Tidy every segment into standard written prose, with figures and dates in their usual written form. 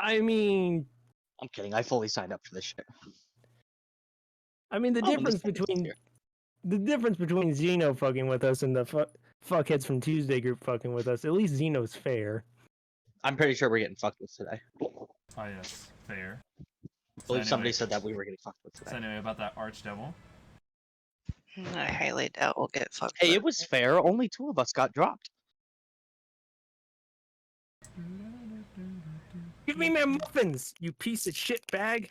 I mean, I'm kidding. I fully signed up for this shit. the when difference this between here. Xeno fucking with us and the fuckheads from Tuesday group fucking with us, at least Xeno's fair. I'm pretty sure we're getting fucked with today. Oh yes, fair. I believe anyway, somebody said that we were getting fucked with today. So anyway, about that archdevil. I highly doubt we'll get fucked. Hey, it was fair. Only 2 of us got dropped. Give me my muffins, you piece of shit bag.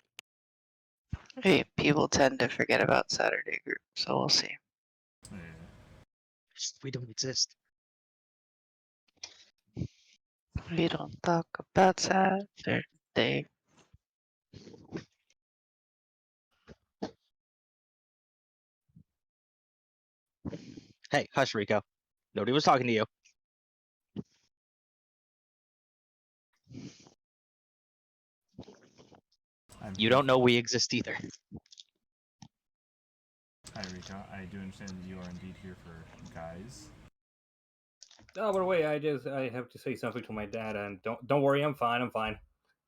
Hey, people tend to forget about Saturday group, so we'll see. Yeah. We don't exist. We don't talk about Saturday. Hey, hush, Rico. Nobody was talking to you. You don't know we exist either. Hi, Rico. I do understand that you are indeed here for guys. Oh, by the way, I have to say something to my dad, and don't worry, I'm fine.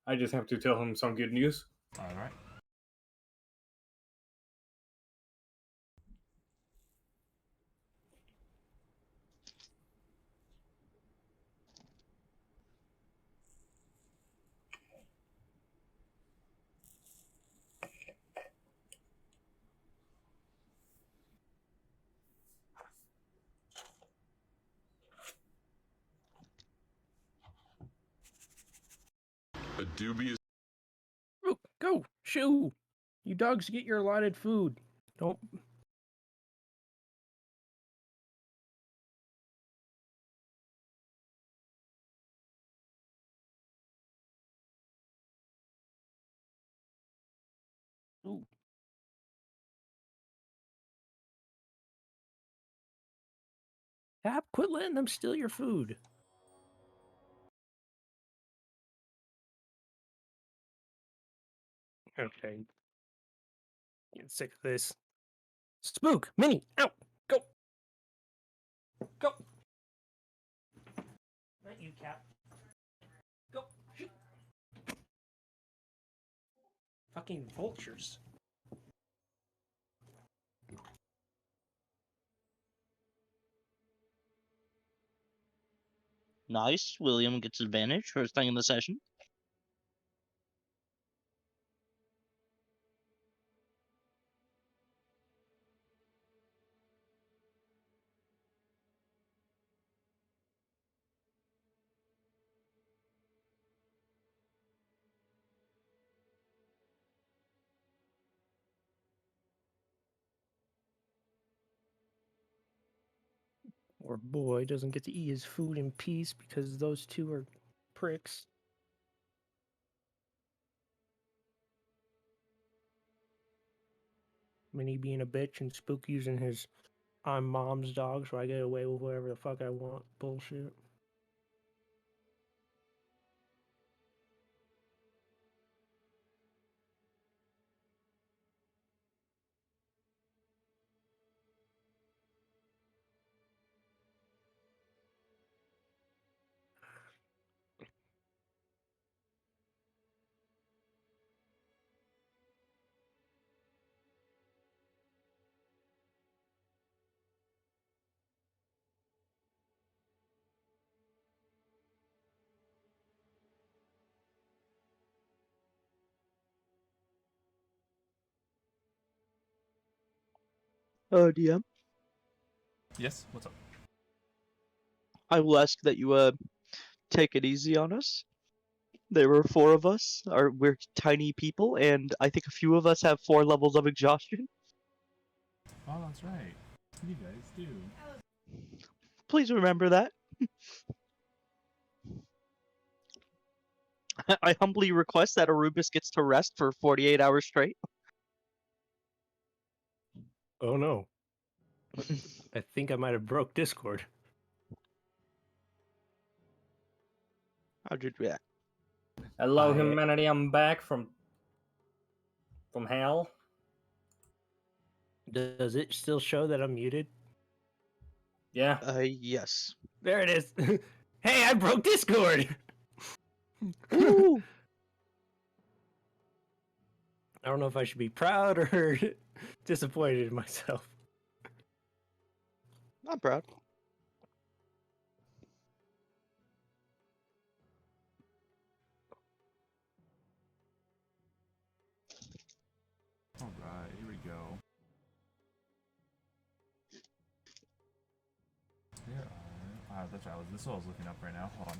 I just have to tell him some good news. All right. A dubious. Go, shoo. You dogs get your allotted food. Don't. Ooh. Hap, quit letting them steal your food. Okay. Getting sick of this. Spook! Minnie! Out! Go! Go! Not you, cat. Go! Shoot! Fucking vultures. Nice. William gets advantage first thing in the session. Or boy doesn't get to eat his food in peace because those two are pricks. Minnie being a bitch and Spook using his I'm mom's dog so I get away with whatever the fuck I want bullshit. DM. Yes. What's up? I will ask that you take it easy on us. There were 4 of us. We're tiny people, and I think a few of us have 4 levels of exhaustion. Oh, that's right. You guys do. Please remember that. I humbly request that Orubis gets to rest for 48 hours straight. Oh no. I think I might have broke Discord. How'd you do that? Hello, humanity. I'm back from hell. Does it still show that I'm muted? Yeah. Yes. There it is. Hey, I broke Discord! Woo! I don't know if I should be proud or disappointed in myself. I'm proud. Alright, here we go. There are... that's right, this is what I was looking up right now. Hold on.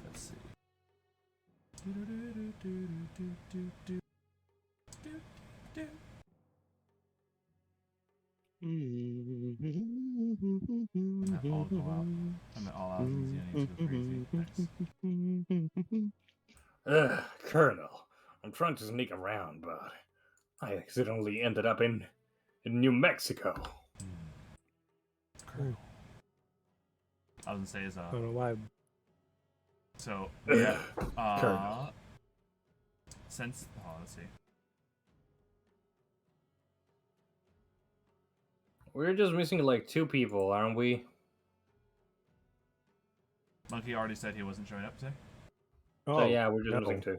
Let's see. All go out. I meant all out and Xenia needs to go crazy. Nice. Colonel, I'm trying to sneak around, but I accidentally ended up in New Mexico. Colonel. I was gonna say is I don't know why. so yeah Colonel. since let's see. We're just missing like 2 people, aren't we? Munky already said he wasn't showing up today. So yeah, we're just no. missing 2.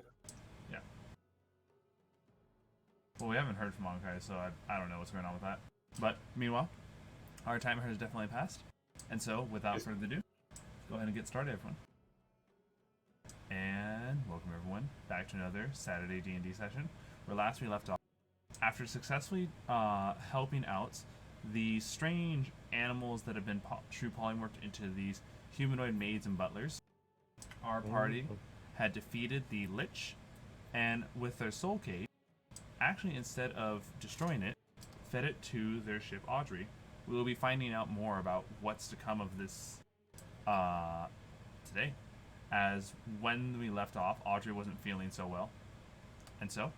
Well, we haven't heard from Anhkai, so I don't know what's going on with that. But meanwhile, our timer has definitely passed, and so without further ado, go ahead and get started, everyone. And welcome everyone back to another Saturday D&D session, where last we left off after successfully helping out the strange animals that have been true polymorphed into these humanoid maids and butlers. Our party had defeated the Lich, and with their soul cage, actually instead of destroying it, fed it to their ship Audrey. We will be finding out more about what's to come of this today, as when we left off, Audrey wasn't feeling so well, and so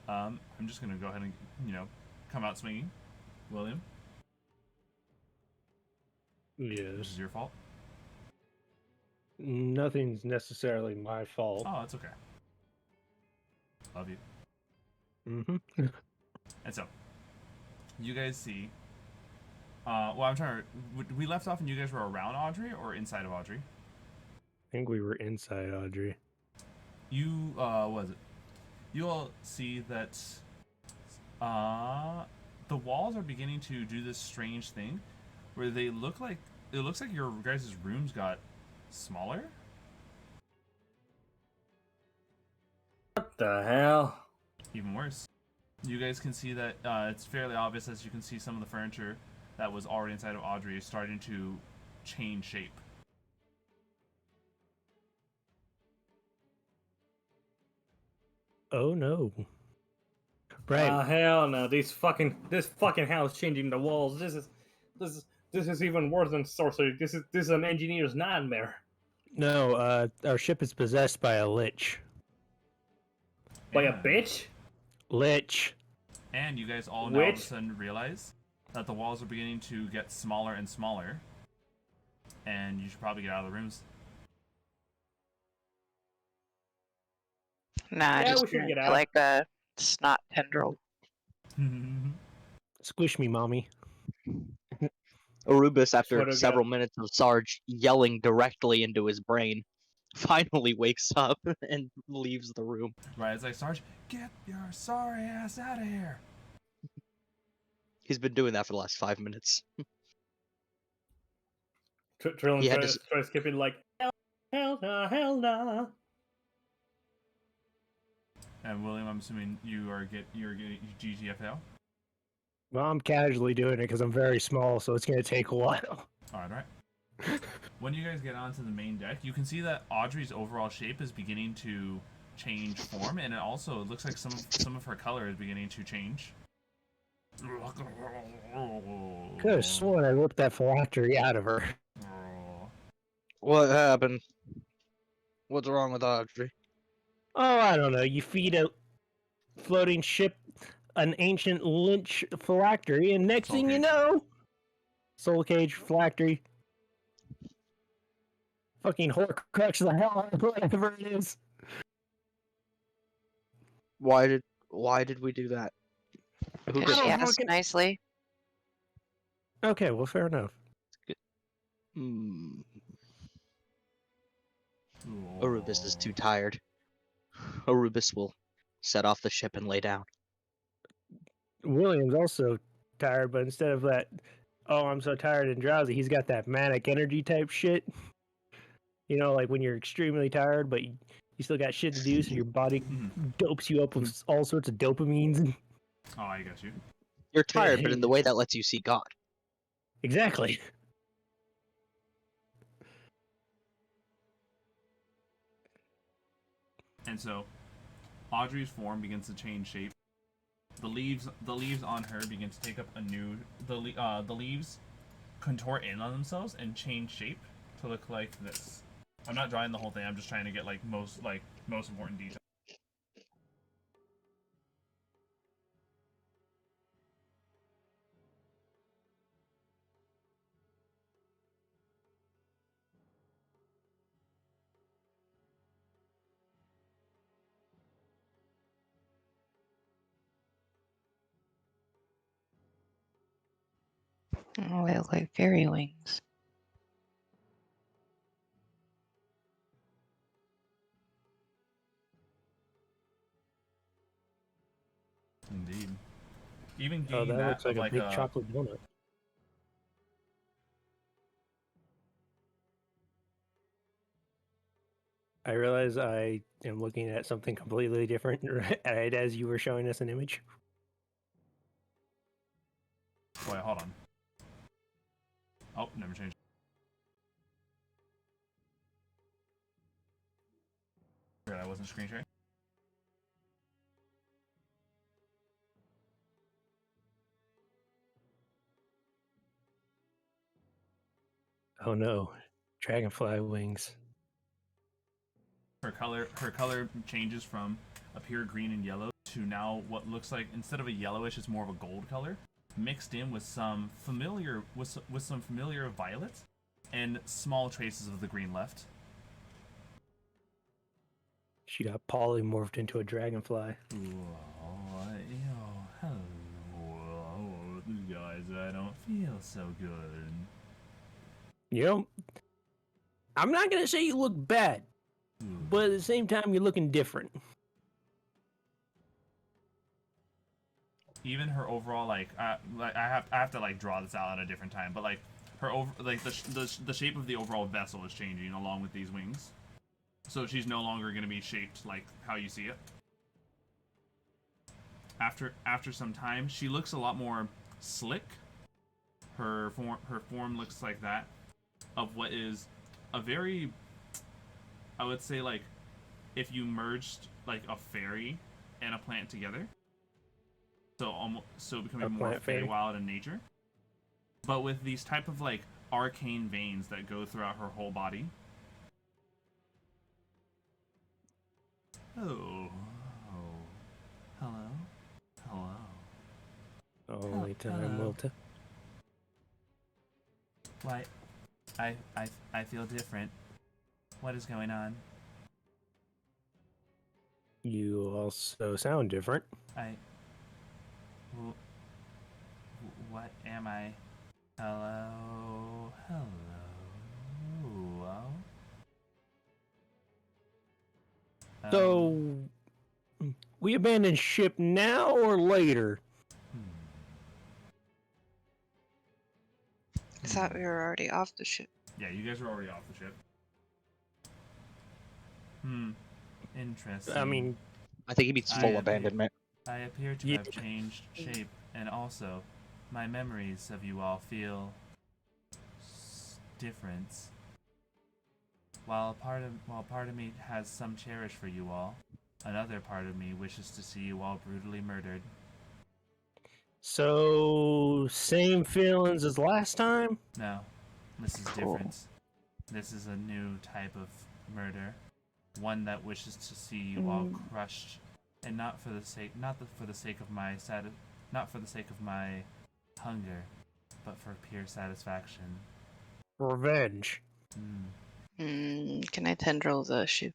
I'm just gonna go ahead and come out swinging. William, this Yes. is your fault. Nothing's necessarily my fault. Oh, it's okay. Love you. Mm-hmm. And so, you guys see. Well, I'm trying to. We left off and you guys were around Audrey or inside of Audrey? I think we were inside Audrey. You, what was it? You all see that the walls are beginning to do this strange thing where they look like. It looks like your guys' rooms got smaller. What the hell? Even worse. You guys can see that it's fairly obvious as you can see some of the furniture that was already inside of Audrey is starting to change shape. Oh no. Right. Hell no! This fucking house changing the walls. This is even worse than sorcery. This is an engineer's nightmare. No, our ship is possessed by a lich. By a And- bitch? Lich. And you guys all now all of a Which? sudden realize that the walls are beginning to get smaller and smaller. And you should probably get out of the rooms. Nah, Yeah, just we should get out. like a snot tendril. Squish me, mommy. Orubis, after Swear to several minutes of Sarge yelling directly into his brain, finally wakes up and leaves the room. Right, it's like, Sarge, get your sorry ass out of here. He's been doing that for the last 5 minutes. Trellian He had tries to skipping like hell nah. And William, I'm assuming you're getting GTFO? Well, I'm casually doing it because I'm very small, so it's going to take a while. Alright. When you guys get onto the main deck, you can see that Audrey's overall shape is beginning to change form, and it also looks like some of her color is beginning to change. Could have sworn I ripped that phylactery out of her. What happened? What's wrong with Audrey? Oh, I don't know. You feed a floating ship an ancient lynch phylactery, and next Soul thing you cage. know, soul cage phylactery, fucking horcrux the hell out of whatever it is. Why did we do that? Who Because did she don't that? asked fucking- nicely. Okay, well, fair enough. Orubis is too tired. Orubis will set off the ship and lay down. William's also tired, but instead of that, oh, I'm so tired and drowsy, he's got that manic energy type shit. You know, like when you're extremely tired, but you still got shit to do, so your body dopes you up with all sorts of dopamines. Oh, I got you. You're tired, but in the way that lets you see God. Exactly. And so, Audrey's form begins to change shape. The leaves on her begin to take up a new. The leaves contort in on themselves and change shape to look like this. I'm not drawing the whole thing. I'm just trying to get like most important details. Oh, they look like fairy wings. Indeed. Even Oh, getting that looks like of a big chocolate donut. I realize I am looking at something completely different right as you were showing us an image. Wait, hold on. Oh, never changed. I wasn't screen sharing. Oh no, Dragonfly Wings. Her color changes from a pure green and yellow to now what looks like, instead of a yellowish, it's more of a gold color, mixed in with some familiar violet and small traces of the green left. She got polymorphed into a dragonfly. Hello, guys. I don't feel so good. You know, I'm not gonna say you look bad, but at the same time, you're looking different. Even her overall I have to like draw this out at a different time, but like her the shape of the overall vessel is changing along with these wings, so she's no longer going to be shaped like how you see it. After some time, she looks a lot more slick. Her form looks like that of what is a very, I would say, like if you merged like a fairy and a plant together. So becoming more Feywild in nature, but with these type of like arcane veins that go throughout her whole body. Oh, hello. Only time will tell. Why, I feel different. What is going on? You also sound different. What am I? Hello. So, we abandon ship now or later? I thought we were already off the ship. Yeah, you guys are already off the ship. Interesting. I mean, I think he means full abandonment. I appear to have changed shape, and also, my memories of you all feel different. While part of me has some cherish for you all, another part of me wishes to see you all brutally murdered. so same feelings as last time? No, this is different. This is a new type of murder, one that wishes to see you all crushed, and not for the sake of my hunger, but for pure satisfaction. Revenge. Can I tendril the ship?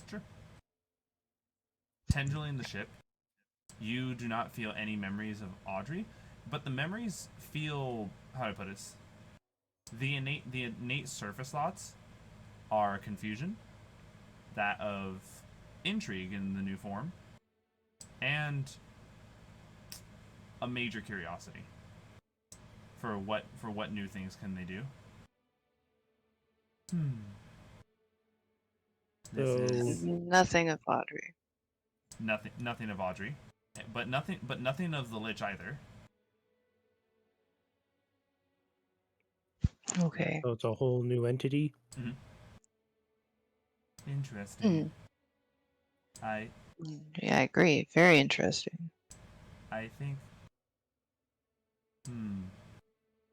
Sure. Tendriling the ship, you do not feel any memories of Audrey, but the memories feel, how do I put it? The innate surface thoughts are confusion, that of intrigue in the new form, and a major curiosity for what new things can they do. This is Nothing of Audrey. nothing of Audrey, but nothing of the Lich either. Okay. So it's a whole new entity. Interesting. I Yeah, I agree. Very interesting. think.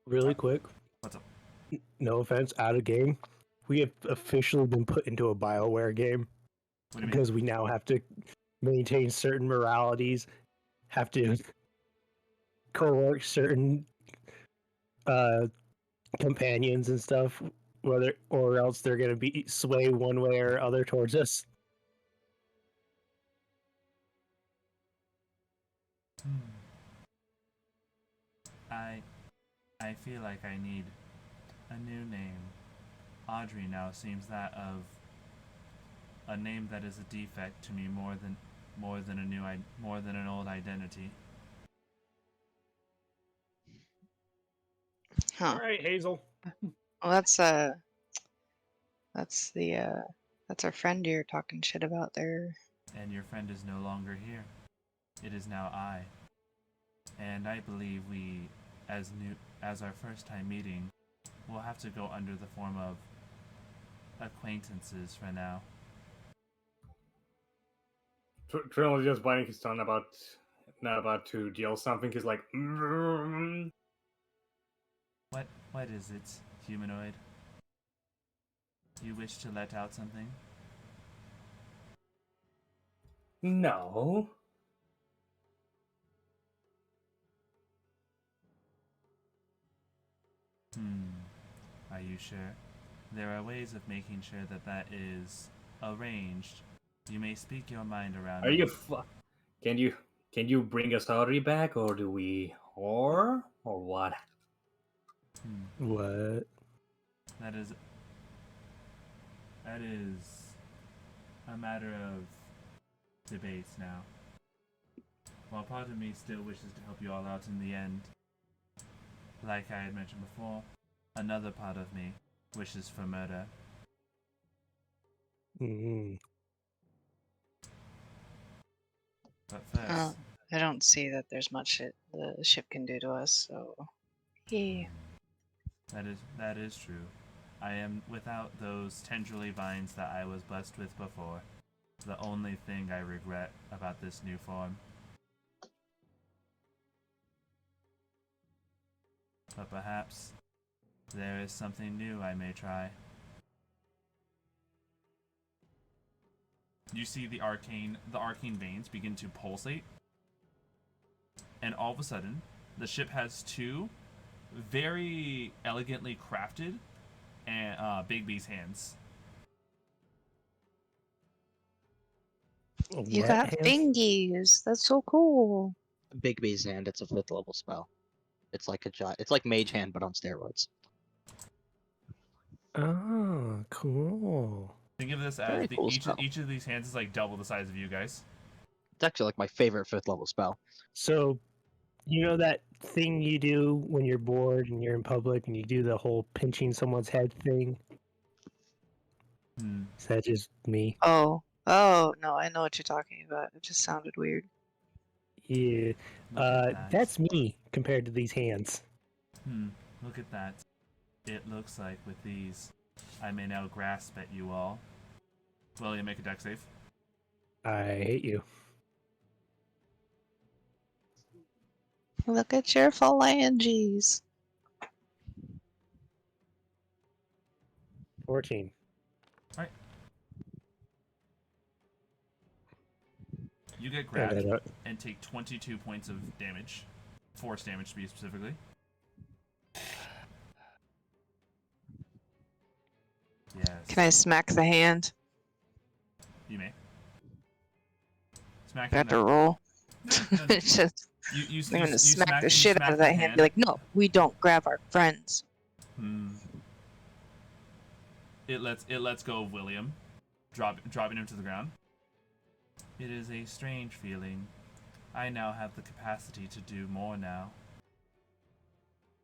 Really quick. What's up? No offense, out of game. We have officially been put into a BioWare game What do you mean? because we now have to maintain certain moralities, have to coerce certain companions and stuff, whether or else they're gonna be sway one way or other towards us. I feel like I need a new name. Audrey now seems that of a name that is a defect to me more than an old identity. Huh. All right, Hazel. Well, that's our friend you're talking shit about there. And your friend is no longer here. It is now I. And I believe we, as our first time meeting, will have to go under the form of acquaintances for now. Trellian is just biting his tongue not about to yell something. He's like, What is it, humanoid? You wish to let out something? no. Are you sure? There are ways of making sure that is arranged. You may speak your mind around. Are you Can you bring us Audrey back, or do we or what? What? That is a matter of debates now. While part of me still wishes to help you all out in the end, like I had mentioned before, another part of me wishes for murder. Mm-hmm. But first, I don't see that there's much the ship can do to us, so yeah. that is true. I am without those tendrily vines that I was blessed with before. The only thing I regret about this new form. But perhaps there is something new I may try. You see the arcane veins begin to pulsate, and all of a sudden, the ship has two very elegantly crafted and Bigby's hands. You What got hands? fingies. That's so cool. Bigby's hand. It's a 5th level spell. It's like it's like Mage Hand, but on steroids. Oh, cool. Think of this Very as cool spell. each of these hands is like double the size of you guys. It's actually like my favorite 5th level spell. So, you know that thing you do when you're bored and you're in public and you do the whole pinching someone's head thing? Is that just me? Oh no, I know what you're talking about. It just sounded weird. Yeah. Look at that. That's me compared to these hands. Look at that. It looks like with these, I may now grasp at you all. Will you make a dex save? I hate you. Look at your phalanges. 14. Alright. You get grabbed and take 22 points of damage. Force damage to be specifically. Yes. Can I smack the hand? You may. Smack I have him to then. roll. No, It's just, I'm gonna smack the shit out of that hand. Be like, no, we don't grab our friends. It lets go of William, dropping him to the ground. It is a strange feeling. I now have the capacity to do more now.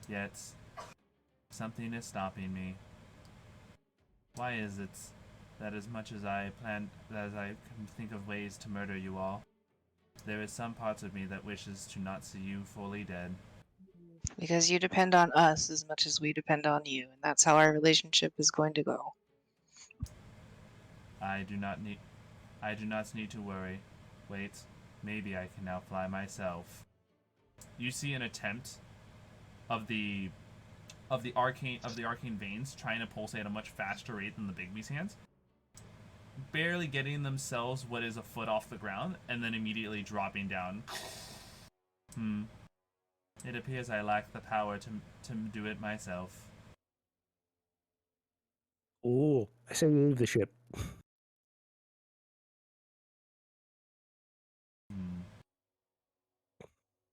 Yet, something is stopping me. Why is it that as much as I can think of ways to murder you all, there is some parts of me that wishes to not see you fully dead? Because you depend on us as much as we depend on you, and that's how our relationship is going to go. I do not need to worry. Wait, maybe I can now fly myself. You see an attempt of the arcane veins trying to pulsate at a much faster rate than the Bigby's hands, barely getting themselves what is a foot off the ground, and then immediately dropping down. It appears I lack the power to do it myself. Ooh, I say we leave the ship.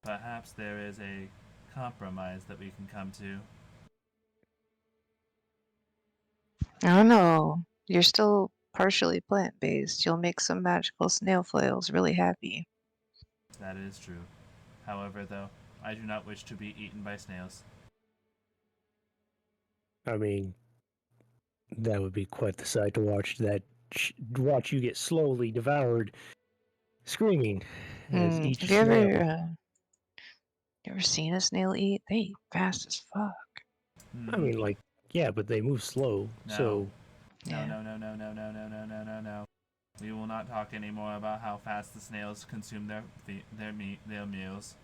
Perhaps there is a compromise that we can come to. I don't know. You're still partially plant-based. You'll make some magical snail flails really happy. That is true. However, though, I do not wish to be eaten by snails. I mean, that would be quite the sight to watch. Watch you get slowly devoured, screaming as each Have you snail. ever seen a snail eat? They eat fast as fuck. I mean, like, yeah, but they move slow, No. so. No, Yeah. no. We will not talk anymore about how fast the snails consume their meals.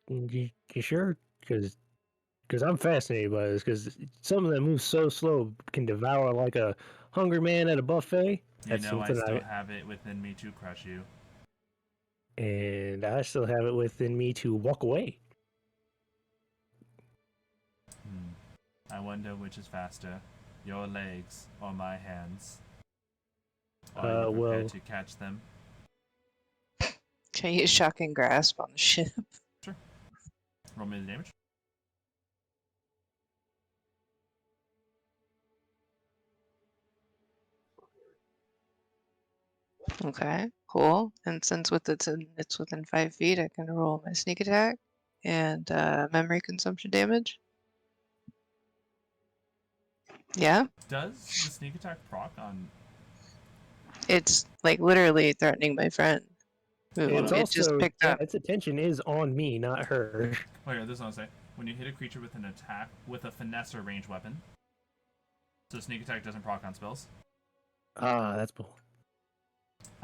You sure? Because I'm fascinated by this. Because some of them move so slow, can devour like a hungry man at a buffet. You That's know I something still have it within me to crush you. and I still have it within me to walk away. I wonder which is faster, your legs or my hands. Are you prepared to catch them? Can you use shocking grasp on the ship? Sure. Roll me the damage. Okay, cool. And since it's within 5 feet, I can roll my sneak attack and memory consumption damage. Yeah, Does the sneak attack proc on? it's like literally threatening my friend. Who It's it just also picked up. its attention is on me, not her. Oh yeah, this is what I say. When you hit a creature with an attack with a finesse or ranged weapon, so sneak attack doesn't proc on spells. Ah, that's bull.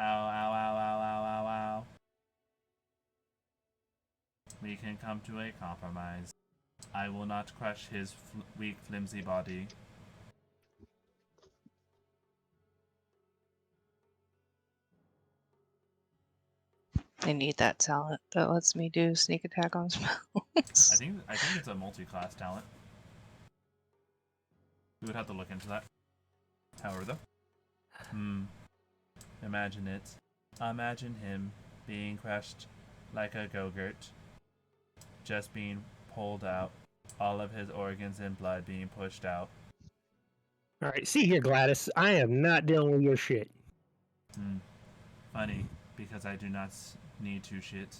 Ow, ow, ow, ow, ow, ow, ow. We can come to a compromise. I will not crush his weak, flimsy body. I need that talent that lets me do sneak attack on spells. I think it's a multi-class talent. We would have to look into that. However, though. Imagine it. Imagine him being crushed like a go-gurt. Just being pulled out. All of his organs and blood being pushed out. Alright, see here, Gladys. I am not dealing with your shit. Funny, because I do not need to shit.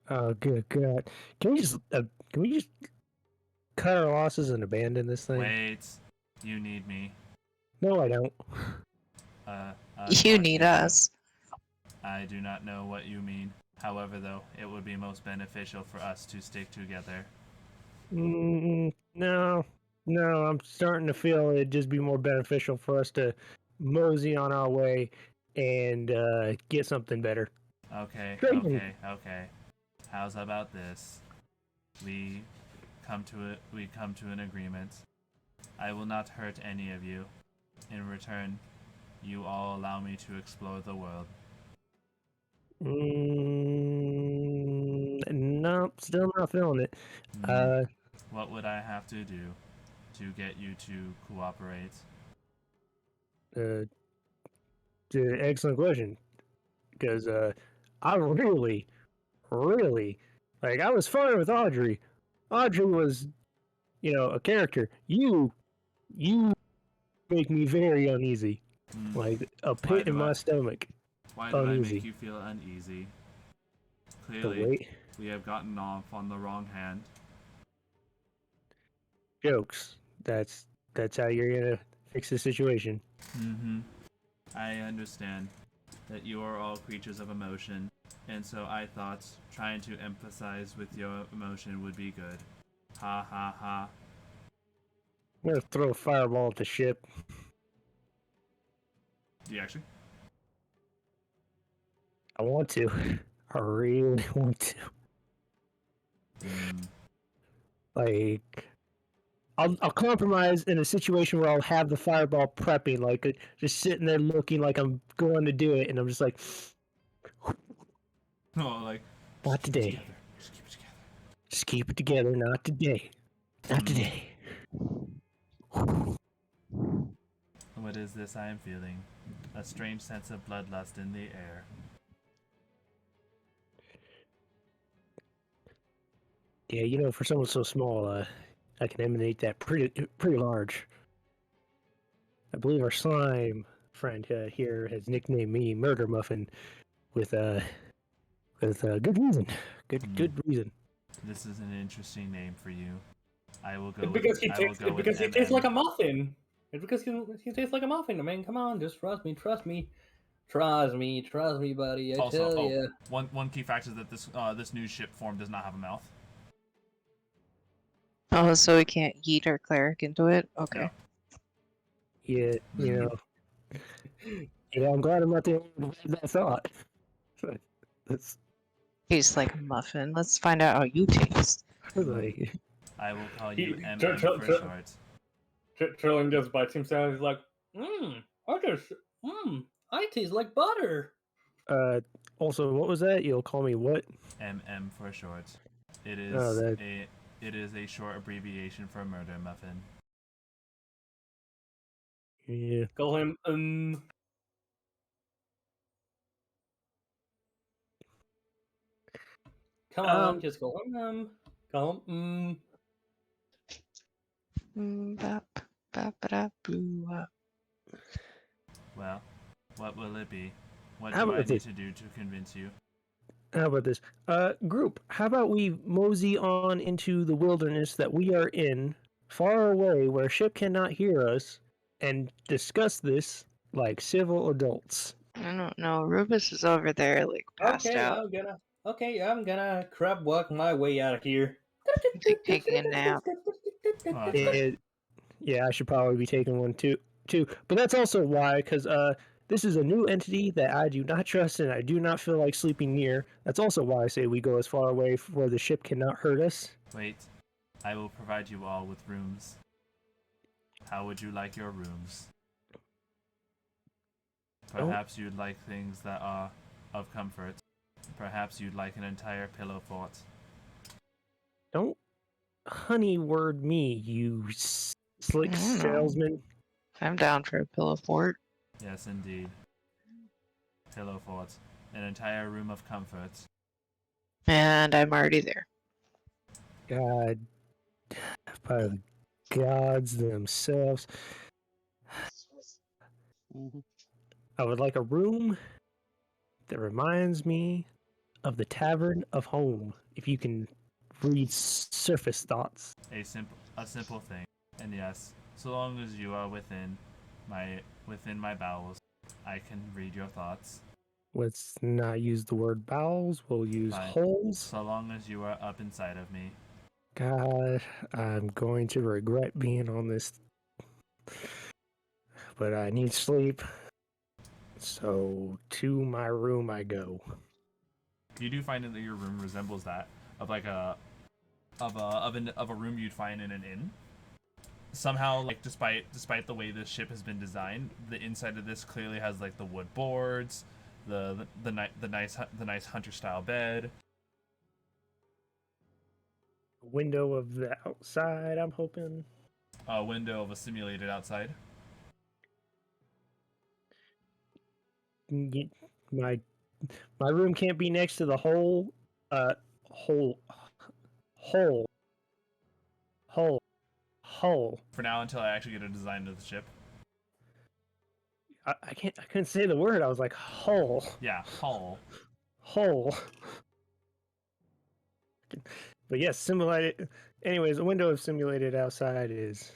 Oh, good God. Can we just cut our losses and abandon this thing? Wait, you need me. No, I don't. You need us. I do not know what you mean. However, though, it would be most beneficial for us to stick together. No, I'm starting to feel it'd just be more beneficial for us to mosey on our way and get something better. Okay. How's about this? We come to an agreement. I will not hurt any of you. In return, you all allow me to explore the world. No, still not feeling it. What would I have to do to get you to cooperate? Excellent question. Because I really, like, I was fine with Audrey. Audrey was, a character. You make me very uneasy. Like a pit in my stomach. Why did I uneasy. make you feel uneasy? The Clearly, weight. we have gotten off on the wrong hand. Jokes. That's how you're gonna fix the situation. Mm-hmm. I understand that you are all creatures of emotion, and so I thought trying to emphasize with your emotion would be good. Ha ha ha. I'm gonna throw a fireball at the ship. Do you actually? I want to. I really want to. Like, I'll compromise in a situation where I'll have the fireball prepping, like just sitting there looking like I'm going to do it, and I'm just like, Oh, like, not just keep it today. together. Just keep it together. Just keep it together. Not today. Not today. What is this I am feeling? A strange sense of bloodlust in the air. Yeah, for someone so small, I can emanate that pretty large. I believe our slime friend here has nicknamed me Murder Muffin with good reason. Good reason. This is an interesting name for you. I will go It's with because he I will tastes. go It's with because he tastes MM. like a muffin. It's because he tastes like a muffin. I mean, come on, just trust me. Trust me, buddy. I Also, tell ya. one key fact is that this new ship form does not have a mouth. Oh, so we can't yeet our cleric into it? Okay. Yeah, yeah. I'm glad I'm not the only one who had that thought. That's Tastes like a muffin. Let's find out how you taste. like, I will call you He- MM Tr- for Tr- short. Trellian just bites himself. He's like, I taste like butter. also, what was that? You'll call me what? MM for short. It Oh, is that. a short abbreviation for murder muffin. Yeah. Call him Come on, just call him Call him Bop, bop, ba, boo, Well, what will it be? What How do I about need this? to do to convince you? How about this? Group, how about we mosey on into the wilderness that we are in, far away where a ship cannot hear us, and discuss this like civil adults? I don't know. Rubus is over there, like, passed out. I'm gonna crab walk my way out of here. He's like taking a nap. Oh, that's right. Yeah, I should probably be taking one too. But that's also why, because this is a new entity that I do not trust and I do not feel like sleeping near. That's also why I say we go as far away where the ship cannot hurt us. Wait, I will provide you all with rooms. How would you like your rooms? Perhaps you'd like things that are of comfort. Perhaps you'd like an entire pillow fort. Don't honey word me, you slick I don't know. salesman. I'm down for a pillow fort. Yes, indeed. Pillow fort. An entire room of comfort. And I'm already there. God, by the gods themselves. I would like a room that reminds me of the Tavern of Home. If you can read surface thoughts. A simple thing. And yes, so long as you are within my bowels, I can read your thoughts. Let's not use the word bowels. We'll use Fine. holes. So long as you are up inside of me. God, I'm going to regret being on this. But I need sleep. So to my room I go. You do find that your room resembles that of like a room you'd find in an inn. Somehow, like despite the way this ship has been designed, the inside of this clearly has like the wood boards, the nice hunter style bed. Window of the outside, I'm hoping. A window of a simulated outside. My room can't be next to the hole. Hole. For now, until I actually get a design of the ship. I couldn't say the word. I was like, hole. Yeah, hull. Hole. But yes, simulated. Anyways, a window of simulated outside is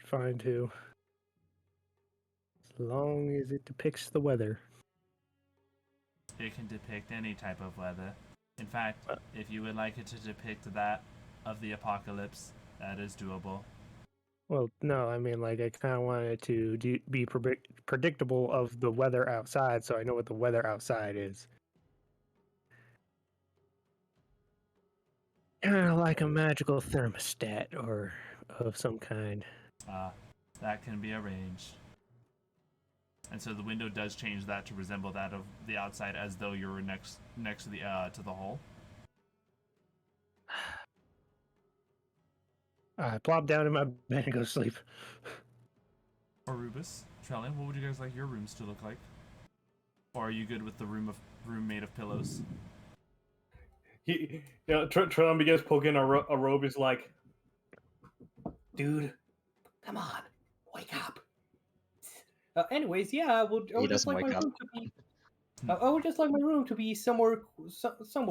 fine too. As long as it depicts the weather. It can depict any type of weather. In fact, if you would like it to depict that of the apocalypse, that is doable. Well, no, I mean, like, I kind of want it to be predictable of the weather outside, so I know what the weather outside is. Kind of like a magical thermostat or of some kind. That can be arranged. And so the window does change that to resemble that of the outside, as though you were next to the hole. I plop down in my bed and go to sleep. Orubis, Trellian, what would you guys like your rooms to look like? Or are you good with the room made of pillows? Trellian begins poking Orubis like, dude, come on, wake up. Anyways, yeah, I would just like my room to be. I would just like my room to be somewhere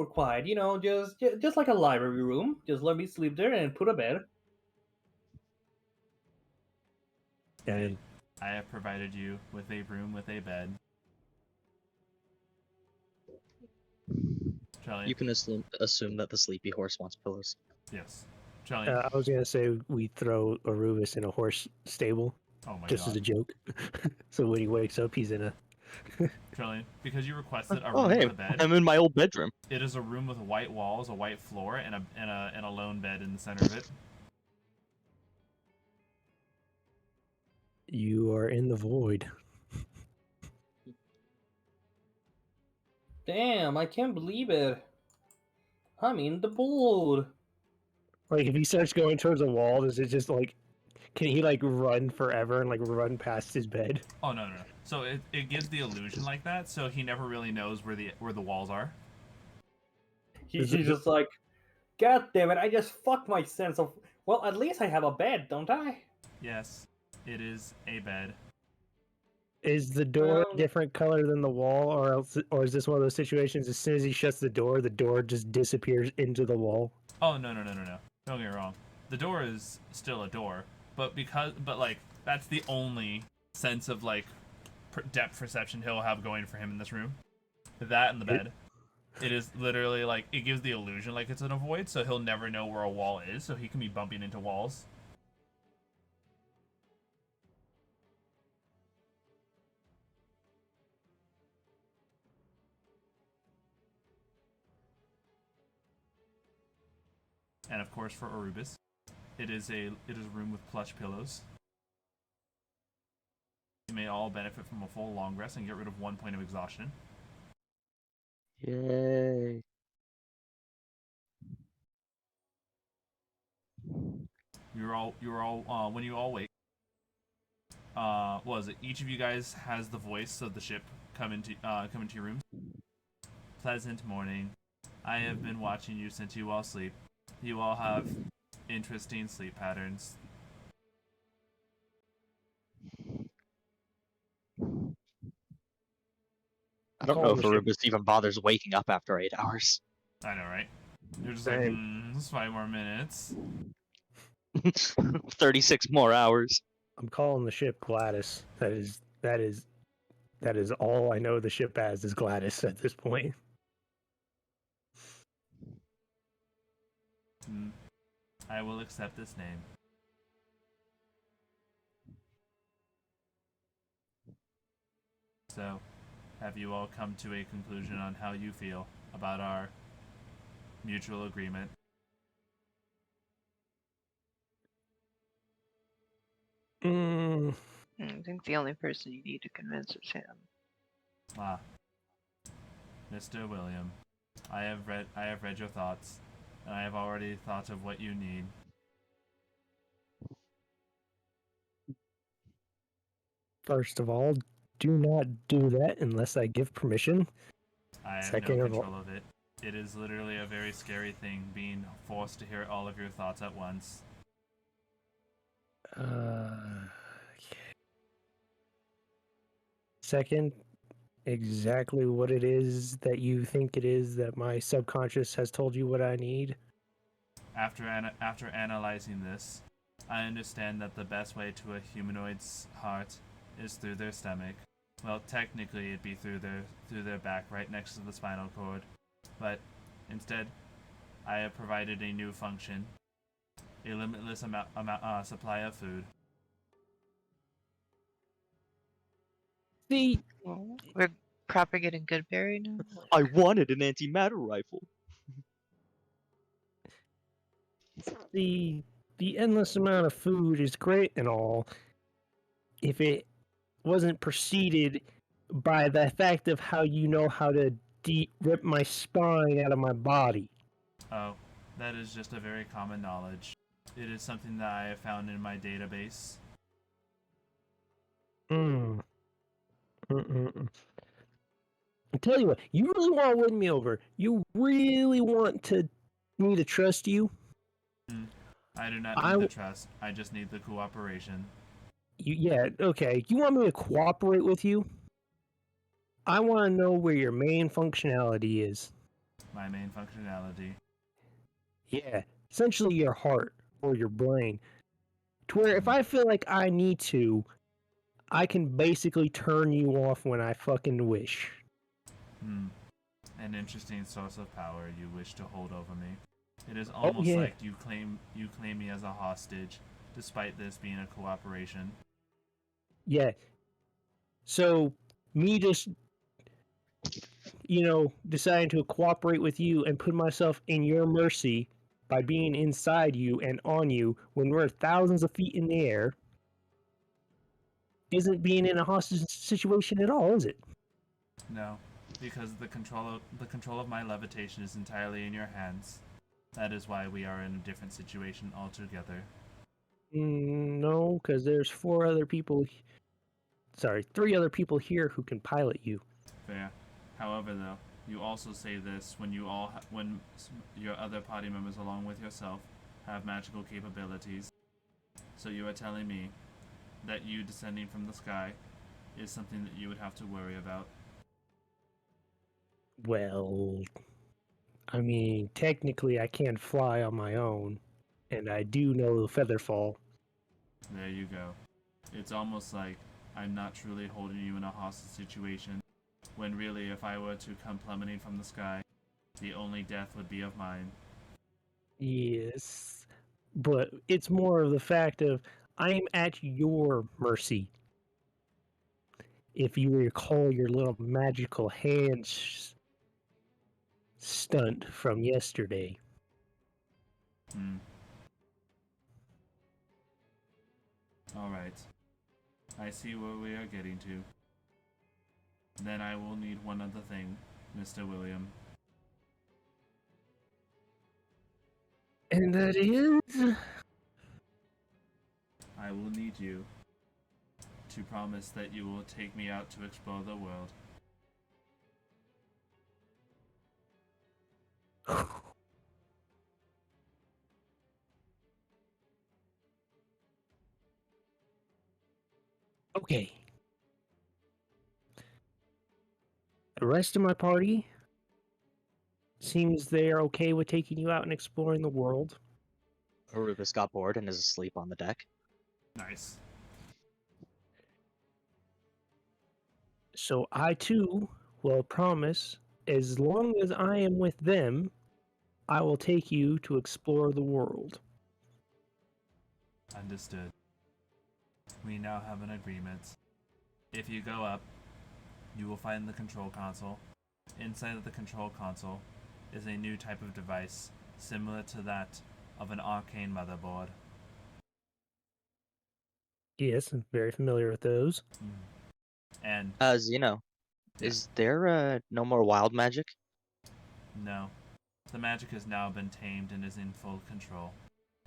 quiet. You know, just like a library room. Just let me sleep there and put a bed. And I have provided you with a room with a bed. Trellian? You can assume that the sleepy horse wants pillows. Yes. Trellian? I was gonna say we throw Orubis in a horse stable, Oh my just god. as a joke. So when he wakes up, he's in a. Trellian, because you requested a Oh room hey, with a bed, I'm in my old bedroom. it is a room with white walls, a white floor, and a lone bed in the center of it. You are in the void. Damn, I can't believe it. I'm in the void. Like if he starts going towards a wall, does it just like? Can he like run forever and like run past his bed? Oh no. So it gives the illusion like that, so he never really knows where the walls are. He's just like, God damn it! I just fucked my sense of. Well, at least I have a bed, don't I? Yes, it is a bed. Is the door Um, a different color than the wall, or is this one of those situations? As soon as he shuts the door just disappears into the wall? Oh no. Don't get me wrong. The door is still a door, but like that's the only sense of like depth perception he'll have going for him in this room. That and the bed. It is literally like it gives the illusion like it's in a void, so he'll never know where a wall is, so he can be bumping into walls. And of course for Orubis, it is a room with plush pillows. You may all benefit from a full long rest and get rid of 1 point of exhaustion. Yay. When you all wake, was it each of you guys has the voice of the ship come into your rooms? Pleasant morning. I have been watching you since you all sleep. You all have interesting sleep patterns. I don't know if Orubis even bothers waking up after 8 hours. I know, right? You're just like, it's 5 more minutes. 36 more hours. I'm calling the ship Gladys. That is all I know the ship as is Gladys at this point. I will accept this name. So, have you all come to a conclusion on how you feel about our mutual agreement? Mm. I think the only person you need to convince is him. Mr. William, I have read your thoughts, and I have already thought of what you need. First of all, do not do that unless I give permission. I have Second no of all, control of it. It is literally a very scary thing, being forced to hear all of your thoughts at once. okay. second exactly what it is that you think it is that my subconscious has told you what I need? After analyzing this, I understand that the best way to a humanoid's heart is through their stomach. Well, technically it'd be through their back, right next to the spinal cord. But instead, I have provided a new function: a limitless supply of food. See, We're propagating Goodberry now. I wanted an antimatter rifle. the endless amount of food is great and all if it wasn't preceded by the fact of how you know how to rip my spine out of my body. Oh, that is just a very common knowledge. It is something that I have found in my database. I tell you what, you really want to win me over. You really want me to trust you. I do not need the trust. I just need the cooperation. Yeah, okay. You want me to cooperate with you? I want to know where your main functionality is. My main functionality. Yeah, essentially your heart or your brain. To where if I feel like I need to, I can basically turn you off when I fucking wish. An interesting source of power you wish to hold over me. It is almost like you claim me as a hostage, despite this being a cooperation. Yeah. So me just deciding to cooperate with you and put myself in your mercy by being inside you and on you when we're thousands of feet in the air isn't being in a hostage situation at all, is it? No, because the control of my levitation is entirely in your hands. That is why we are in a different situation altogether. No, because there's 3 other people here who can pilot you. Fair. However, though, you also say this when when your other party members, along with yourself, have magical capabilities. So you are telling me that you descending from the sky is something that you would have to worry about. Well, I mean, technically I can fly on my own, and I do know the feather fall. There you go. It's almost like I'm not truly holding you in a hostage situation, when really if I were to come plummeting from the sky, the only death would be of mine. Yes, but it's more of the fact of I am at your mercy. If you recall your little magical hands stunt from yesterday. Alright. I see where we are getting to. Then I will need one other thing, Mr. William. And that is? I will need you to promise that you will take me out to explore the world. Okay. The rest of my party seems they are okay with taking you out and exploring the world. Orubis got bored and is asleep on the deck. Nice. So I too will promise, as long as I am with them, I will take you to explore the world. Understood. We now have an agreement. If you go up, you will find the control console. Inside of the control console is a new type of device, similar to that of an arcane motherboard. Yes, I'm very familiar with those. And Zeno, is there no more wild magic? no, the magic has now been tamed and is in full control.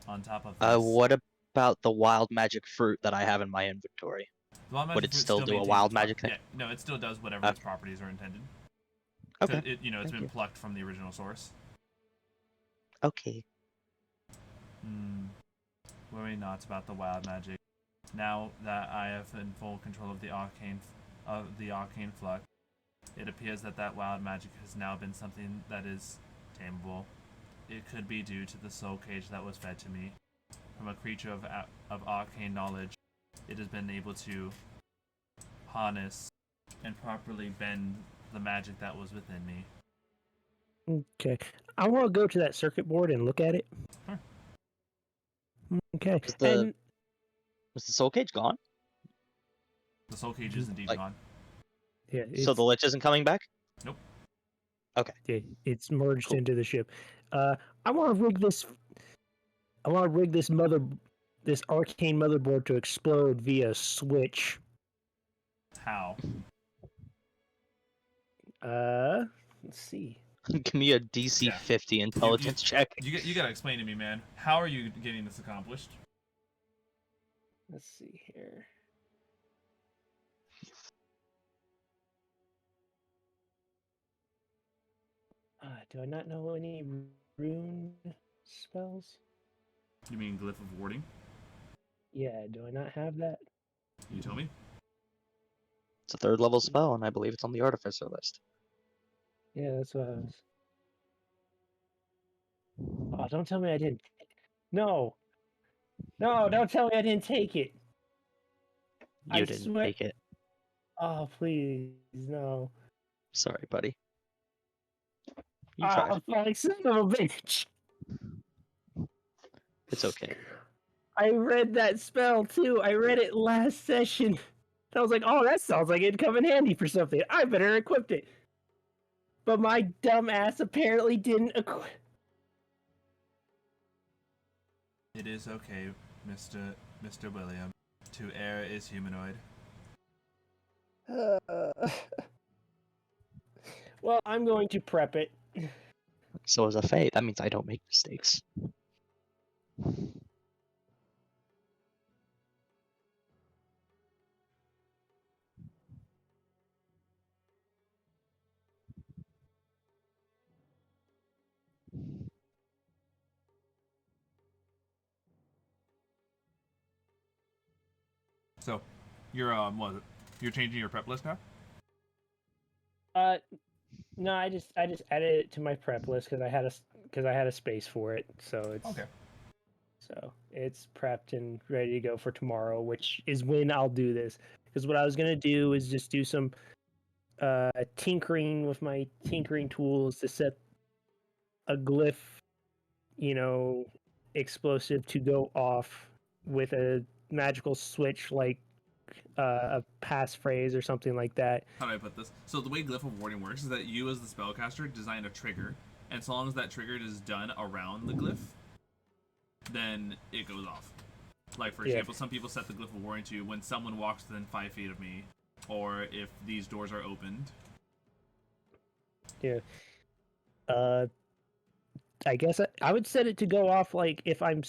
On top of this, What about the wild magic fruit that I have in my inventory? Would it still do a wild magic thing? Yeah, no, it still does whatever its properties are intended. Okay. It's been plucked from the original source. Okay. Worry not about the wild magic. Now that I have in full control of the arcane of the arcane flux. It appears that that wild magic has now been something that is tameable. It could be due to the soul cage that was fed to me. From a creature of arcane knowledge, it has been able to harness and properly bend the magic that was within me. Okay. I want to go to that circuit board and look at it. Sure. Okay. Was the soul cage gone? The soul cage is indeed gone. Yeah. So the lich isn't coming back? Nope. Okay. It's merged into the ship. I want to rig this. I want to rig this arcane motherboard to explode via switch. How? Let's see. Give me a DC 50 intelligence check. You gotta explain to me, man. How are you getting this accomplished? Let's see here. Do I not know any rune spells? You mean Glyph of Warding? Yeah, do I not have that? Can you tell me? It's a 3rd level spell, and I believe it's on the Artificer list. Yeah, that's what I was. Oh, don't tell me I didn't. No! No, don't tell me I didn't take it! You didn't take it. Oh, please, no. Sorry, buddy. You tried. Fuck, son of a bitch! It's okay. I read that spell too. I read it last session. I was like, oh, that sounds like it'd come in handy for something. I better equip it. But my dumb ass apparently didn't equip. It is okay, Mr. William. To err is humanoid. Well, I'm going to prep it. So as a Fae, that means I don't make mistakes. So, you're you're changing your prep list now? No, I just added it to my prep list because I had a space for it. So it's Okay. So it's prepped and ready to go for tomorrow, which is when I'll do this. Because what I was gonna do is just do some tinkering with my tinkering tools to set a glyph, explosive to go off with a magical switch like a passphrase or something like that. How do I put this? So the way Glyph of Warding works is that you as the spellcaster design a trigger, and so long as that trigger is done around the glyph, then it goes off. Like, for example, some people set the Glyph of Warding to when someone walks within 5 feet of me, or if these doors are opened. Yeah. I guess I would set it to go off like if I'm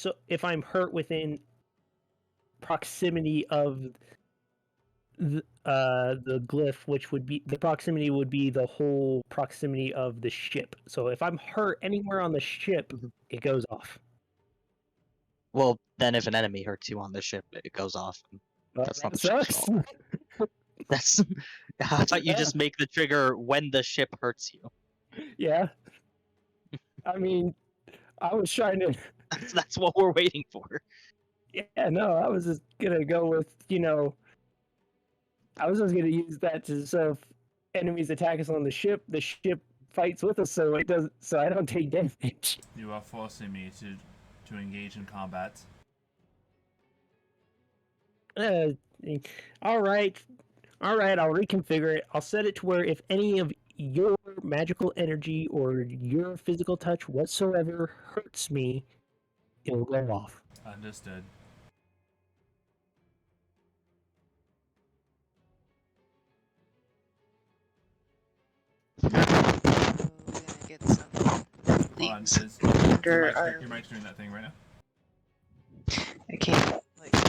hurt within proximity of the glyph, which would be the proximity would be the whole proximity of the ship. So if I'm hurt anywhere on the ship, it goes off. Well, then if an enemy hurts you on the ship, it goes off. That's not the ship's fault. That's. I thought you just make the trigger when the ship hurts you. Yeah. I mean, I was trying to. That's what we're waiting for. Yeah, no, I was just gonna go with I was just gonna use that to so if enemies attack us on the ship fights with us, so it doesn't. So I don't take damage. You are forcing me to engage in combat. All right. I'll reconfigure it. I'll set it to where if any of your magical energy or your physical touch whatsoever hurts me, it'll go off. Understood. We're gonna get some Hold on, leaks your our... mic's doing that thing right now? I can't, like... I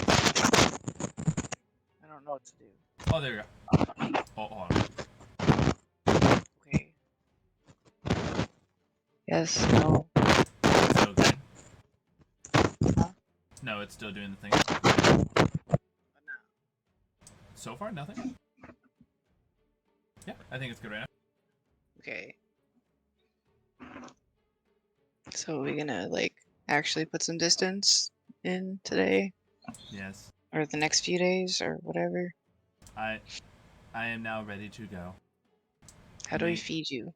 don't know what to do. Oh, there we go. Oh, hold on. Okay. Yes, no. Still good? Huh? No, it's still doing the thing. But no. So far, nothing? Yeah, I think it's good right now. Okay. So we're gonna like actually put some distance in today, Yes. or the next few days, or whatever. I am now ready to go. How do we feed you?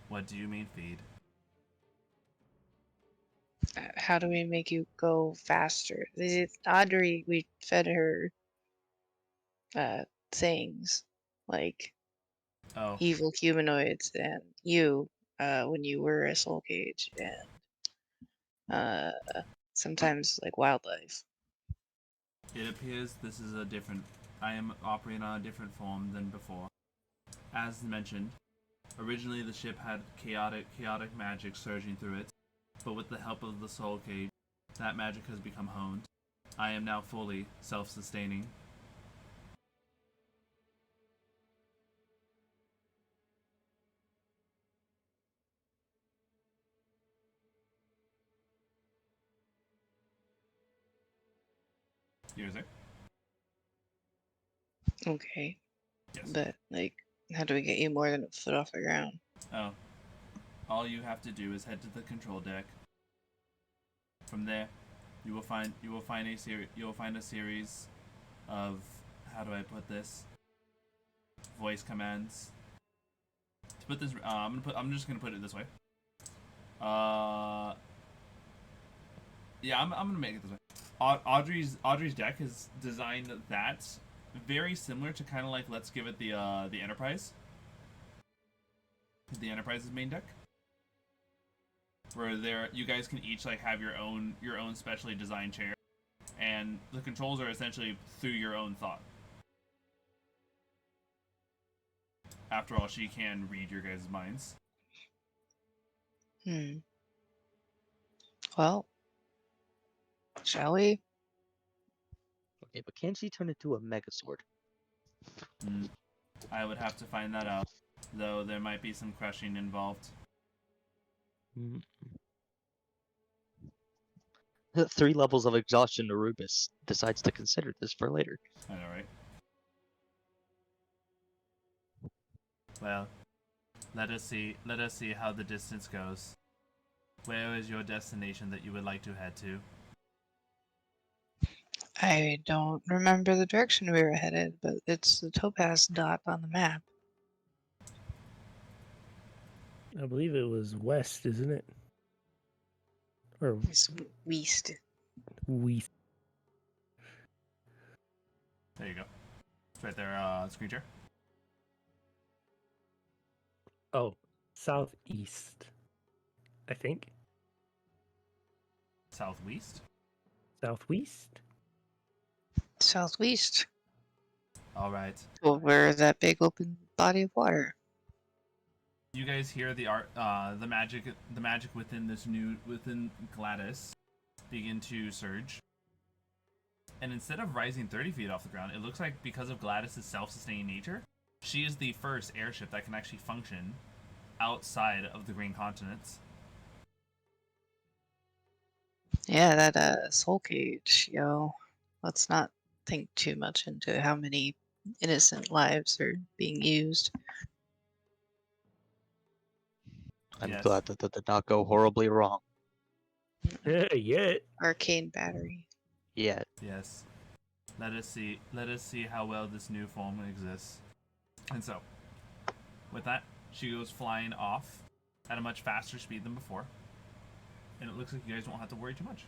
What do you mean feed? How do we make you go faster? Audrey, we fed her things like Oh, evil humanoids, and you when you were a soul cage, and sometimes like wildlife. it appears this is a different. I am operating on a different form than before. As mentioned, originally the ship had chaotic magic surging through it, but with the help of the soul cage, that magic has become honed. I am now fully self-sustaining. Yours, Okay, yes. but like, how do we get you more than a foot off the ground? Oh, all you have to do is head to the control deck. From there, you will find a series of, how do I put this, voice commands. To put this, I'm just gonna put it this way. Yeah, I'm gonna make it this way. Audrey's deck is designed that very similar to kind of like, let's give it the Enterprise. The Enterprise's main deck, where you guys can each like have your own specially designed chair, and the controls are essentially through your own thought. After all, she can read your guys' minds. Well, shall we? Okay, but can she turn into a Megazord? I would have to find that out, though there might be some crushing involved. 3 levels of exhaustion. Orubis decides to consider this for later. I know, right? Well, let us see how the distance goes. Where is your destination that you would like to head to? I don't remember the direction we were headed, but it's the topaz dot on the map. I believe it was west, isn't it? Or It's west. west. There you go. It's right there, screen share. Oh, southeast. I think. Southwest? Southwest? Southwest. Alright. Over that big open body of water. You guys hear the magic within Gladys begin to surge. And instead of rising 30 feet off the ground, it looks like because of Gladys's self-sustaining nature, she is the first airship that can actually function outside of the Green Continents. Yeah, that soul cage, yo. Let's not think too much into how many innocent lives are being used. I'm Yes. glad that did not go horribly wrong. Yet. Arcane battery. Yeah. Yes. Let us see how well this new form exists. And so, with that, she goes flying off at a much faster speed than before. And it looks like you guys won't have to worry too much.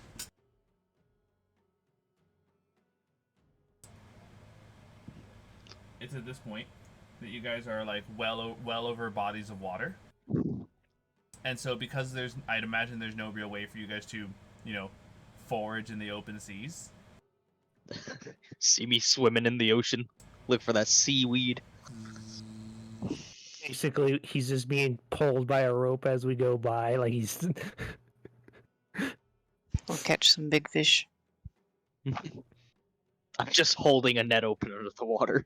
It's at this point that you guys are like well over bodies of water. And so because I'd imagine there's no real way for you guys to, forage in the open seas. See me swimming in the ocean. Look for that seaweed. Basically, he's just being pulled by a rope as we go by. Like he's. We'll catch some big fish. I'm just holding a net open under the water.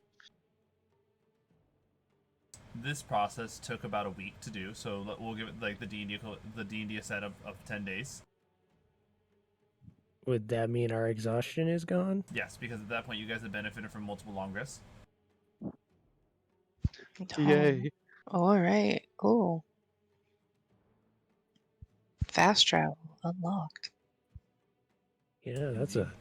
This process took about a week to do, so we'll give it like the D&D a set of 10 days. Would that mean our exhaustion is gone? Yes, because at that point you guys have benefited from multiple long rests. Yay. All right. Cool. Fast travel unlocked. Yeah, that's a.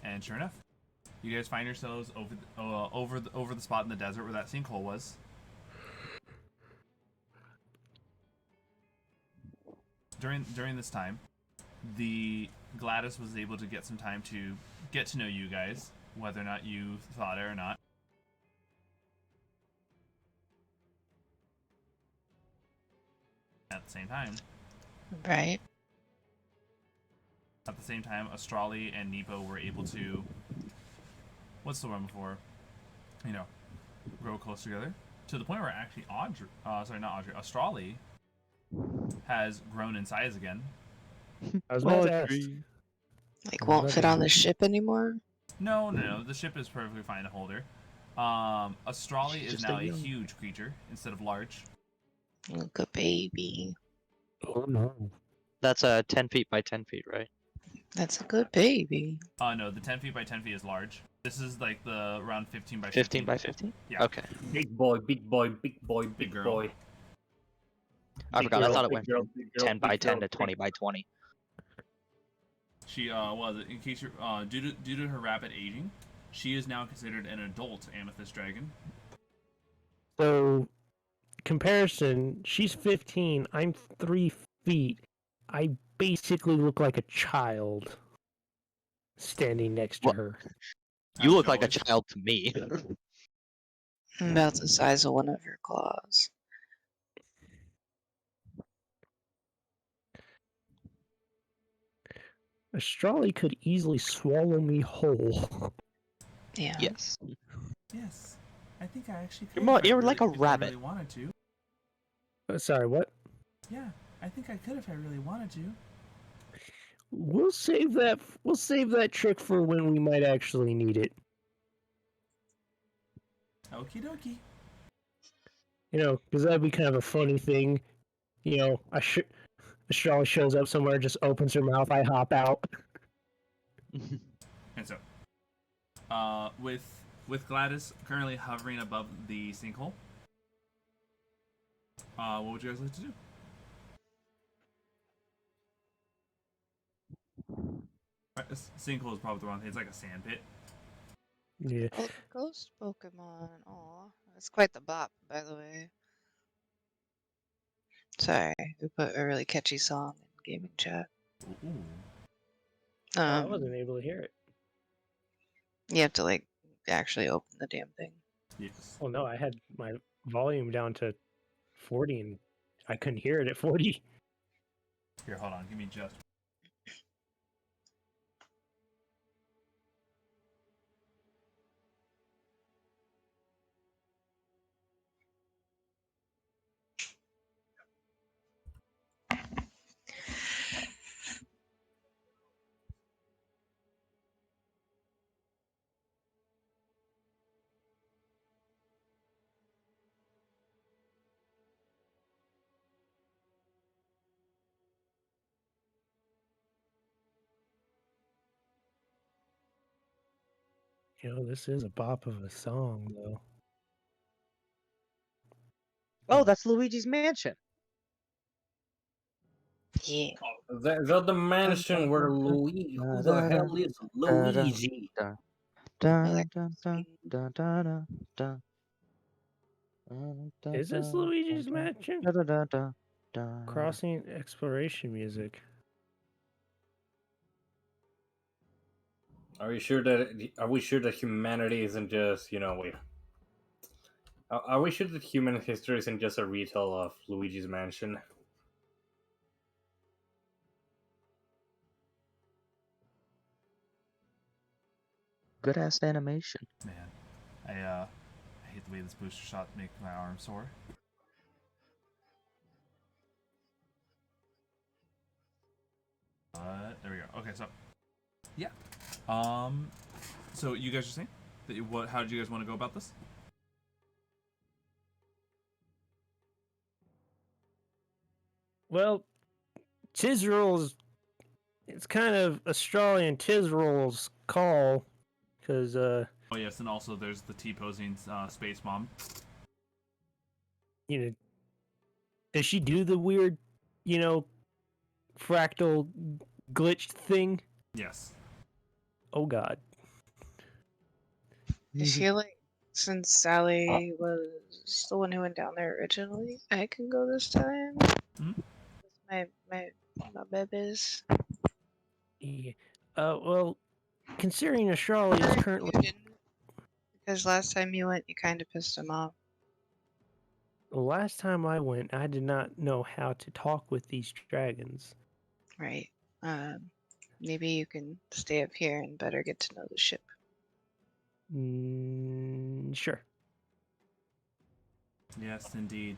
And sure enough, you guys find yourselves over the spot in the desert where that sinkhole was. During this time, the Gladys was able to get some time to get to know you guys, whether or not you thought it or not. At the same time, Right. Astrali and Nepo were able to, what's the one before, grow close together to the point where actually Astrali has grown in size again. I was about to ask. Audrey. Like, won't fit on the ship anymore? No. The ship is perfectly fine to hold her. Astrali is now a huge creature instead of large. Look, a baby. Oh no. That's a 10 feet by 10 feet, right? That's a good baby. No, the 10 feet by 10 feet is large. This is like the around 15 by 15 by 15? Yeah. Okay. Big boy, big boy, big boy, big girl. boy. I forgot. I thought it big went girl, from big girl, 10 by big 10 girl, to 20 by 20. She in case you're due to her rapid aging, she is now considered an adult amethyst dragon. So, comparison, she's 15, I'm 3 feet. I basically look like a child standing next to Well, her. You As look you like a always. child to me. About the size of one of your claws. Astrali could easily swallow me whole. Yeah. Yes. Yes, I think I actually could you're like a rabbit. I really wanted to. Sorry, what? Yeah, I think I could if I really wanted to. We'll save that. We'll save that trick for when we might actually need it. Okie dokie. Because that'd be kind of a funny thing. Astrali shows up somewhere, just opens her mouth, I hop out. And so, with Gladys currently hovering above the sinkhole, what would you guys like to do? Right, sinkhole is probably the wrong thing. It's like a sand pit. Yeah. Oh, ghost Pokemon. Aw. That's quite the bop, by the way. Sorry, we put a really catchy song in gaming chat. Ooh. I wasn't able to hear it. You have to, actually open the damn thing. Yes. Oh no, I had my volume down to 40 and I couldn't hear it at 40. Here, hold on. Give me just. This is a bop of a song, though. Oh, that's Luigi's Mansion. Yeah. Is that the mansion where Luigi? Who the hell is Luigi? Is this Luigi's Mansion? Crossing exploration music. Are we sure that humanity isn't just wait? Are we sure that human history isn't just a retell of Luigi's Mansion? Good ass animation. Man, I hate the way this booster shot makes my arm sore. There we go. Okay, so yeah. So you guys are saying that how did you guys want to go about this? Well, Tizryl's it's kind of Australian Tizryl's call, because Oh yes, and also there's the T-posing space bomb. you know, does she do the weird, fractal glitched thing? Yes. Oh God. I feel like since Salie was the one who went down there originally, I can go this time. Hmm? My babies. Yeah. Well, considering Australia is currently. You didn't, because last time you went, you kind of pissed him off. The last time I went, I did not know how to talk with these dragons. Right. Maybe you can stay up here and better get to know the ship. Sure. Yes, indeed.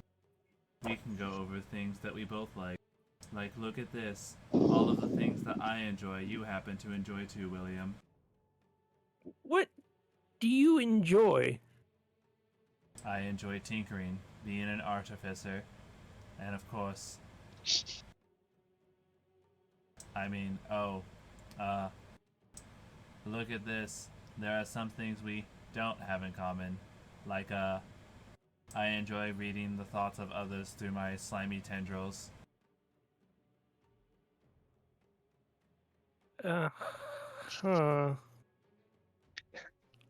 We can go over things that we both like. Like, look at this. All of the things that I enjoy, you happen to enjoy too, William. What do you enjoy? I enjoy tinkering, being an artificer, and of course... look at this. There are some things we don't have in common. Like, I enjoy reading the thoughts of others through my slimy tendrils. Huh.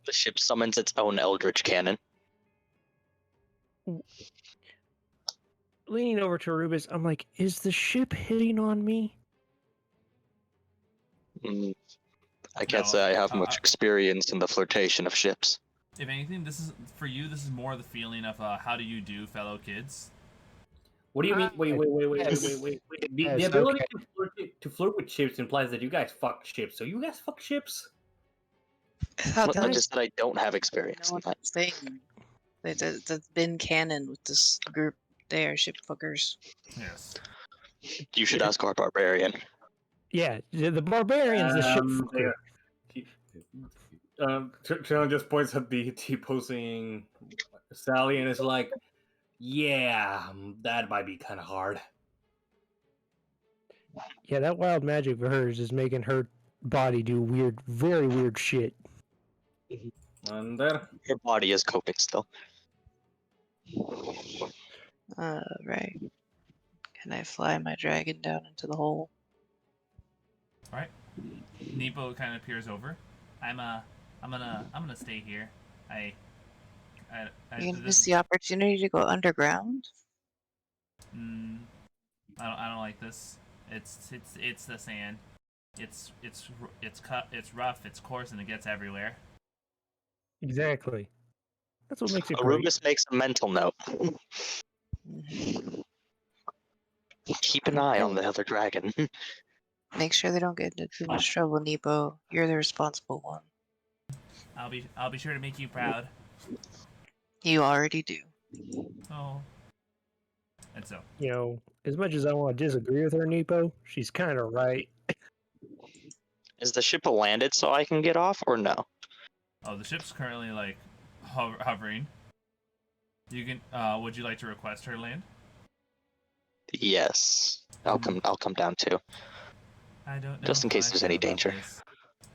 The ship summons its own eldritch cannon. Leaning over to Orubis, I'm like, is the ship hitting on me? I can't No, say I have much experience in the flirtation of ships. If anything, this is for you. This is more the feeling of how do you do, fellow kids? What do you mean? Wait. Yes. The Yes, ability okay. to flirt with ships implies that you guys fuck ships. So you guys fuck ships? I thought I that just said I don't have experience no in one that. thing. That's been canon with this group. They are ship fuckers. Yes. You should ask our barbarian. Yeah, the barbarian's the ship fucker. Trellian just points at the T-posing Salie and is like, yeah, that might be kind of hard. Yeah, that wild magic of hers is making her body do weird, very weird shit. And there. Her body is coping still. Right. Can I fly my dragon down into the hole? Alright. Nepo kind of peers over. I'm gonna stay here. You gonna miss the opportunity to go underground? I don't like this. It's the sand. It's rough, it's coarse, and it gets everywhere. Exactly. That's what makes it great. Orubis makes a mental note. Keep an eye on the other dragon. Make sure they don't get into too much trouble, Nepo. You're the responsible one. I'll be sure to make you proud. You already do. Oh. And so. As much as I want to disagree with her, Nepo, she's kind of right. Is the ship landed so I can get off, or no? Oh, the ship's currently like hovering. You can. Would you like to request her land? Yes. I'll come down too. I don't know. Just in how case I there's feel any about danger. this.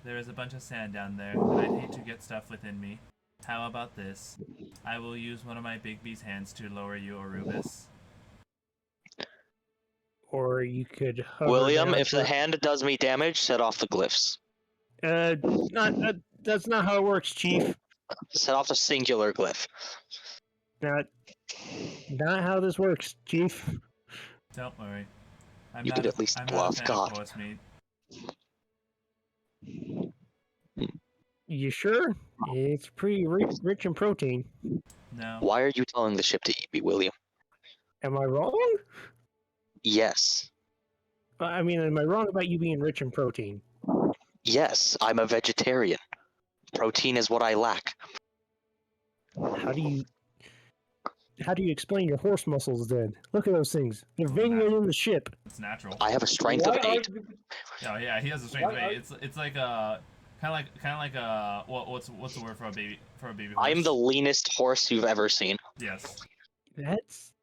There is a bunch of sand down there, and I'd hate to get stuff within me. How about this? I will use one of my Big B's hands to lower you, Orubis. Or you could hover William, down if to the it. hand does me damage, set off the glyphs. That's not how it works, Chief. Set off the singular glyph. Not how this works, Chief. Don't worry. You could at least I'm bluff, not a fan of God. horse meat. You sure? It's pretty rich in protein. No. Why are you telling the ship to eat me, William? Am I wrong? Yes. I mean, am I wrong about you being rich in protein? Yes, I'm a vegetarian. Protein is what I lack. How do you explain your horse muscles then? Look at those things. They're veiny in the ship. It's natural. I have a strength of 8. Oh yeah, he has a strength of 8. It's like kind of like what's the word for a baby horse? I'm the leanest horse you've ever seen. Yes. That's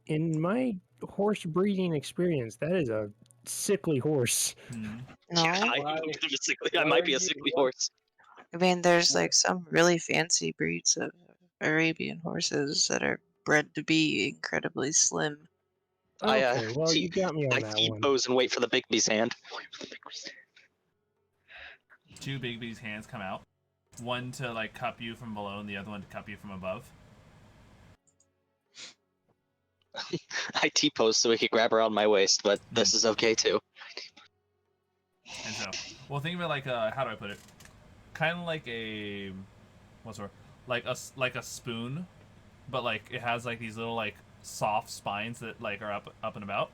in my horse breeding experience. That is a sickly horse. No, I might be a sickly horse. I mean there's like some really fancy breeds of Arabian horses that are bred to be incredibly slim. Okay, well, you got me on I that one. T-pose and wait for the Bigby's hand. Two Bigby's hands come out. One to like cup you from below and the other one to cup you from above. I T-pose so we could grab her on my waist, but this is okay too. And so, well, think of it like how do I put it? Kind of like a what's the word? Like a spoon, but like it has like these little like soft spines that like are up and about,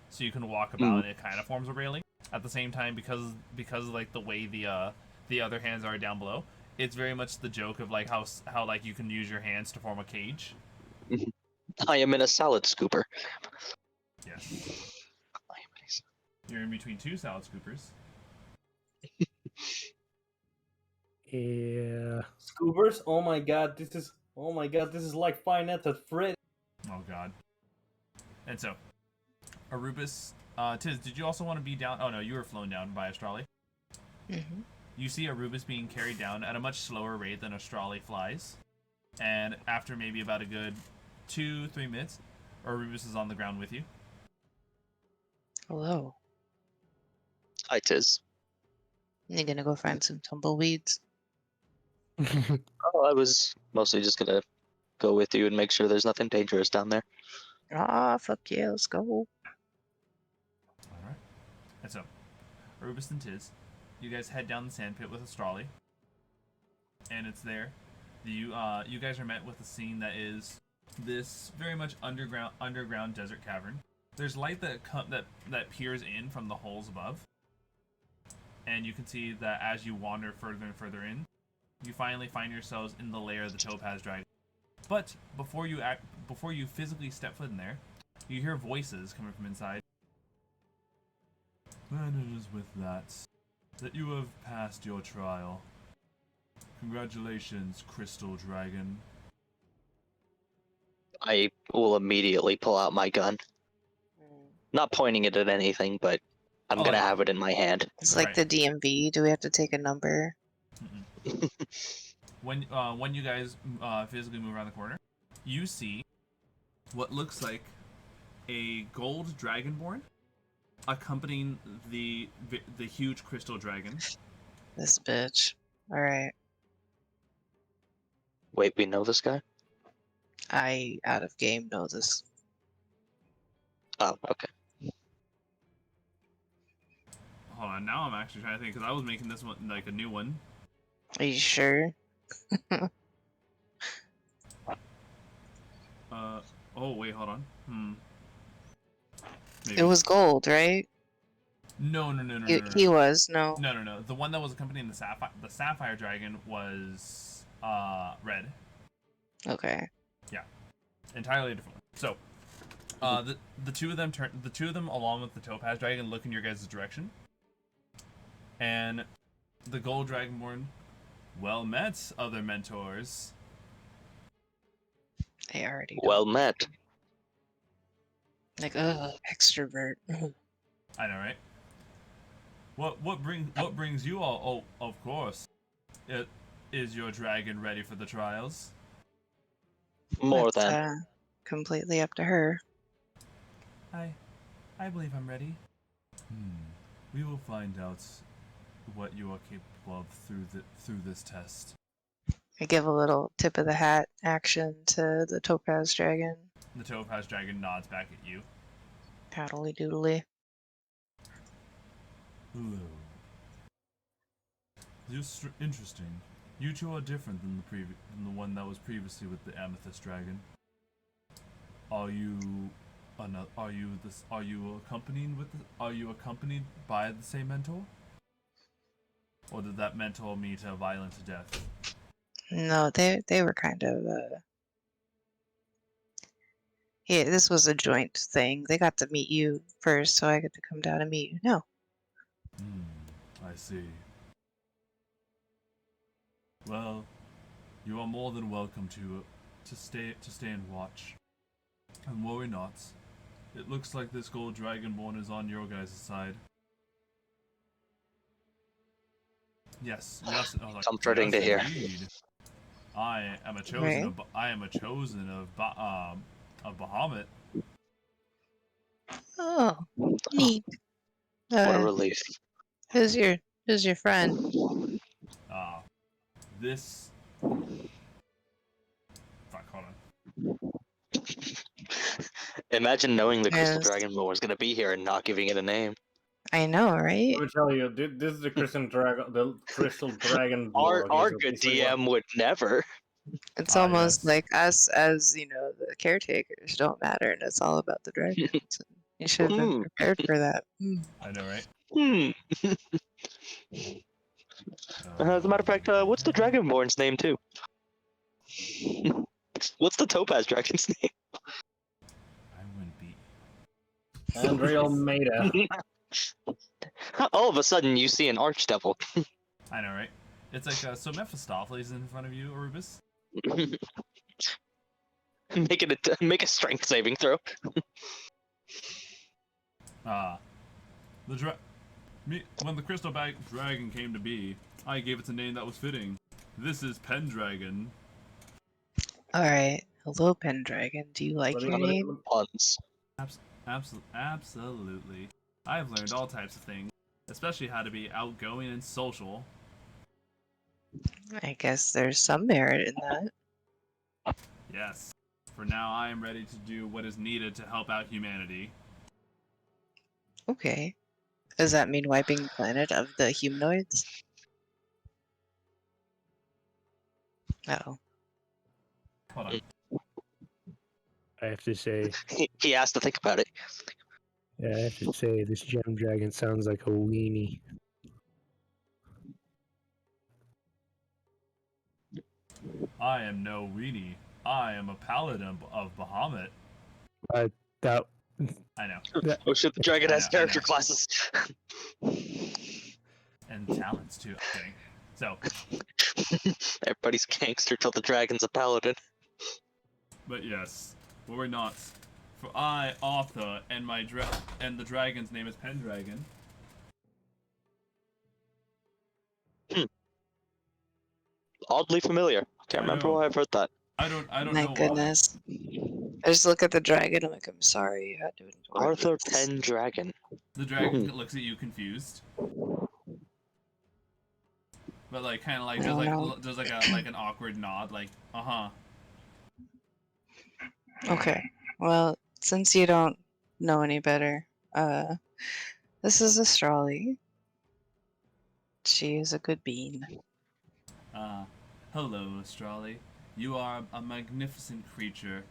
so you can walk about and it kind of forms a railing. At the same time, because of like the way the other hands are down below, it's very much the joke of like how like you can use your hands to form a cage. I am in a salad scooper. Yes. You're in between two salad scoopers. Yeah. Scoobers? Oh my god, this is like Five Nights at Freddy's. Oh god. And so, Orubis, Tiz, did you also want to be down? Oh no, you were flown down by Astrali. Mm-hmm. You see Orubis being carried down at a much slower rate than Astrali flies. And after maybe about a good 2-3 minutes, Orubis is on the ground with you. Hello. Hi, Tiz. You gonna go find some tumbleweeds? Oh, I was mostly just gonna go with you and make sure there's nothing dangerous down there. Ah, fuck yeah, let's go. Alright. And so, Orubis and Tiz, you guys head down the sand pit with Astrali. And it's there. You guys are met with a scene that is this very much underground desert cavern. There's light that peers in from the holes above. And you can see that as you wander further and further in, you finally find yourselves in the lair of the Topaz Dragon. But before you physically step foot in there, you hear voices coming from inside. And it is with that you have passed your trial. Congratulations, Crystal Dragon. I will immediately pull out my gun. Not pointing it at anything, but I'm gonna have it in my hand. It's like Right. the DMV. Do we have to take a number? When you guys physically move around the corner, you see what looks like a gold dragonborn accompanying the huge crystal dragon. This bitch. Alright. Wait, we know this guy? I, out of game, know this. Oh, okay. Hold on, now I'm actually trying to think because I was making this one like a new one. Are you sure? Oh wait, hold on. Maybe. It was gold, right? No. He was, no. No. The one that was accompanying the sapphire dragon was red. Okay. Yeah, entirely different one. So, the two of them along with the topaz dragon look in your guys' direction, and the gold dragonborn, well met, other mentors. I already know. Well met. Like, extrovert. I know, right? What brings you all? Oh, of course. Is your dragon ready for the trials? More That's, than. completely up to her. I believe I'm ready. We will find out what you are capable of through this test. I give a little tip of the hat action to the Topaz Dragon. The topaz dragon nods back at you. Paddly doodly. Hello. Interesting. You two are different than the one that was previously with the amethyst dragon. Are you accompanied by the same mentor? Or did that mentor meet a violent death? No, they were kind of, yeah, this was a joint thing. They got to meet you first, so I get to come down and meet you. No. I see. Well, you are more than welcome to stay and watch. And worry not, It looks like this gold dragonborn is on your guys' side. Yes, yes. I was like, Comforting yes, to hear. indeed. I am a chosen Right. of. I am a chosen of Bahamut. Oh, neat. What a relief. Who's your friend? This. Fuck, hold on. Imagine knowing the Crystal Yes. Dragonborn was gonna be here and not giving it a name. I know, right? Let me tell you, this is the Crystal Dragon, the Crystal Dragon. Our good DM would never. It's Ah, almost yes. like us as, the caretakers don't matter, and it's all about the dragons. You should have been prepared for that. I know, right? As a matter of fact, what's the Dragonborn's name too? What's the Topaz Dragon's name? I wouldn't be. Andre Almeida. All of a sudden, you see an Archdevil. I know, right? It's like so Mephistopheles in front of you, Orubis. Make a strength saving throw. When the Crystal Dragon came to be, I gave it a name that was fitting. This is Pendragon. Alright. Hello, Pendragon. Do you like your name? Puns. Absolutely. I have learned all types of things, especially how to be outgoing and social. I guess there's some merit in that. Yes. For now, I am ready to do what is needed to help out humanity. Okay. Does that mean wiping the planet of the humanoids? Oh. Hold on. I have to say, He has to think about it. yeah, I have to say, this gem dragon sounds like a weenie. I am no weenie. I am a paladin of Bahamut. That I know. Oh shit, the dragon has I know. character classes. And talents, too. Okay. So, Everybody's gangster till the dragon's a paladin. but yes, worry not. For I, Arthur, and the dragon's name is Pendragon. Oddly familiar. Can't I remember know. why I've heard that. I don't My know goodness. I just look at the dragon, I'm like, I'm sorry you had to endure Arthur this. Pendragon. why. The dragon looks at you confused. But like kind of like I don't know. does like an awkward nod like, "Uh-huh." Okay. Well, since you don't know any better, this is Astrali. She is a good bean. Hello, Salie. You are a magnificent creature.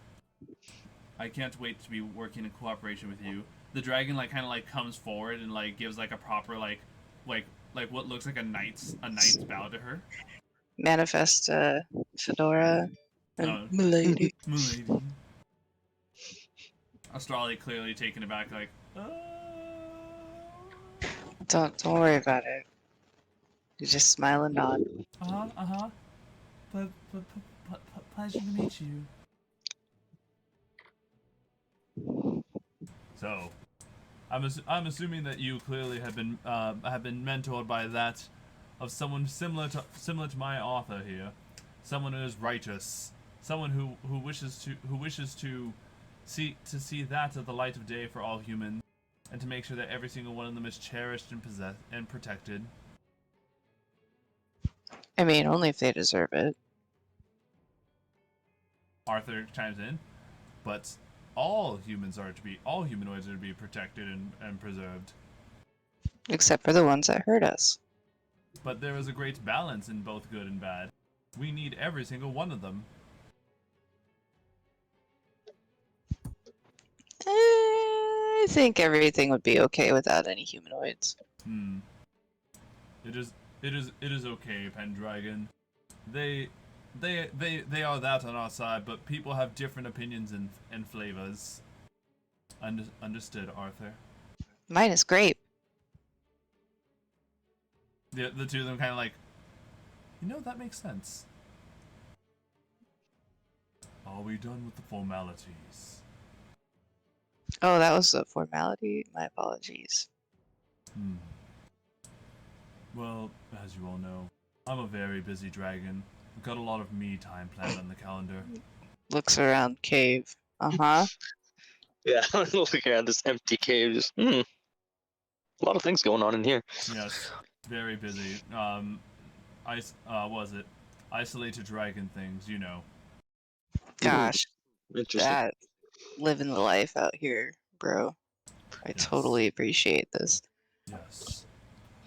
I can't wait to be working in cooperation with you. The dragon kind of comes forward and gives a proper like what looks like a knight's bow to her. Manifest Fedora and Milady. Milady. Astrali clearly taken aback, Don't worry about it. You just smile and nod. Pleasure to meet you. So, I'm assuming that you clearly have been mentored by that of someone similar to my author here, someone who is righteous, someone who wishes to see that of the light of day for all humans, and to make sure that every single one of them is cherished and possessed and protected. I mean, only if they deserve it. Arthur chimes in, but all humanoids are to be protected and preserved. Except for the ones that hurt us. But there is a great balance in both good and bad. We need every single one of them. I think everything would be okay without any humanoids. It is okay, Pendragon. They are that on our side, but people have different opinions and flavors. Understood, Arthur. Mine is grape. The two of them kind of that makes sense. Are we done with the formalities? Oh, that was a formality. My apologies. Hmm. Well, as you all know, I'm a very busy dragon. I've got a lot of me time planned on the calendar. Looks around cave. Uh-huh. Yeah, looking at this empty cave, just a lot of things going on in here. Yes, very busy. What was it? Isolated dragon things, you know. Gosh, Interesting. that living the life out here, bro. I Yes. totally appreciate this. Yes.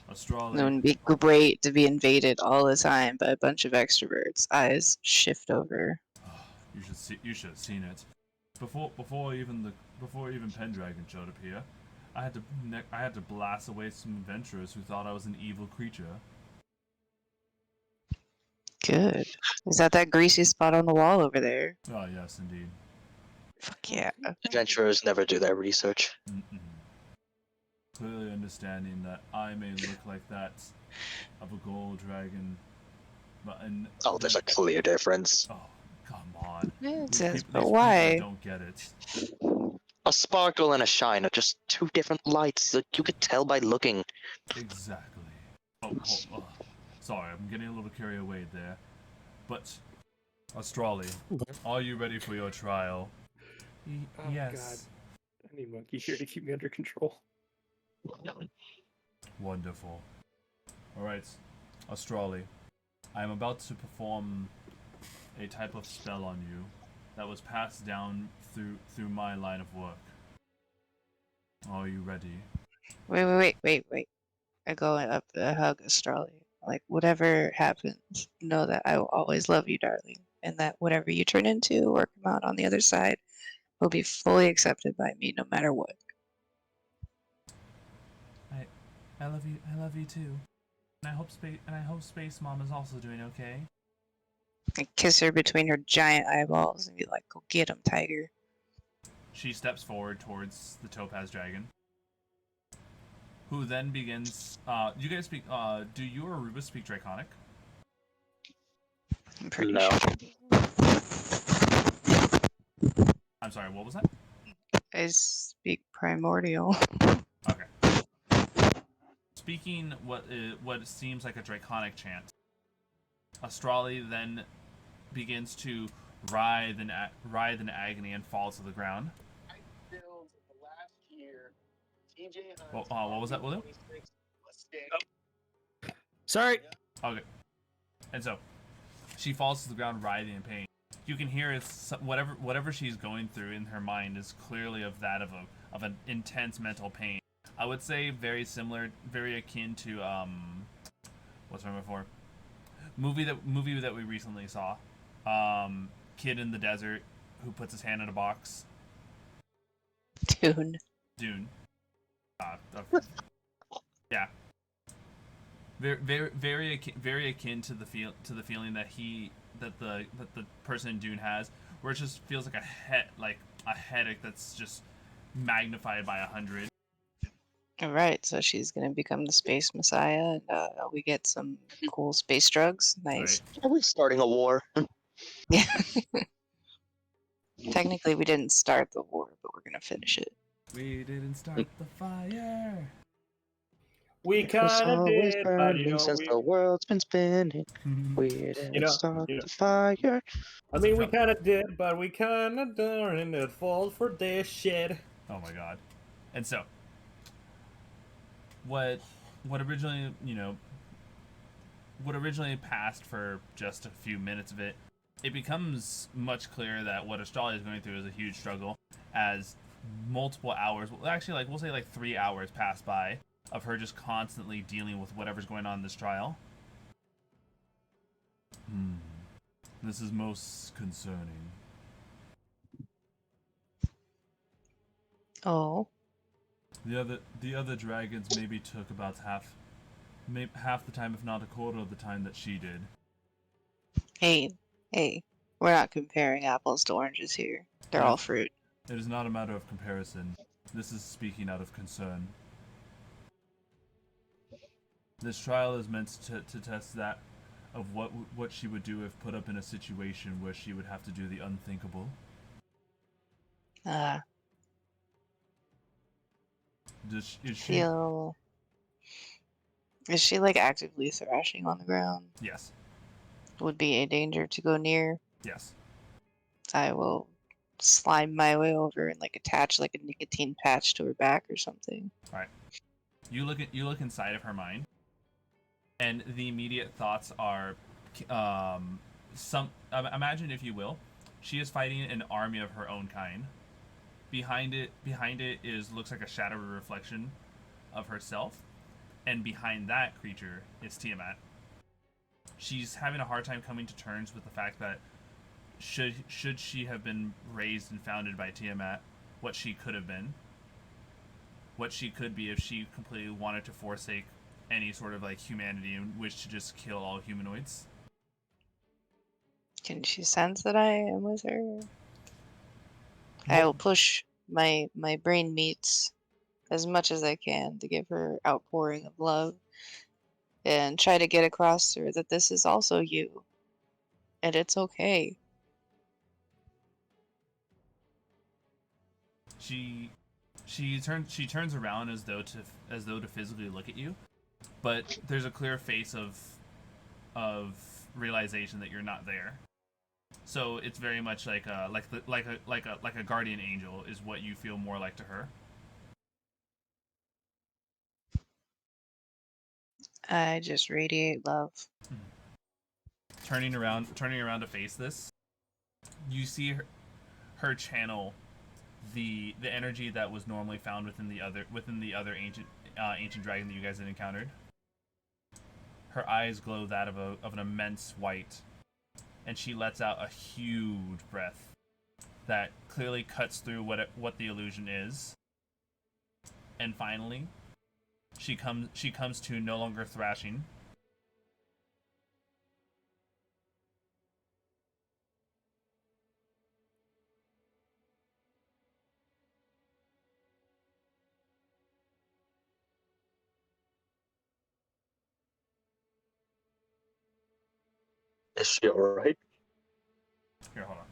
It Astrology. would be great to be invaded all the time by a bunch of extroverts. Eyes shift over. You should have seen it. Before even Pendragon showed up here, I had to blast away some adventurers who thought I was an evil creature. Good. Is that greasy spot on the wall over there? Oh yes, indeed. Fuck yeah. Adventurers never do their research. Mm-mm. Clearly understanding that I may look like that of a gold dragon, Oh, there's a clear difference. Oh, come on. It These says, people but that why? don't get it. A sparkle and a shine are just two different lights. Like, you could tell by looking. Exactly. Oh, sorry, I'm getting a little carried away there. But, Astrali, are you ready for your trial? Oh, Yes. God. I need Munky here to keep me under control. Wonderful. Alright, Astrali, I am about to perform a type of spell on you that was passed down through my line of work. Are you ready? Wait. I go up to hug Astrali. Like, whatever happens, know that I will always love you, darling. And that whatever you turn into or come out on the other side will be fully accepted by me no matter what. I love you too. And I hope Space Mom is also doing okay. I kiss her between her giant eyeballs and be like, go get him, tiger. She steps forward towards the Topaz Dragon, who then begins. You guys speak. Do you or Orubis speak Draconic? I'm pretty No. sure. I'm sorry. What was that? I speak primordial. Okay. Speaking what seems like a Draconic chant, Astrali then begins to writhe in agony and fall to the ground. What was that, William? Sorry. Okay. And so, she falls to the ground, writhing in pain. You can hear whatever she's going through in her mind is clearly of an intense mental pain. I would say very similar, very akin to what's the name before? Movie that we recently saw. Kid in the desert who puts his hand in a box. Dune. Yeah. Very akin to the feeling that the person in Dune has, where it just feels like a headache that's just magnified by 100. Alright, so she's gonna become the space messiah, and we get some cool space drugs. Nice. Right. Are we starting a war? Yeah. Technically, we didn't start the war, but we're gonna finish it. We didn't start the fire. We kind of did, but you know, since the world's been spinning. We didn't start the fire. I mean, we kind of did, but we kind of done it falls for this shit. Oh my god. And so, what originally, what originally passed for just a few minutes of it, it becomes much clearer that what Astrali is going through is a huge struggle, as multiple hours, actually, we'll say 3 hours pass by of her just constantly dealing with whatever's going on in this trial. This is most concerning. Oh. The other dragons maybe took about half the time, if not a quarter of the time that she did. Hey, we're not comparing apples to oranges here. They're all fruit. It is not a matter of comparison. This is speaking out of concern. This trial is meant to test that of what she would do if put up in a situation where she would have to do the unthinkable. Is she? Feel. Is she like actively thrashing on the ground? Yes. Would be a danger to go near. Yes. I will slide my way over and like attach like a nicotine patch to her back or something. All right. You look inside of her mind, and the immediate thoughts are, imagine, if you will, she is fighting an army of her own kind. Behind it looks like a shadowy reflection of herself, and behind that creature is Tiamat. She's having a hard time coming to terms with the fact that should she have been raised and founded by Tiamat, what she could have been, what she could be if she completely wanted to forsake any sort of like humanity and wish to just kill all humanoids. Can she sense that I am with her? I will push my brain meats as much as I can to give her outpouring of love and try to get across to her that this is also you and it's okay. She turns around as though to physically look at you, but there's a clear face of realization that you're not there. So it's very much like a guardian angel is what you feel more like to her. I just radiate love. Turning around to face this, you see her channel the energy that was normally found within the other ancient dragon that you guys had encountered. Her eyes glow that of an immense white, and she lets out a huge breath that clearly cuts through what the illusion is. And finally, she comes to no longer thrashing. Is she alright? Here, hold on.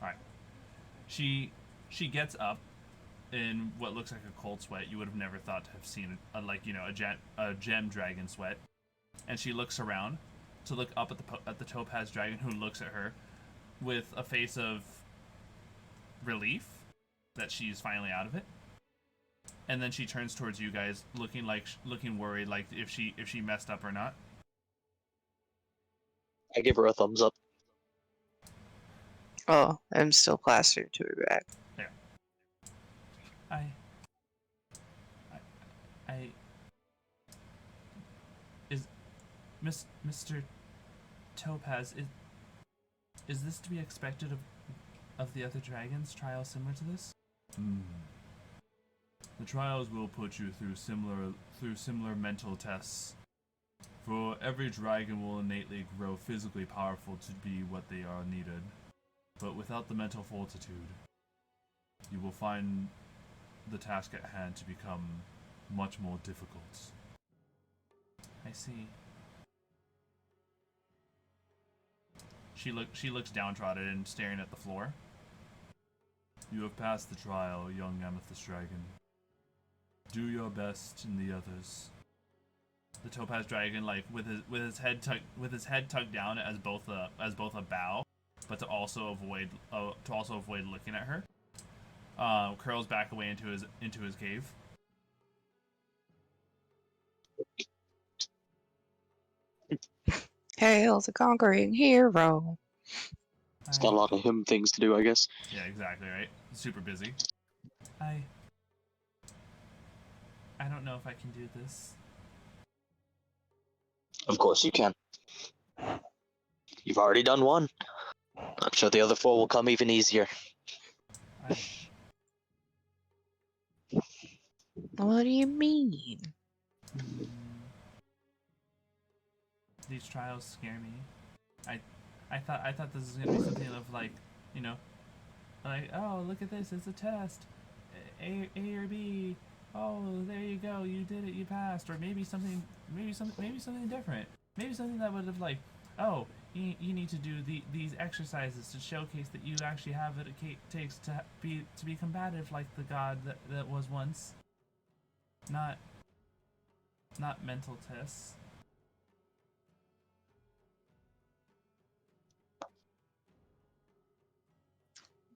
Alright. She gets up in what looks like a cold sweat. You would have never thought to have seen a gem dragon sweat. And she looks around to look up at the Topaz Dragon, who looks at her with a face of relief that she's finally out of it. And then she turns towards you guys, looking worried, like if she messed up or not. I give her a thumbs up. Oh, I'm still plastered to her back. There. Is Mr. Topaz, is this to be expected of the other dragons? Trials similar to this? The trials will put you through similar mental tests. For every dragon will innately grow physically powerful to be what they are needed. But without the mental fortitude, you will find the task at hand to become much more difficult. I see. She looks downtrodden and staring at the floor. You have passed the trial, young Amethyst Dragon. Do your best in the others. The Topaz Dragon, like with his head tucked down as both a bow, but to also avoid looking at her, curls back away into his cave. Hail the conquering hero. It's got a lot of him things to do, I guess. Yeah, exactly, right? Super busy. I don't know if I can do this. Of course you can. You've already done one. I'm sure the other four will come even easier. What do you mean? These trials scare me. I thought this was gonna be something of like, like, oh, look at this, it's a test. A or B. Oh, there you go, you did it, you passed. Or maybe something different. Maybe something that would have like, oh, you need to do these exercises to showcase that you actually have what it takes to be combative like the god that was once. Not mental tests.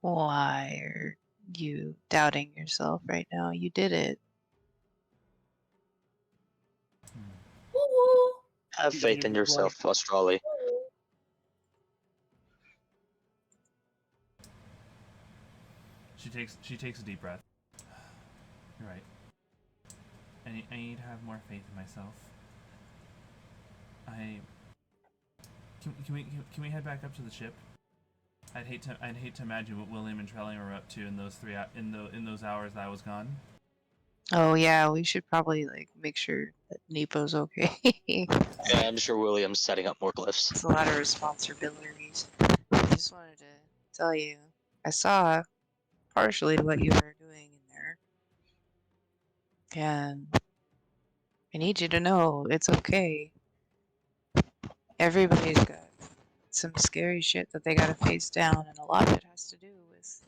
Why are you doubting yourself right now? You did it. Have faith in yourself, Australia. She takes a deep breath. You're right. I need to have more faith in myself. Can we head back up to the ship? I'd hate to imagine what William and Trellian were up to in those hours that I was gone. Oh yeah, we should probably like make sure that Nepo's okay. Yeah, I'm sure William's setting up more glyphs. It's a lot of responsibilities. I just wanted to tell you, I saw partially what you were doing in there, and I need you to know it's okay. Everybody's got some scary shit that they gotta face down, and a lot of it has to do with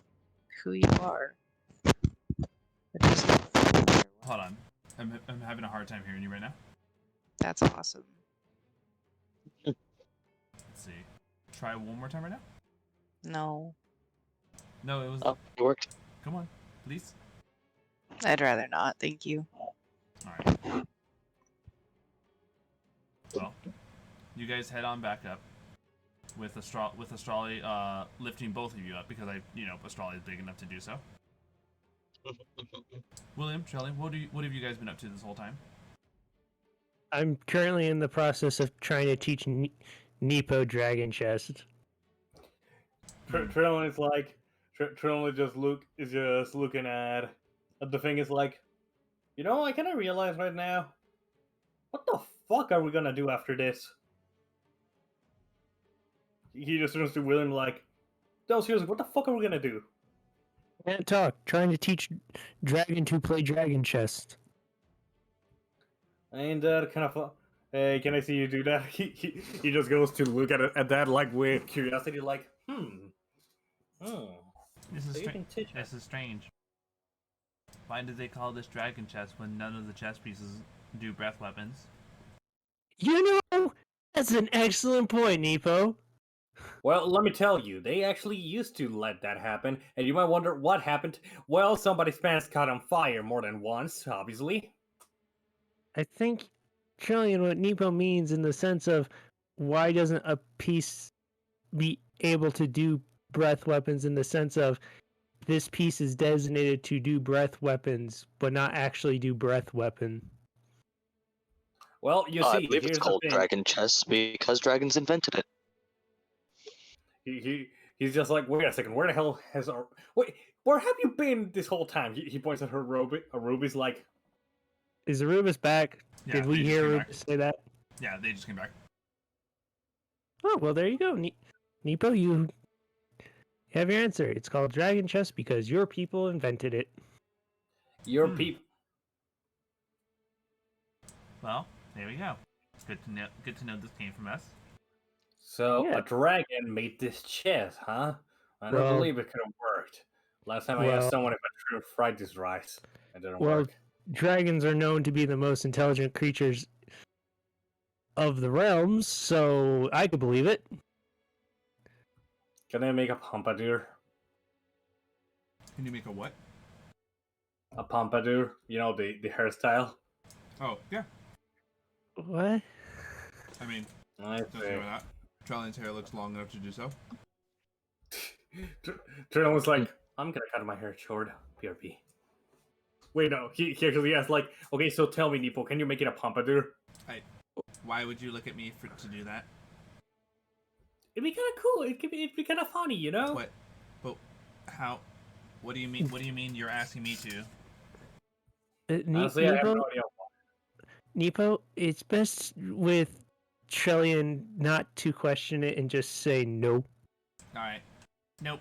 who you are. But just know that no matter what, Hold on. I'm having a hard time hearing you right now. that's awesome. Let's see. Try one more time right now. No, No, it was. Oh, it worked. Come on, please. I'd rather not. Thank you. All right. Well, you guys head on back up with Astrali lifting both of you up because Astrali is big enough to do so. William, Trellian, what have you guys been up to this whole time? I'm currently in the process of trying to teach Nepo Dragon Chest. Trellian is like, Trellian is just looking at the thing. Is like, I kind of realize right now, what the fuck are we gonna do after this? He just turns to William like, no, seriously, what the fuck are we gonna do? Can't talk. Trying to teach Dragon to play Dragon Chest. And kind of, hey, can I see you do that? He just goes to look at that like with curiosity, like, This is So you can teach This is strange. Why did they call this dragon chest when none of the chest pieces do breath weapons? You know, that's an excellent point, Nepo. Well, let me tell you, they actually used to let that happen, and you might wonder what happened. Well, somebody's pants caught on fire more than once, obviously. I think, Trellian, what Nepo means in the sense of why doesn't a piece be able to do breath weapons in the sense of this piece is designated to do breath weapons, but not actually do breath weapon. Well, you I see, believe it's here's called the thing. Dragon Chess because dragons invented it. He's just like, wait a second, where the hell has our... Wait, where have you been this whole time? He points at her Orubis like... Is Orubis back? Yeah, Did we they just hear came Orubis back. say that? Yeah, they just came back. Oh, well, there you go. Nepo, you have your answer. It's called Dragon Chess because your people invented it. Your people... Well, there we go. It's good to know this came from us. So, Yeah. a dragon made this chest, huh? I don't Well- believe it could have worked. Last time I asked someone if I should have fried this rice. It didn't Well, work. dragons are known to be the most intelligent creatures of the realms, so I could believe it. Can I make a pompadour? Can you make a what? A pompadour? You know, the hairstyle? Oh, yeah. What? I mean, I nothing wrong with that. Trellian's hair looks long enough to do so. Trellian was like, I'm gonna cut my hair short. PRP. Wait, no. He actually asked, like, okay, so tell me, Nepo, can you make it a pompadour? Why would you look at me to do that? It'd be kind of cool. It'd be kind of funny, you know? What? But how? What do you mean? What do you mean you're asking me to? Honestly, I have Nepo, no idea. Nepo, it's best with Trellian not to question it and just say no. All right. Nope.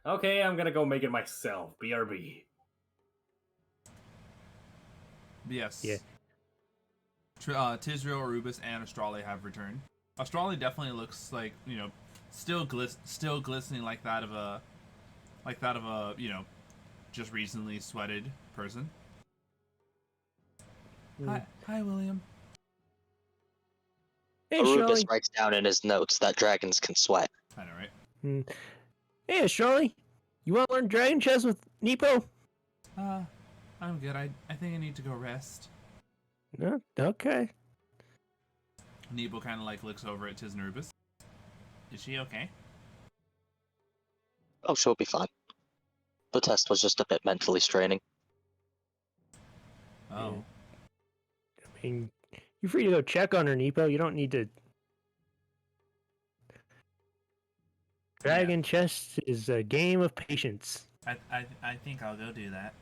Okay, I'm gonna go make it myself. BRB. Yes. Yeah. Tizryl, Orubis, and Astrali have returned. Australia definitely looks like, you know, still glistening like that of a you know, just recently sweated person. Hi, William. Hey, Orubis Charlie. writes down in his notes that dragons can sweat. I know, right? Hey, Charlie. You want to learn Dragon Chess with Nepo? I'm good. I think I need to go rest. No? Okay. Nepo kind of like looks over at Orubis. Is she okay? Oh, she'll be fine. The test was just a bit mentally straining. Oh. I mean, you're free to go check on her, Nepo. You don't need to. Dragon Chess is a game of patience. I think I'll go do that.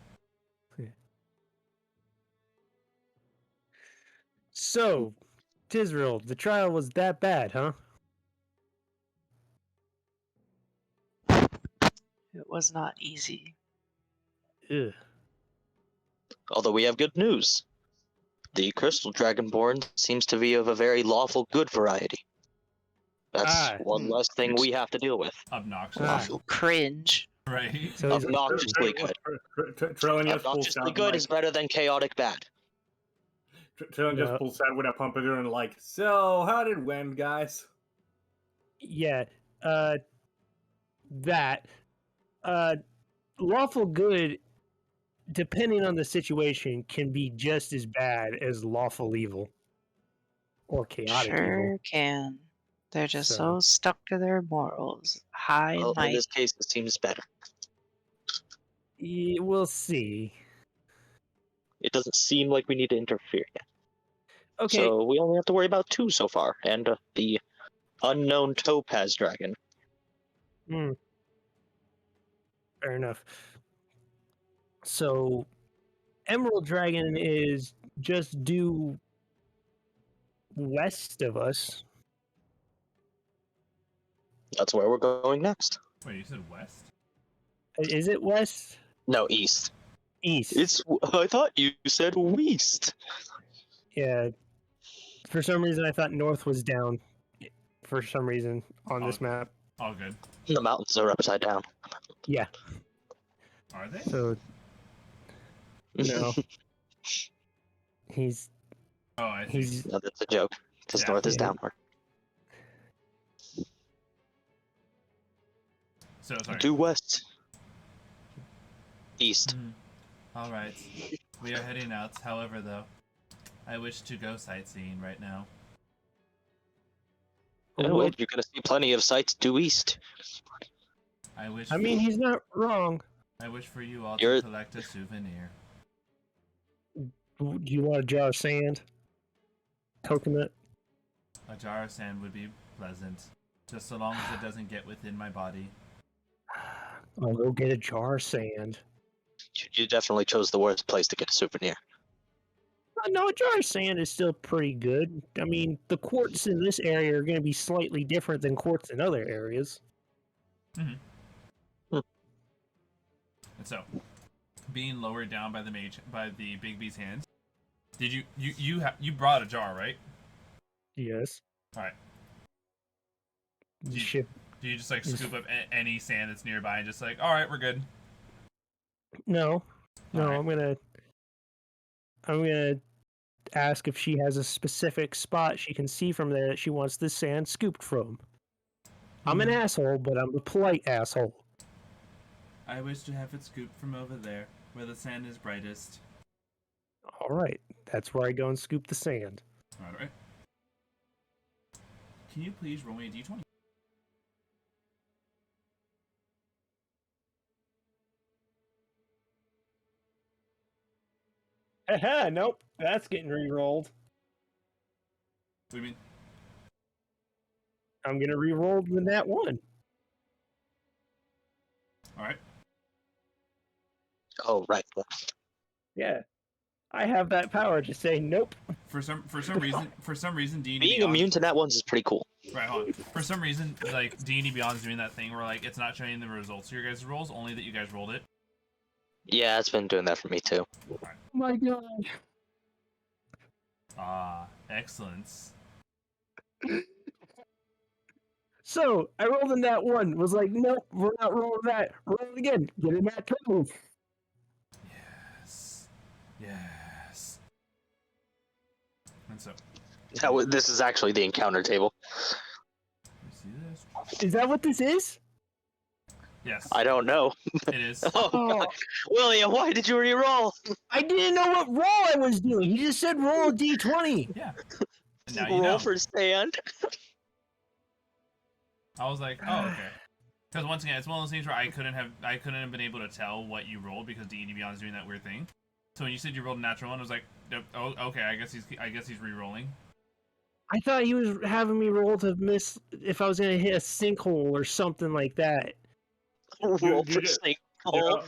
So, Tizryl, the trial was that bad, huh? It was not easy. Ugh. Although we have good news. The crystal dragonborn seems to be of a very lawful good variety. That's one less thing we have to deal with. Obnoxious. Cringe. Right? So he's Obnoxiously good. Trellian just pulls Obnoxiously out good is better than chaotic bad. Trellian just pulls out with a pompadour and like, so how did it win, guys? Yeah. That. Lawful good, depending on the situation, can be just as bad as lawful evil. Or chaotic Sure evil. can. They're just So- so stuck to their morals. High Well, and in mighty. this case, it seems better. We'll see. It doesn't seem like we need to interfere yet. Okay. So we only have to worry about 2 so far, and the unknown Topaz Dragon. Fair enough. So, Emerald Dragon is just due west of us. That's where we're going next. Wait, you said west? Is it west? No, east. East. I thought you said west. Yeah. For some reason, I thought north was down. For some reason, on this map. All good. The mountains are upside down. Yeah. Are they? So, no. He's. Oh, I see. He's. No, that's a joke. Because Yeah. north is Yeah. downward. So, sorry. Due west. East. All right. We are heading out. However, though, I wish to go sightseeing right now. Yeah, well, you're going to see plenty of sights due east. I wish. I mean, he's not wrong. I wish for you all You're- to collect a souvenir. Do you want a jar of sand? Coconut? A jar of sand would be pleasant, just so long as it doesn't get within my body. I'll go get a jar of sand. You definitely chose the worst place to get a souvenir. No, a jar of sand is still pretty good. I mean, the quartz in this area are going to be slightly different than quartz in other areas. And so, being lowered down by the big bee's hands, did you brought a jar, right? Yes. All right. The ship. Do you just like scoop up any sand that's nearby and just like, all right, we're good? No, Alright. I'm gonna ask if she has a specific spot she can see from there that she wants the sand scooped from. I'm an asshole, but I'm a polite asshole. I wish to have it scooped from over there, where the sand is brightest. All right, that's where I go and scoop the sand. All right. Can you please roll me a d20? Haha, nope, that's getting re-rolled. What do you mean? I'm gonna re-roll the nat 1. All right. Oh, right. Yeah, I have that power to say nope. For some reason, D&D Being Beyond, immune to that ones is pretty cool. right, hold on. For some reason, like D&D Beyond's doing that thing where like it's not showing the results of your guys' rolls, only that you guys rolled it. Yeah, it's been doing that for me too. Oh my god. Ah, excellence. So I rolled in that one. Was like, nope, we're not rolling that. Roll it again. Get in that 20. Yes. Yes. And so. This is actually the encounter table. See this? Is that what this is? Yes. I don't know. It is. Oh, God. William, why did you re-roll? I didn't know what roll I was doing. He just said roll a d20. Yeah. And now you Roll know. for sand. I was like, oh, okay. Because once again, it's one of those things where I couldn't have been able to tell what you rolled because D&D Beyond is doing that weird thing. So when you said you rolled a natural one, I was like, oh, okay, I guess he's re-rolling. I thought he was having me roll to miss if I was gonna hit a sinkhole or something like that. Roll for sinkhole.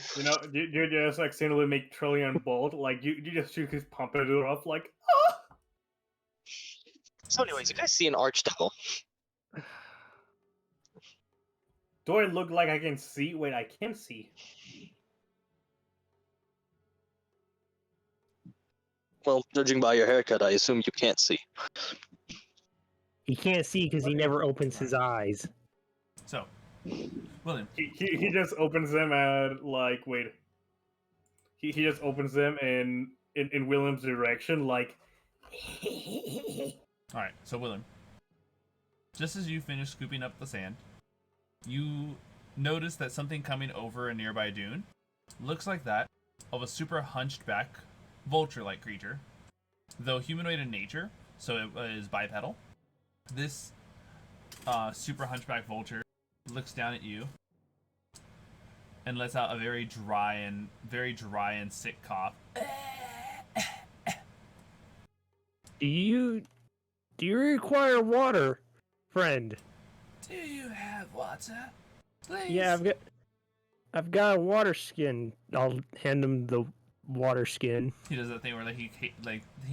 You just like seem to make Trellian bold. Like you just keep pumping it up. Like, ah! So, anyways, you guys see an archdevil. Do I look like I can see? Wait, I can see. Well, judging by your haircut, I assume you can't see. He can't see because he never opens his eyes. So, William. He just opens them and like wait. He just opens them in William's direction, like. All right, so William. Just as you finish scooping up the sand, you notice that something coming over a nearby dune looks like that of a super hunched back vulture-like creature. Though humanoid in nature, so it is bipedal, this super hunchback vulture looks down at you and lets out a very dry and sick cough. Do you require water, friend? Do you have water? Please. Yeah, I've got a water skin. I'll hand him the water skin. He does that thing where he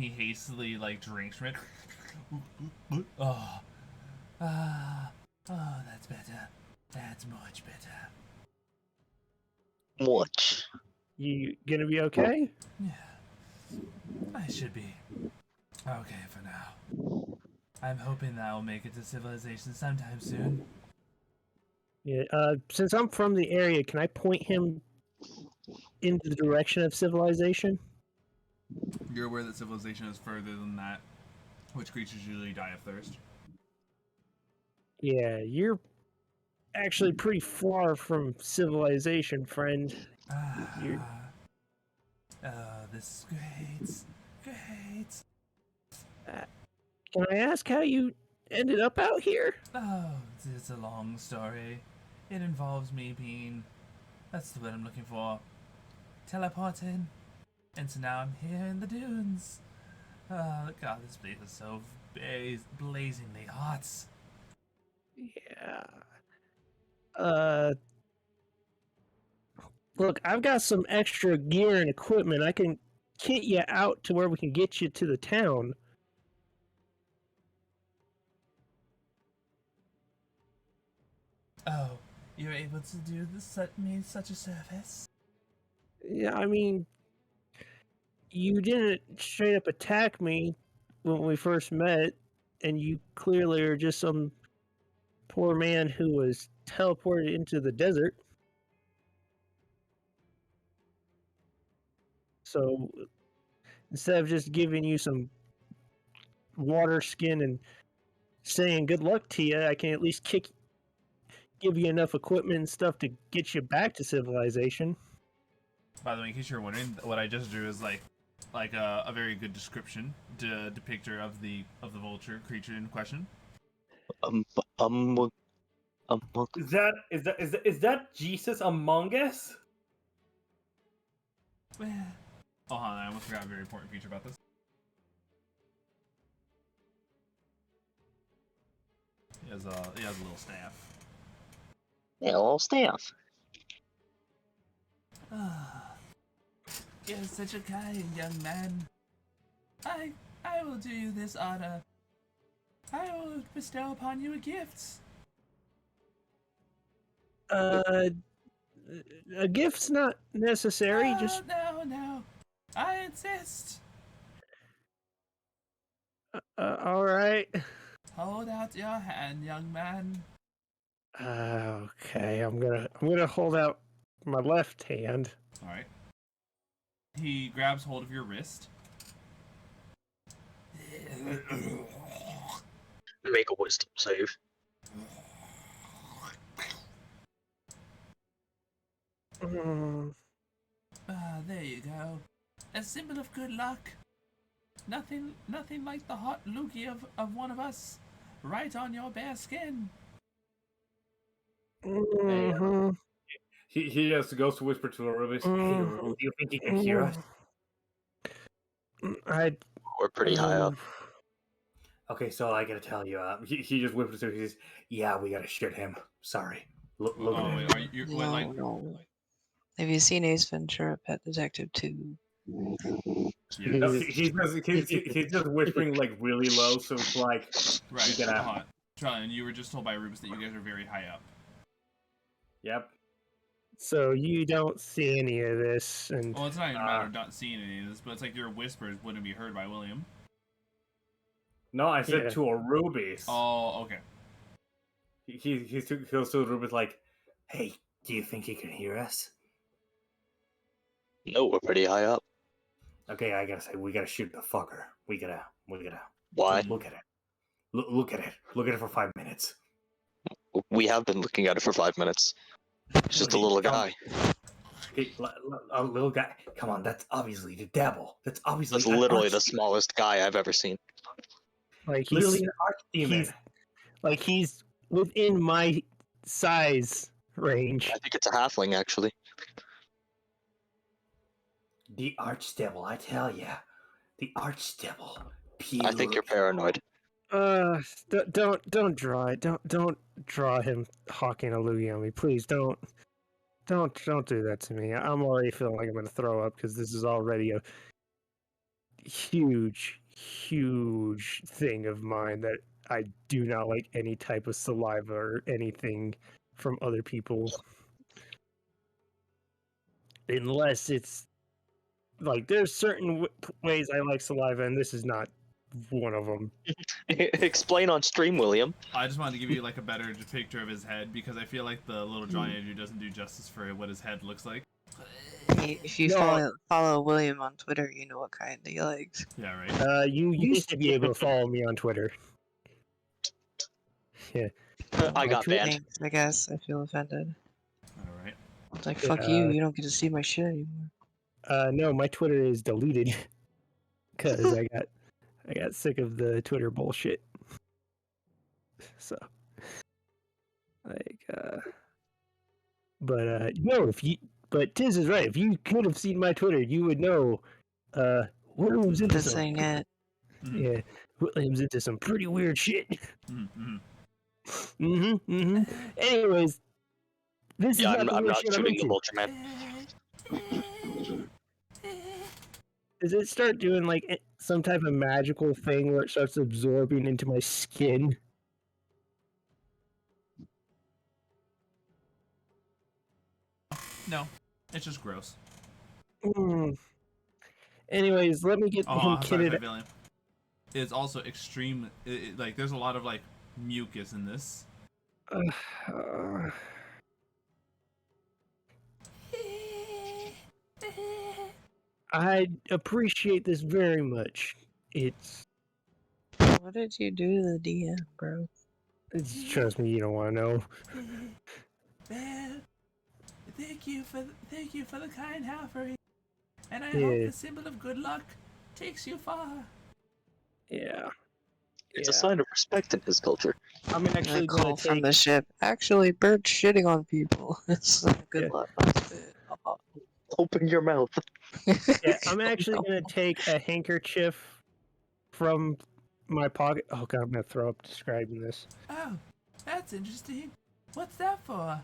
hastily drinks from it. Oh, that's better. That's much better. Much. You gonna be okay? Yeah, I should be okay for now. I'm hoping that I'll make it to civilization sometime soon. Yeah. Since I'm from the area, can I point him in the direction of civilization? You're aware that civilization is further than that, which creatures usually die of thirst. Yeah, you're actually pretty far from civilization, friend. This is great. Great. Can I ask how you ended up out here? Oh, it's a long story. It involves me being, that's the word I'm looking for, teleporting. And so now I'm here in the dunes. Oh, God, this place is so blazingly hot. Yeah. Look, I've got some extra gear and equipment. I can kit you out to where we can get you to the town. Oh, you're able to do me such a service? Yeah, I mean, you didn't straight up attack me when we first met, and you clearly are just some poor man who was teleported into the desert. So instead of just giving you some water skin and saying good luck to you, I can at least give you enough equipment and stuff to get you back to civilization. By the way, in case you're wondering, what I just drew is like a very good description, depictor of the vulture creature in question. Is that Jesus among us? Oh, hold on, I almost forgot a very important feature about this. He has a little staff. Yeah, a little staff. You're such a kind young man. I will do you this honor. I will bestow upon you a gift. A gift's not necessary. Just no. I insist. all right. Hold out your hand, young man. Okay, I'm gonna hold out my left hand. All right. He grabs hold of your wrist. Make a wisdom save. There you go. A symbol of good luck. Nothing like the hot loogie of one of us, right on your bare skin. He just goes to whisper to Orubis. Hey, Orubis, do you think he can hear us? We're pretty high up. Okay, so I gotta tell you, he just whispers to. He says, "Yeah, we gotta shoot him. Sorry. Look at him." Wait, are you No. Have you seen Ace Ventura: Pet Detective 2? Yeah. No, he's just whispering like really low, so it's like Right. we gotta. Trellian, you were just told by Orubis that you guys are very high up. Yep. So you don't see any of this, and Well, it's not even a matter of not seeing any of this, but it's like your whispers wouldn't be heard by William. No, I said to Orubis. Oh, okay. He goes to Orubis like, "Hey, do you think he can hear us?" No, we're pretty high up. Okay, I gotta say, we gotta shoot the fucker. We gotta. Why? Look at it. Look at it. Look at it for 5 minutes. We have been looking at it for 5 minutes. He's just a little guy. Hey, a little guy. Come on, that's obviously the devil. That's obviously. That's literally the smallest guy I've ever seen. like Literally an archdemon. he's within my size range. I think it's a halfling, actually. The archdevil, I tell ya. The archdevil. I think you're paranoid. Don't draw it. Don't draw him hawking a loogie on me, please. Don't do that to me. I'm already feeling like I'm gonna throw up because this is already a huge thing of mine that I do not like any type of saliva or anything from other people, unless it's like there's certain ways I like saliva, and this is not one of them. Explain on stream, William. I just wanted to give you like a better picture of his head because I feel like the little drawing I do doesn't do justice for what his head looks like. If you follow William on Twitter, you know what kind he likes. Yeah, right. You used to be able to follow me on Twitter. Yeah. I got banned. Thanks, I guess. I feel offended. All right. It's like, fuck you, you don't get to see my shit anymore. No, my Twitter is deleted because I got sick of the Twitter bullshit. So, like, no, but Tiz is right. If you could have seen my Twitter, you would know, William's into This ain't it. Yeah, William's into some pretty weird shit. Mm-hmm. Anyways, this is I'm not shit shooting the into. vulture, man. Does it start doing like some type of magical thing where it starts absorbing into my skin? No, it's just gross. Anyways, let me get him kitted. Sorry, it's also extreme. Like, there's a lot of like mucus in this. I appreciate this very much. What did you do to the DM, bro? Trust me, you don't want to know. Man, thank you for the kind offering, and I hope the symbol of good luck takes you far. Yeah. It's a sign of respect in his culture. I'm actually call going to from the ship. Actually, birds shitting on people. It's good luck. Open your mouth. Yeah, I'm actually going to take a handkerchief from my pocket. Oh god, I'm going to throw up describing this. Oh, that's interesting. What's that for?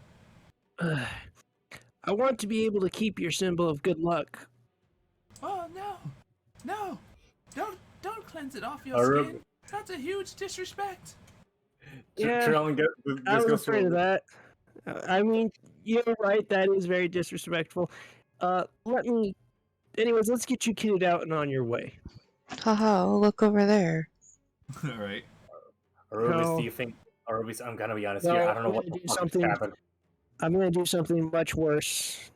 I want to be able to keep your symbol of good luck. Oh no, don't cleanse it off your skin. That's a huge disrespect. Yeah, I was afraid of that. I mean, you're right. That is very disrespectful. Anyways, let's get you kitted out and on your way. Haha, look over there. All right. Orubis, do you think Orubis, I'm gonna be honest No, here. I don't know I'm what gonna the do fuck something. happened. I'm gonna do something much worse.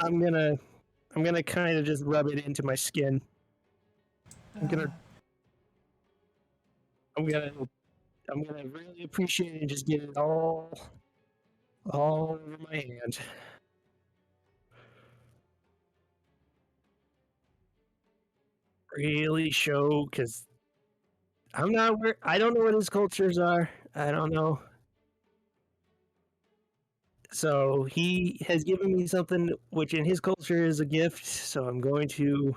I'm gonna kind of just rub it into my skin. I'm gonna really appreciate it and just get it all over my hand. Really show, because I don't know what his cultures are. I don't know. So he has given me something which in his culture is a gift, so I'm going to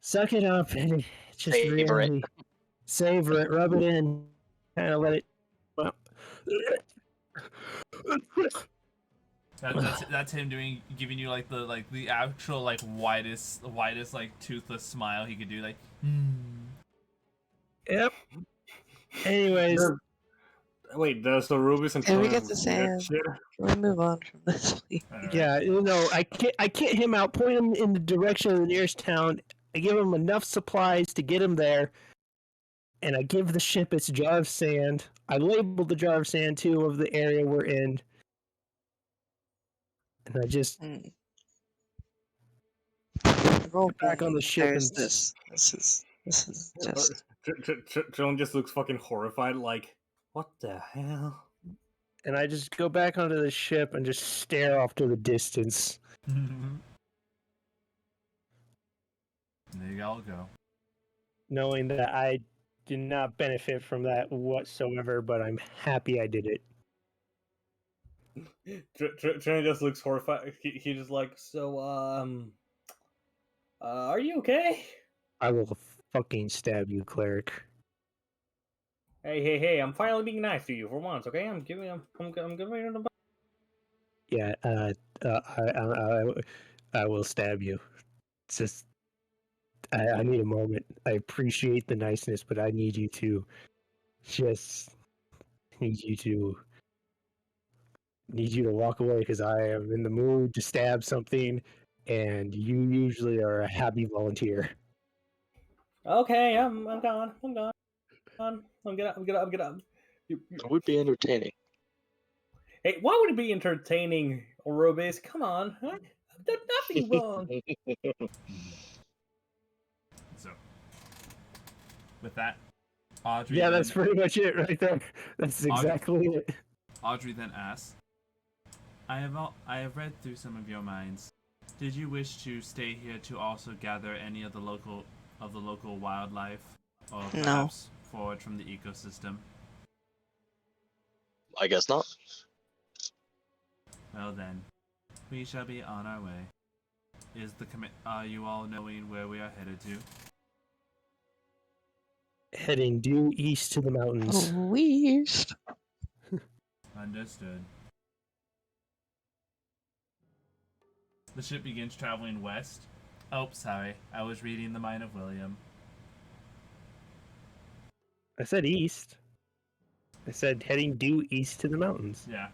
suck it up and just Savor it. really savor it, rub it in, kind of let it. Well, That's him giving you like the actual like widest like toothless smile he could do, like. Yep. Anyways, Wait, does the Orubis and Can we Trellian get the sand? shit? Can we move on from this, please? yeah, I get him out, point him in the direction of the nearest town. I give him enough supplies to get him there, and I give the ship its jar of sand. I label the jar of sand too of the area we're in, and I just Roll back on the ship There's and this. This is just. Trellian just looks fucking horrified, like, what the hell? and I just go back onto the ship and just stare off to the distance. There you all go. Knowing that I did not benefit from that whatsoever, but I'm happy I did it. Trellian just looks horrified. He just like, so, are you okay? I will fucking stab you, cleric. Hey, I'm finally being nice to you for once, okay? I'm giving you the. Yeah, I will stab you. It's just, I need a moment. I appreciate the niceness, but I need you to need you to walk away because I am in the mood to stab something, and you usually are a happy volunteer. Okay, I'm gone. I'm gone. I'm gonna. It would be entertaining. Hey, why would it be entertaining, Orubis? Come on, huh? I've done nothing wrong. So, with that, Audrey. Yeah, then, that's pretty much it right there. That's exactly it. Audrey then asks, I have read through some of your minds. Did you wish to stay here to also gather any of the local wildlife, or perhaps forage from the ecosystem? I guess not. Well then, we shall be on our way. Are you all knowing where we are headed to? Heading due east to the mountains. East. Understood. The ship begins traveling west. Oh, sorry. I was reading The Mind of William. I said east. I said heading due east to the mountains. Yeah.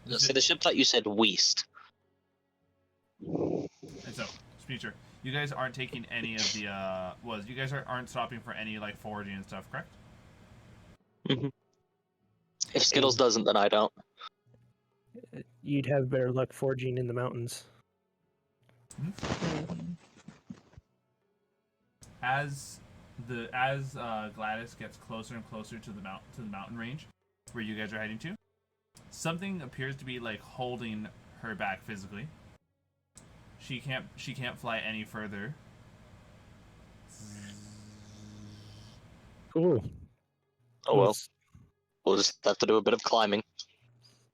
So the ship thought you said west. And so, Speecher, you guys aren't taking any of the, you guys aren't stopping for any, like, foraging and stuff, correct? Mm-hmm. If Skittles doesn't, then I don't. You'd have better luck foraging in the mountains. As Gladys gets closer and closer to the mountain range where you guys are heading to, something appears to be like holding her back physically. She can't fly any further. Cool. Oh well. We'll just have to do a bit of climbing.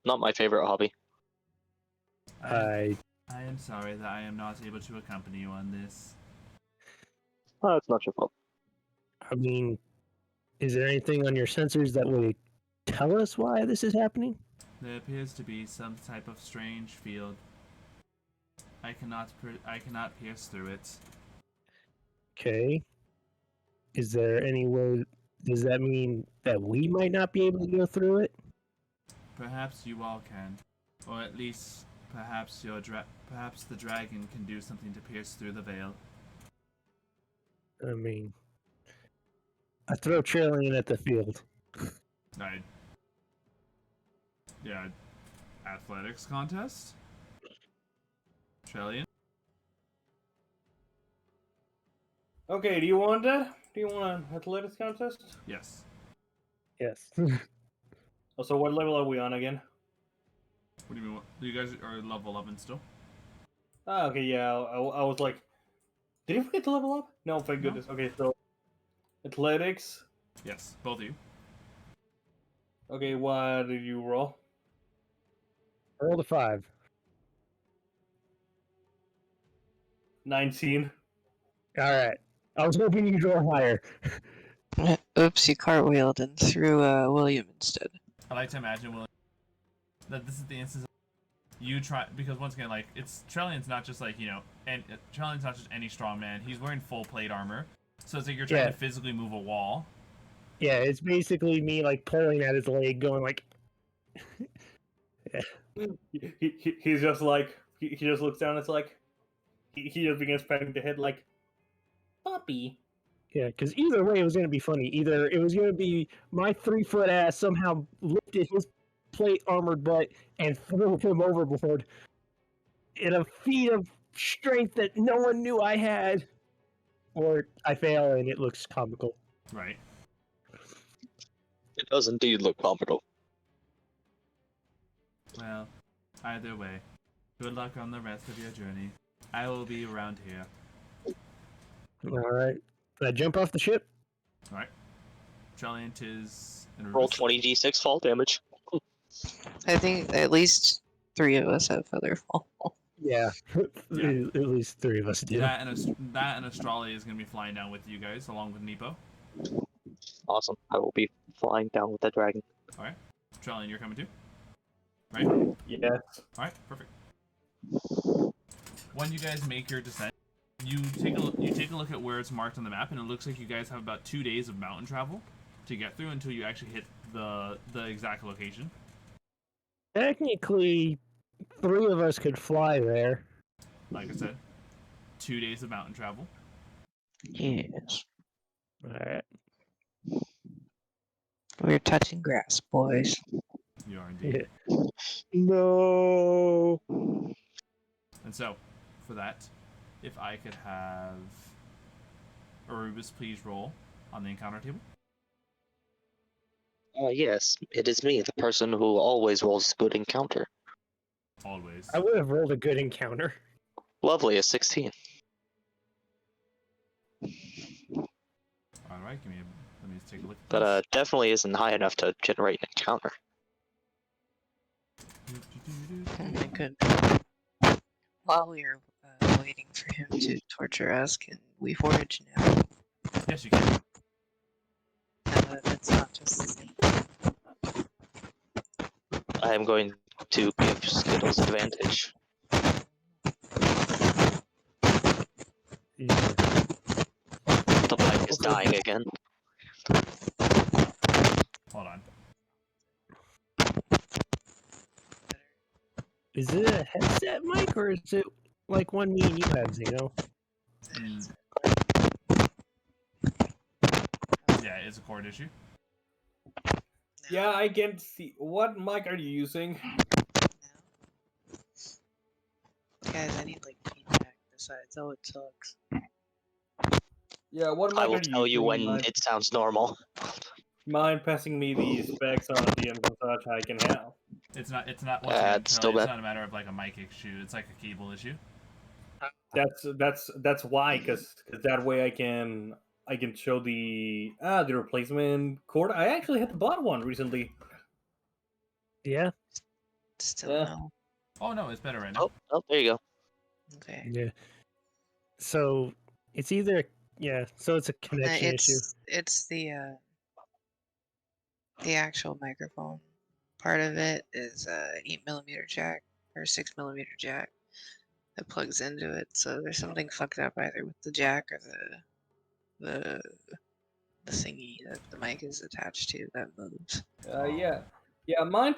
Not my favorite hobby. I am sorry that I am not able to accompany you on this. Oh, it's not your fault. I mean, is there anything on your sensors that would tell us why this is happening? There appears to be some type of strange field. I cannot pierce through it. Okay. Is there any way? Does that mean that we might not be able to go through it? Perhaps you all can, or at least perhaps the dragon can do something to pierce through the veil. I mean, I throw Trellian at the field. Right. Yeah. Athletics contest. Trellian. Okay, do you want that? Do you want an athletics contest? Yes. Yes. Oh, so what level are we on again? What do you mean? You guys are level 11 still? Ah, okay, yeah. I was like, did you forget to level up? No, thank No. goodness. Okay, so athletics. Yes, both of you. Okay, what did you roll? Roll the 5. 19. All right. I was hoping you'd roll higher. Oops, you cartwheeled and threw William instead. I like to imagine, William, that this is the instance of you try, because once again, like, it's Trellian's not just like, you know, and Trellian's not just any strong man. He's wearing full plate armor, so it's like you're trying to physically move a wall. Yeah, it's basically me like pulling at his leg, going like. He's just like he just looks down. It's like he just begins patting the head like puppy. Yeah, because either way it was going to be funny. Either it was going to be my 3-foot ass somehow lifted his plate armored butt and threw him overboard in a feat of strength that no one knew I had, or I fail and it looks comical. Right. It does indeed look comical. Well, either way, good luck on the rest of your journey. I will be around here. All right. Did I jump off the ship? All right. Trellian, Tiz, and Roll Orubis. 20d6 fall damage. I think at least 3 of us have feather fall. Yeah. Yeah. At least 3 of us did. That and Australia is going to be flying down with you guys, along with Nepo. Awesome. I will be flying down with that dragon. All right. Trellian, you're coming too? Right? Yes. All right, perfect. When you guys make your descent, you take a look at where it's marked on the map, and it looks like you guys have about 2 days of mountain travel to get through until you actually hit the exact location. Technically, 3 of us could fly there. Like I said, 2 days of mountain travel. Yes. All right. We're touching grass, boys. You are indeed. Yeah. No. And so, for that, if I could have Orubis please roll on the encounter table. Yes, it is me, the person who always rolls good encounter. Always. I would have rolled a good encounter. Lovely, a 16. All right, let me just take a look. At But this. definitely isn't high enough to generate an encounter. I could. While we are waiting for him to torture us, can we forage now? Yes, you can. That's not just the same. I am going to give Skittles advantage. Yeah. The mic is dying again. Hold on. Is it a headset mic or is it like one me and you had, Zeno? Yeah, it's a cord issue. Yeah, I can see. What mic are you using? Guys, I need like feedback besides. Oh, it sucks. Yeah, what mic I are will you tell you using? when Mind, it sounds normal. mind passing me the specs on the such I can have. It's not. Once again, It's still it's bad. not a matter of like a mic issue. It's like a cable issue. That's why, because that way I can show the replacement cord. I actually had to buy one recently. Yeah. Still Yeah. no. Oh no, it's better right now. Oh, there you go. Okay. Yeah. So it's either so it's a connection issue. It's the actual microphone. Part of it is a 8mm jack or 6mm jack that plugs into it. So there's something fucked up either with the jack or the thingy that the mic is attached to that moves. Yeah. Mind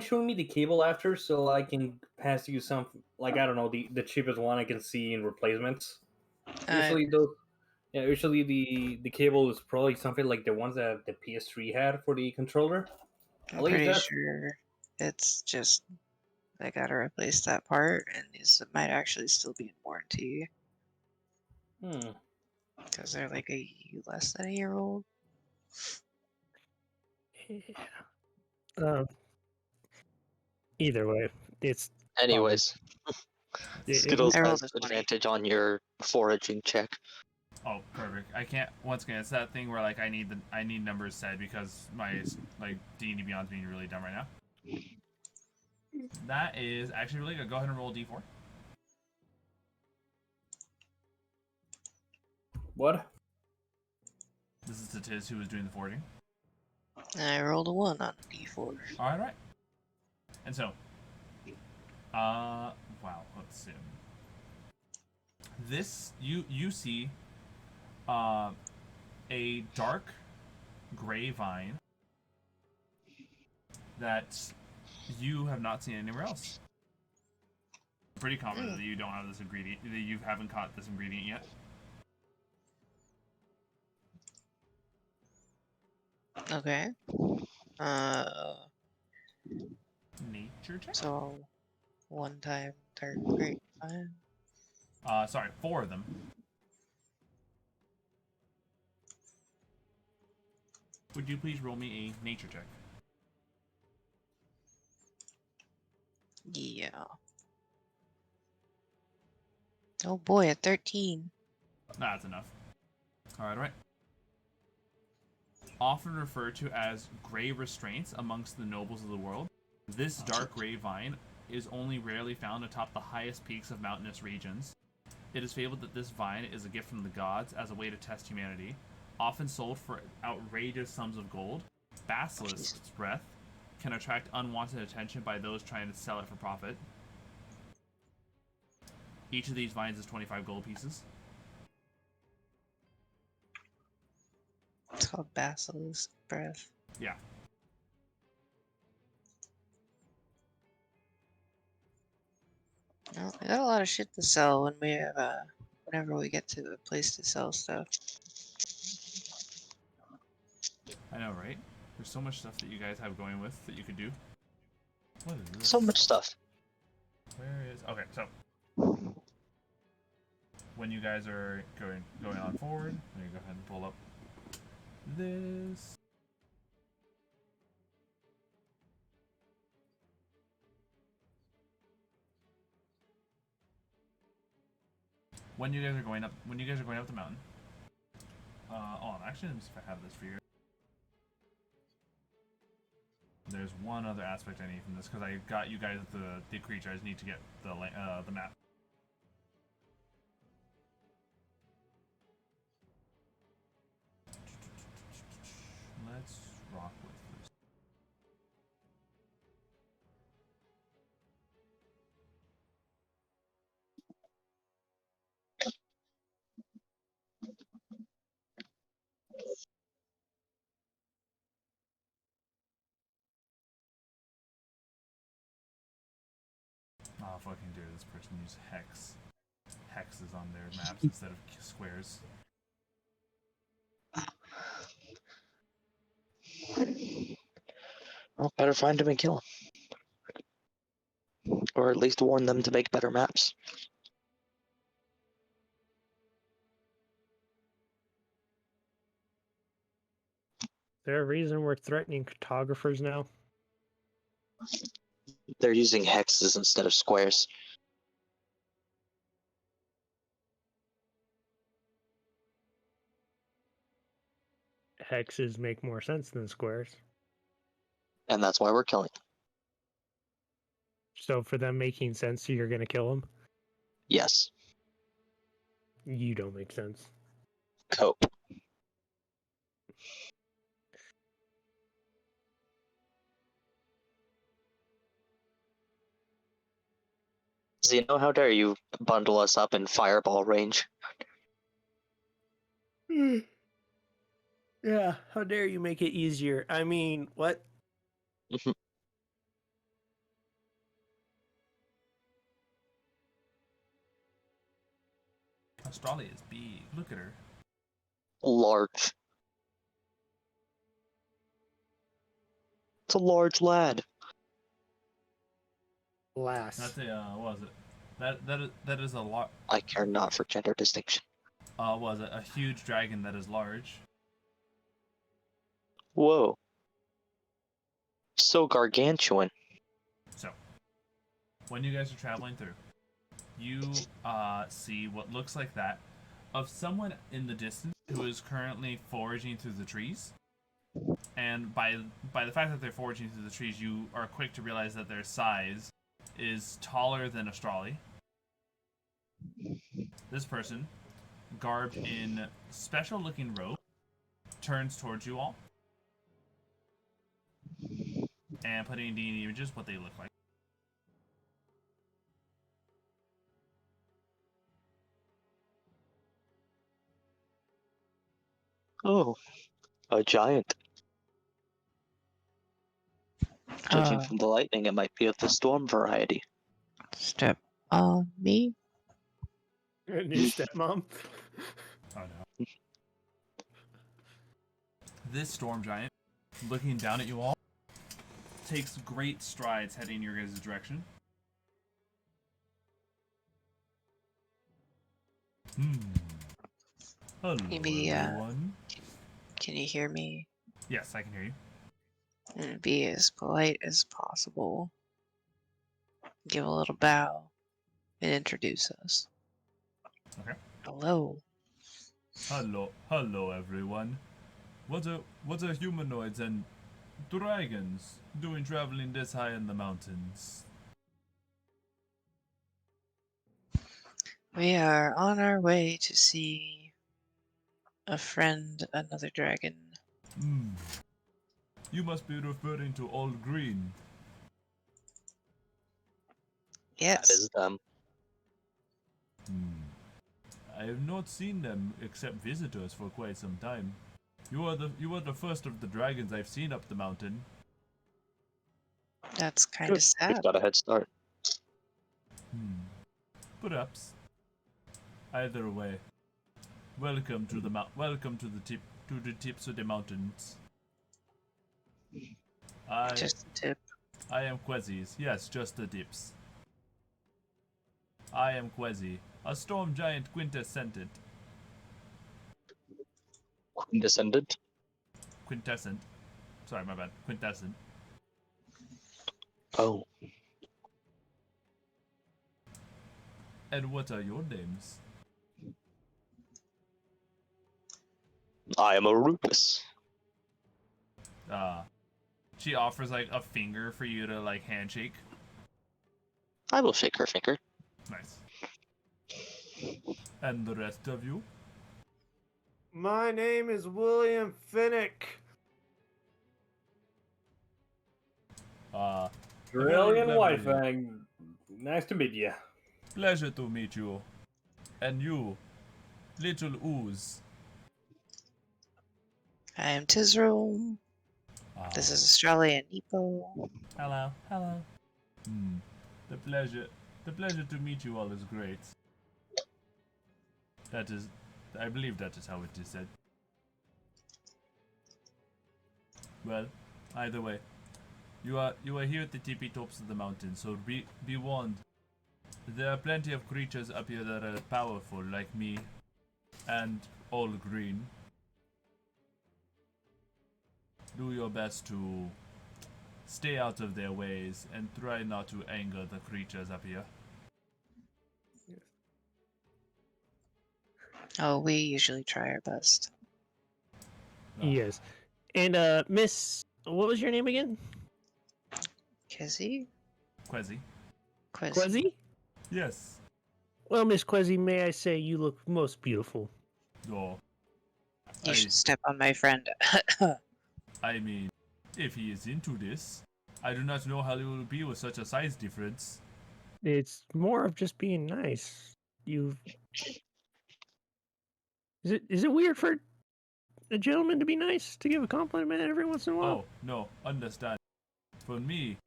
showing me the cable after, so I can pass you some, like, I don't know, the cheapest one I can see in replacements. Usually those, Yeah, usually the cable is probably something like the ones that the PS3 had for the controller. I'm pretty sure it's just I gotta replace that part, and these might actually still be in warranty. Because they're like less than a year old. Yeah. Either way, it's anyways. Skittles has advantage on your foraging check. Oh, perfect. I can't. Once again, it's that thing where like I need numbers said because my like D&D Beyond's being really dumb right now. That is actually really good. Go ahead and roll a d4. What? This is to Tiz who was doing the foraging. I rolled a 1 on d4. All right. And so, wow. Let's see. This you see, a dark gray vine that you have not seen anywhere else. I'm pretty confident that you don't have this ingredient. That you haven't caught this ingredient yet. Okay. Nature check. So, 1 time dark grapevine. Sorry, 4 of them. Would you please roll me a nature check? Yeah. Oh boy, a 13. Nah, that's enough. Alright. Often referred to as gray restraints amongst the nobles of the world, this dark gray vine is only rarely found atop the highest peaks of mountainous regions. It is fabled that this vine is a gift from the gods as a way to test humanity. Often sold for outrageous sums of gold, basilisk's breath can attract unwanted attention by those trying to sell it for profit. Each of these vines is 25 gold pieces. It's called basilisk breath. Yeah. Well, I got a lot of shit to sell when we have whenever we get to a place to sell stuff. I know, right? There's so much stuff that you guys have going with that you could do. What is this? So much stuff. Where is... Okay, so... When you guys are going on forward, let me go ahead and pull up this. When you guys are going up the mountain. Actually, let me see if I have this for you. There's one other aspect I need from this because I got you guys the creature. I just need to get the map. Let's rock with this. Oh, fucking dude, this person used hex. Hexes on their maps instead of squares. Well, better find him and kill him. Or at least warn them to make better maps. Is there a reason we're threatening cartographers now? They're using hexes instead of squares. Hexes make more sense than squares. And that's why we're killing them. So for them making sense, you're going to kill them? Yes. You don't make sense. Cope. Zeno, how dare you bundle us up in fireball range? Yeah, how dare you make it easier? I mean, what? Australia is big. Look at her. Large. It's a large lad. Lass. That's a what was it? That is a lot. I care not for gender distinction. Was it a huge dragon that is large? Whoa. So gargantuan. So, when you guys are traveling through, you see what looks like that of someone in the distance who is currently foraging through the trees. And by the fact that they're foraging through the trees, you are quick to realize that their size is taller than Astrali. This person, garbed in special-looking robe, turns towards you all. And putting in D&D images what they look like. Oh, a giant. Judging from the lightning, it might be of the storm variety. Step on me. New stepmom. Oh no. This storm giant, looking down at you all, takes great strides heading your guys' direction. Hello, Maybe, everyone. Can you hear me? Yes, I can hear you. And be as polite as possible. Give a little bow and introduce us. Okay. Hello. Hello, everyone. What are humanoids and dragons doing traveling this high in the mountains? We are on our way to see a friend, another dragon. You must be referring to Old Green. Yes. That is them. I have not seen them except visitors for quite some time. You are the first of the dragons I've seen up the mountain. That's kind of We've sad. got a head start. Perhaps. Either way, welcome to the tips of the mountains. Just a tip. I am Quezzies. Yes, just the tips. I am Quezzy, a storm giant quintesscent. Descendant. Quintessent. Sorry, my bad. Quintessent. Oh. And what are your names? I am Orubis. She offers like a finger for you to like handshake. I will shake her finger. Nice. And the rest of you? My name is William Finnick. Trellian Whitefang. Nice to meet you. Pleasure to meet you. And you, little ooze. I am Tizryl. This is Australia and Nepo. Hello. The pleasure to meet you all is great. That is, I believe that is how it is said. Well, either way, you are here at the tippy tops of the mountain, so be warned. There are plenty of creatures up here that are powerful, like me, and All Green. Do your best to stay out of their ways and try not to anger the creatures up here. Oh, we usually try our best. Yes. And Miss, what was your name again? Kizzy? Quezzy? Quezzy? Yes. Well, Miss Quezzy, may I say you look most beautiful. Oh. You should step on my friend. I mean, if he is into this, I do not know how he will be with such a size difference. It's more of just being nice. Is it weird for a gentleman to be nice, to give a compliment every once in a while? Oh, no, understand. For me,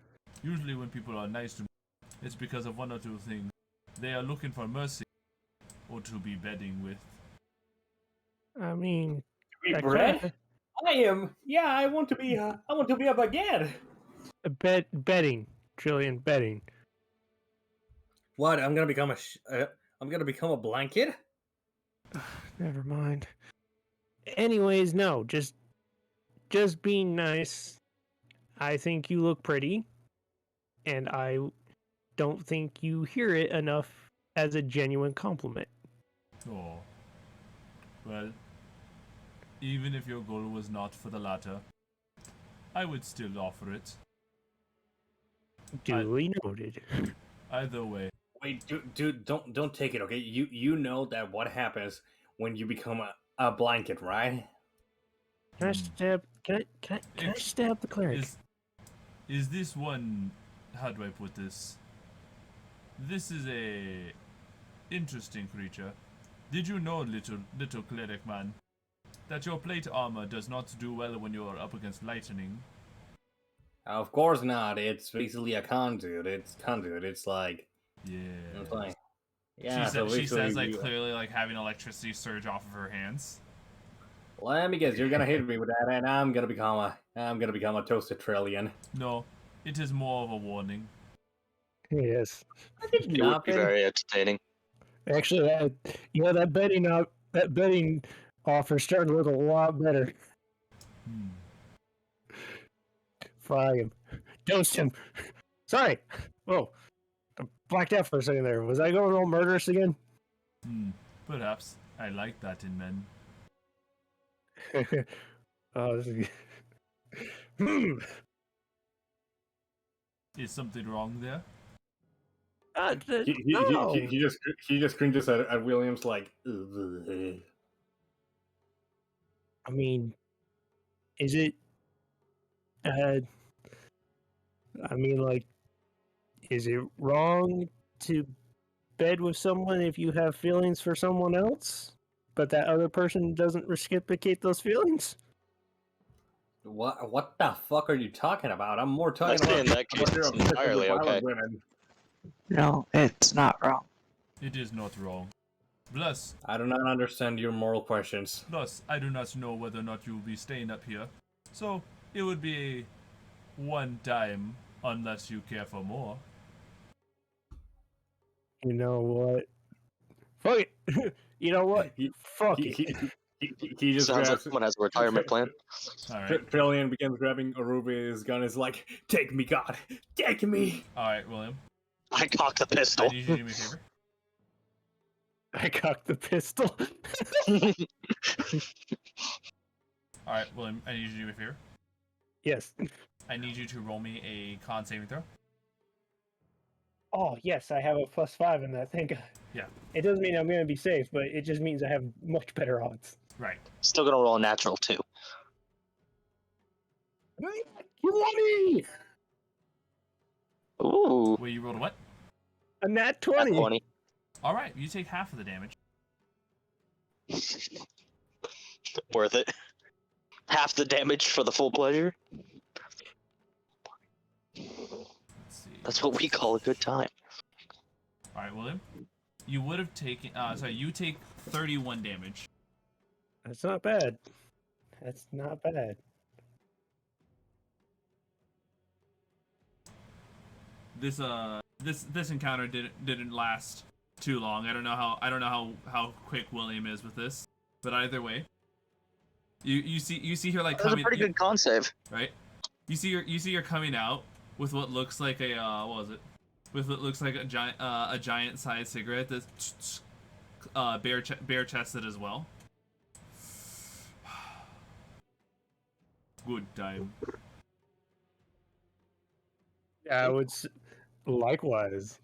usually when people are nice to me, it's because of one or two things. They are looking for mercy, or to be bedding with. I mean, Be bread? I am. Yeah, I want to be. I want to be a baguette. Betting, Trellian, betting. What? I'm gonna become I'm gonna become a blanket. Never mind. Anyways, no, just being nice. I think you look pretty, and I don't think you hear it enough as a genuine compliment. Oh. Well, even if your goal was not for the latter, I would still offer it. Duly noted. Either way. Wait, dude, don't take it, okay? You know that what happens when you become a blanket, right? Can I stab? Can I stab the cleric? Is this one? How do I put this? This is a interesting creature. Did you know, little cleric man, that your plate armor does not do well when you are up against lightning? Of course not. It's basically a conduit. It's like It's like, yeah. She says like clearly like having electricity surge off of her hands. Let me guess. You're gonna hit me with that, and I'm gonna become a toasted Trellian. No, it is more of a warning. Yes. It would be very entertaining. Actually, that betting offer's starting to look a lot better. Fry him. Toast him. Sorry. Oh, I blacked out for a second there. Was I going all murderous again? Perhaps. I like that in men. Oh, this is good. Is something wrong there? No. He just cringes at Williams like. I mean, is it? I mean, like, is it wrong to bed with someone if you have feelings for someone else, but that other person doesn't reciprocate those feelings? What the fuck are you talking about? I'm more talking I'd say about in that case it's entirely okay. women. No, it's not wrong. It is not wrong. Plus, I do not understand your moral questions. Plus, I do not know whether or not you will be staying up here, so it would be a one time unless you care for more. You know what? Fuck it. You know what? Fuck it. He just sounds grabs, like someone has a retirement plan. All right. Trellian begins grabbing Orubis' gun. Is like, take me, God, take me. All right, William. I cocked the pistol. I need you to do me a favor. I cocked the pistol. All right, William. I need you to do me a favor. Yes. I need you to roll me a con saving throw. Oh, yes, I have a +5 in that. Thank God. Yeah. It doesn't mean I'm going to be safe, but it just means I have much better odds. Right. Still gonna roll a natural too. 20! Ooh. Wait, you rolled a what? A nat 20. 20. All right, you take half of the damage. Worth it. Half the damage for the full pleasure. Let's see. That's what we call a good time. All right, William. You would have taken. You take 31 damage. That's not bad. That's not bad. This encounter didn't last too long. I don't know how quick William is with this, but either way, you see her like That was coming. a pretty good con save. Right. You see her coming out with what looks like a what was it? With what looks like a giant sized cigarette that's bare chested as well. Good time. Yeah, I would. Likewise.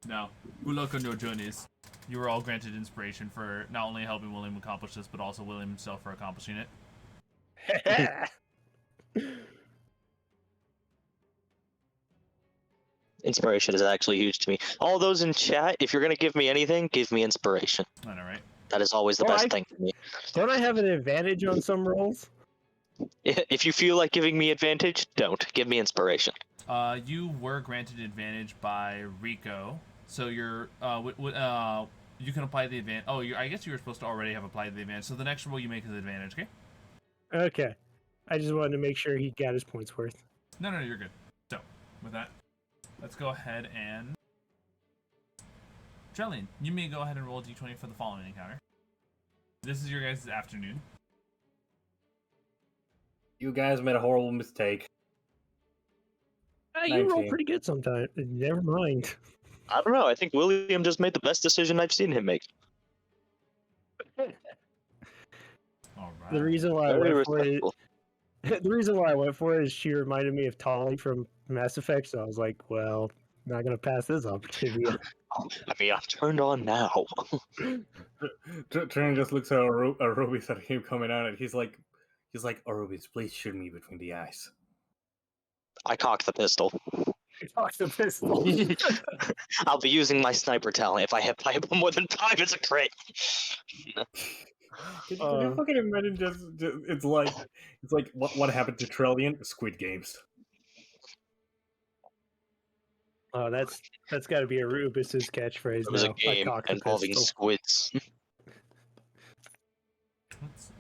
Now, good luck on your journeys. You were all granted inspiration for not only helping William accomplish this, but also William himself for accomplishing it. Inspiration is actually huge to me. All those in chat, if you're gonna give me anything, give me inspiration. I know, right? That is always the best thing for me. Don't I have an advantage on some rolls? If you feel like giving me advantage, don't. Give me inspiration. You were granted advantage by Rico, so You can apply the advantage. Oh, I guess you were supposed to already have applied the advantage. So the next roll you make is advantage, okay? Okay. I just wanted to make sure he got his points worth. No, you're good. So, with that, let's go ahead and... Trellian, you may go ahead and roll a d20 for the following encounter. This is your guys' afternoon. You guys made a horrible mistake. You roll pretty good sometimes. Never mind. I don't know. I think William just made the best decision I've seen him make. All right. The reason why Very I went for it, respectful. the reason why I went for it is she reminded me of Tolly from Mass Effect, so I was like, well, not gonna pass this opportunity. I mean, I'm turned on now. Trellian just looks at Orubis at him coming out, and he's like, Orubis, please shoot me between the eyes. I cocked the pistol. Talks the pistol. I'll be using my sniper talent. If I hit by more than 5, it's a crit. Can you fucking imagine just it's like what happened to Trellian? Squid Games. Oh, that's got to be Orubis' catchphrase. It was now. a game involving squids. Let's see.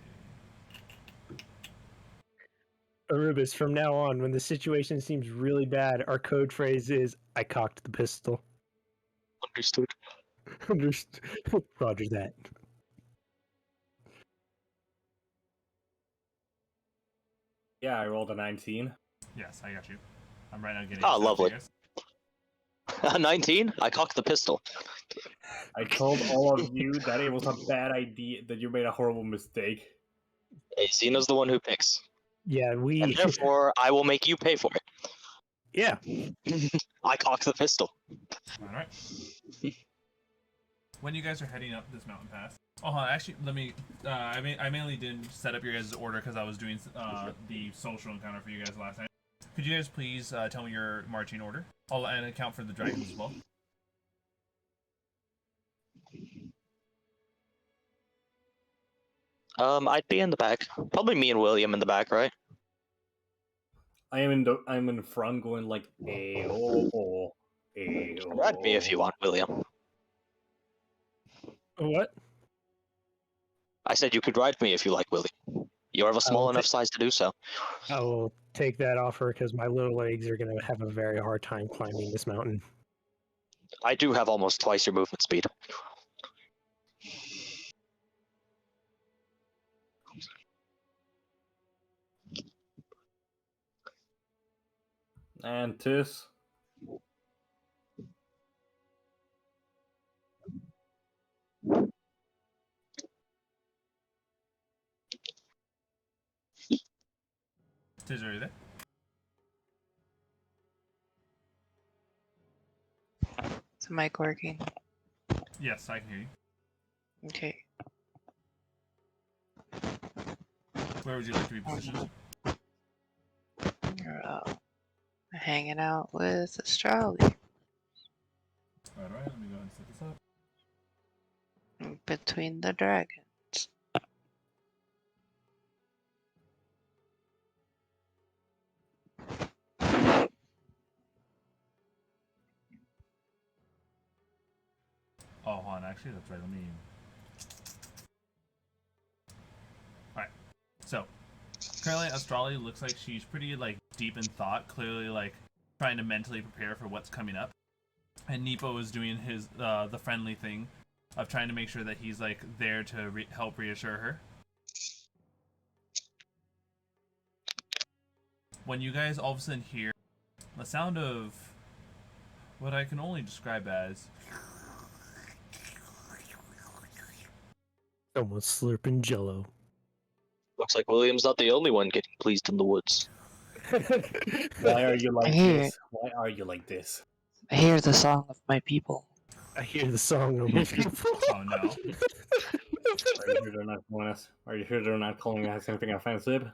Orubis, from now on, when the situation seems really bad, our code phrase is, I cocked the pistol. Understood. Understood. Roger that. Yeah, I rolled a 19. Yes, I got you. I'm right now getting... Oh, lovely. 19? I cocked the pistol. I told all of you that it was a bad idea, that you made a horrible mistake. Hey, Xena's the one who picks. Yeah, And therefore, I will make you pay for it. Yeah. I cocked the pistol. Alright. When you guys are heading up this mountain pass... Oh, actually, let me... I mainly didn't set up your guys' order because I was doing the social encounter for you guys last night. Could you guys please tell me your marching order? And account for the dragons as well. I'd be in the back. Probably me and William in the back, right? I'm in front going like, ayo, ayo. Ride me if you want, William. What? I said you could ride me if you like, William. You're of a small enough size to do so. I will take that offer because my little legs are going to have a very hard time climbing this mountain. I do have almost twice your movement speed. And Tis. Tizryl, are you there? Is the mic working? Yes, I can hear you. Okay. Where would you like to be positioned? You're hanging out with Astrali. Alright, let me go ahead and set this up. Between the dragons. Oh, hold on, actually, that's right, let me... Alright, so, currently Astrali looks like she's pretty, like, deep in thought, clearly, like, trying to mentally prepare for what's coming up. And Nepo is doing his, the friendly thing of trying to make sure that he's, like, there to help reassure her. When you guys all of a sudden hear the sound of what I can only describe as... Someone's slurping jello. Looks like William's not the only one getting pleased in the woods. Why are you like this? Why are you like this? I hear the song of my people. I hear the song of my people. Oh no. Are you sure they're not calling us anything offensive?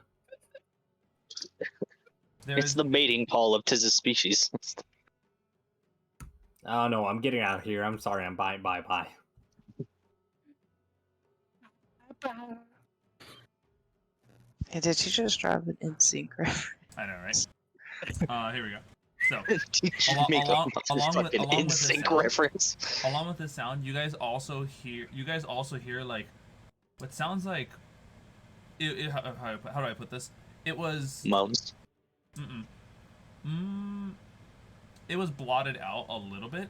It's the mating call of Tiz's species. Oh no, I'm getting out of here. I'm sorry. I'm bye. Hey, did you just drop an NSYNC reference? I know, right? Here we go. So, Make a fucking along with this NSYNC sound, reference. along with this sound, you guys also hear like what sounds like. How do I put this? It was Moans. It was blotted out a little bit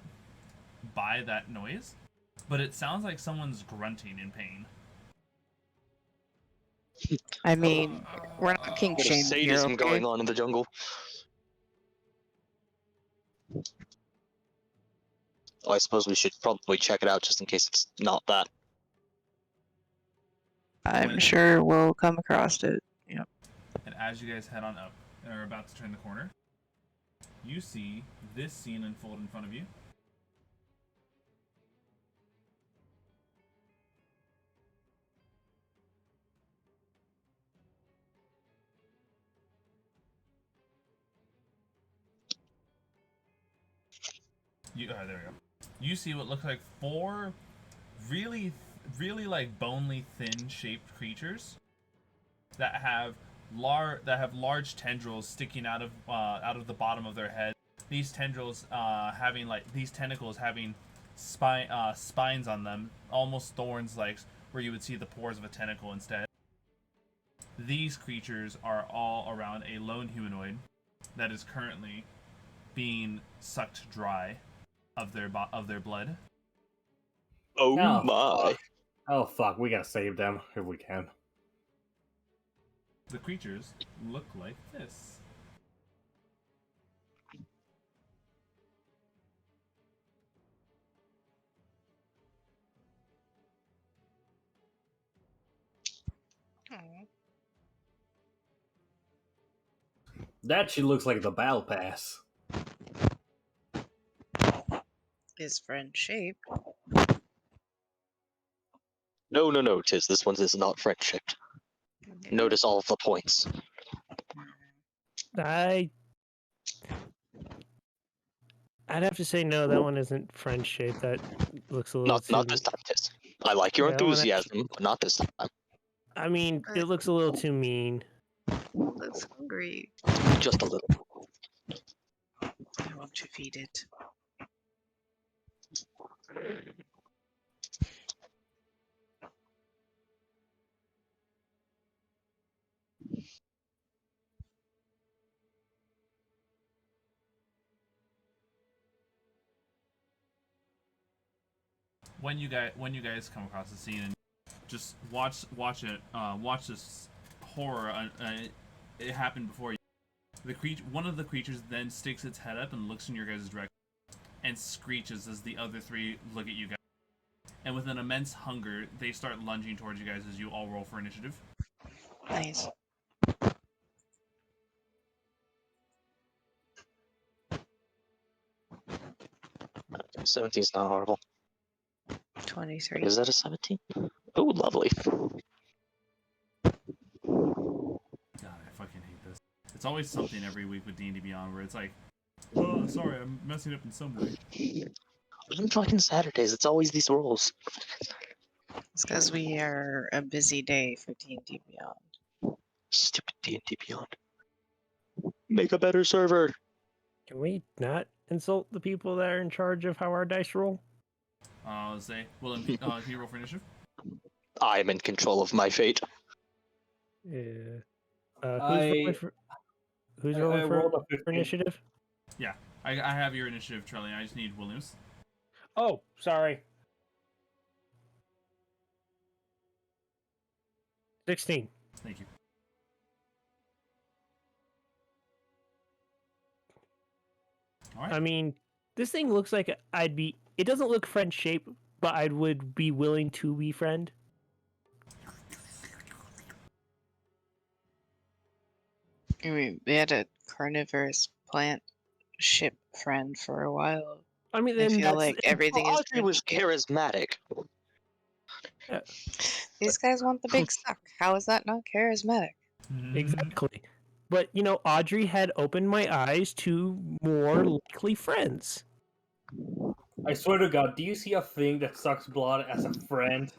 by that noise, but it sounds like someone's grunting in pain. I mean, we're not king There's shaming here, sadism okay? going on in the jungle. Oh, I suppose we should probably check it out just in case it's not that. I'm sure we'll come across it. Yep. And as you guys head on up and are about to turn the corner, you see this scene unfold in front of you. There we go. You see what looks like 4 really like bonely, thin-shaped creatures that have large tendrils sticking out of the bottom of their head. These tendrils these tentacles having spines on them, almost thorns, like where you would see the pores of a tentacle instead. These creatures are all around a lone humanoid that is currently being sucked dry of their blood. Oh my. Fuck. Oh fuck, we gotta save them if we can. The creatures look like this. That shit looks like the battle pass. His friend shape. No, Tiz. This one is not friendship. Notice all of the points. I'd have to say no. That one isn't friend shaped. That looks a little. Not this time, Tiz. I like your That one enthusiasm, but not this time. I mean, it looks a little too mean. Looks hungry. Just a little. I want to feed it. When you guys come across the scene and just watch this horror. It happened before you. One of the creatures then sticks its head up and looks in your guys' direction and screeches as the other 3 look at you guys. And with an immense hunger, they start lunging towards you guys as you all roll for initiative. Nice. Okay, 17's not horrible. 23. Is that a 17? Oh, lovely. God, I fucking hate this. It's always something every week with D&D Beyond where it's like, oh, sorry, I'm messing up in some way. On fucking Saturdays, it's always these rolls. It's because we are a busy day for D&D Beyond. Stupid D&D Beyond. Make a better server. Can we not insult the people that are in charge of how our dice roll? Let's say, Willem, can you roll for initiative? I am in control of my fate. Yeah. Who's rolling for initiative? Yeah, I have your initiative, Trellian. I just need Williams. Oh, sorry. 16. Thank you. All right. I mean, this thing looks like it doesn't look friend shaped, but I would be willing to befriend. I mean, we had a carnivorous plant ship friend for a while. I mean, I feel like everything is. Audrey was charismatic. These guys want the big suck. How is that not charismatic? Exactly. But, Audrey had opened my eyes to more likely friends. I swear to God, do you see a thing that sucks blood as a friend?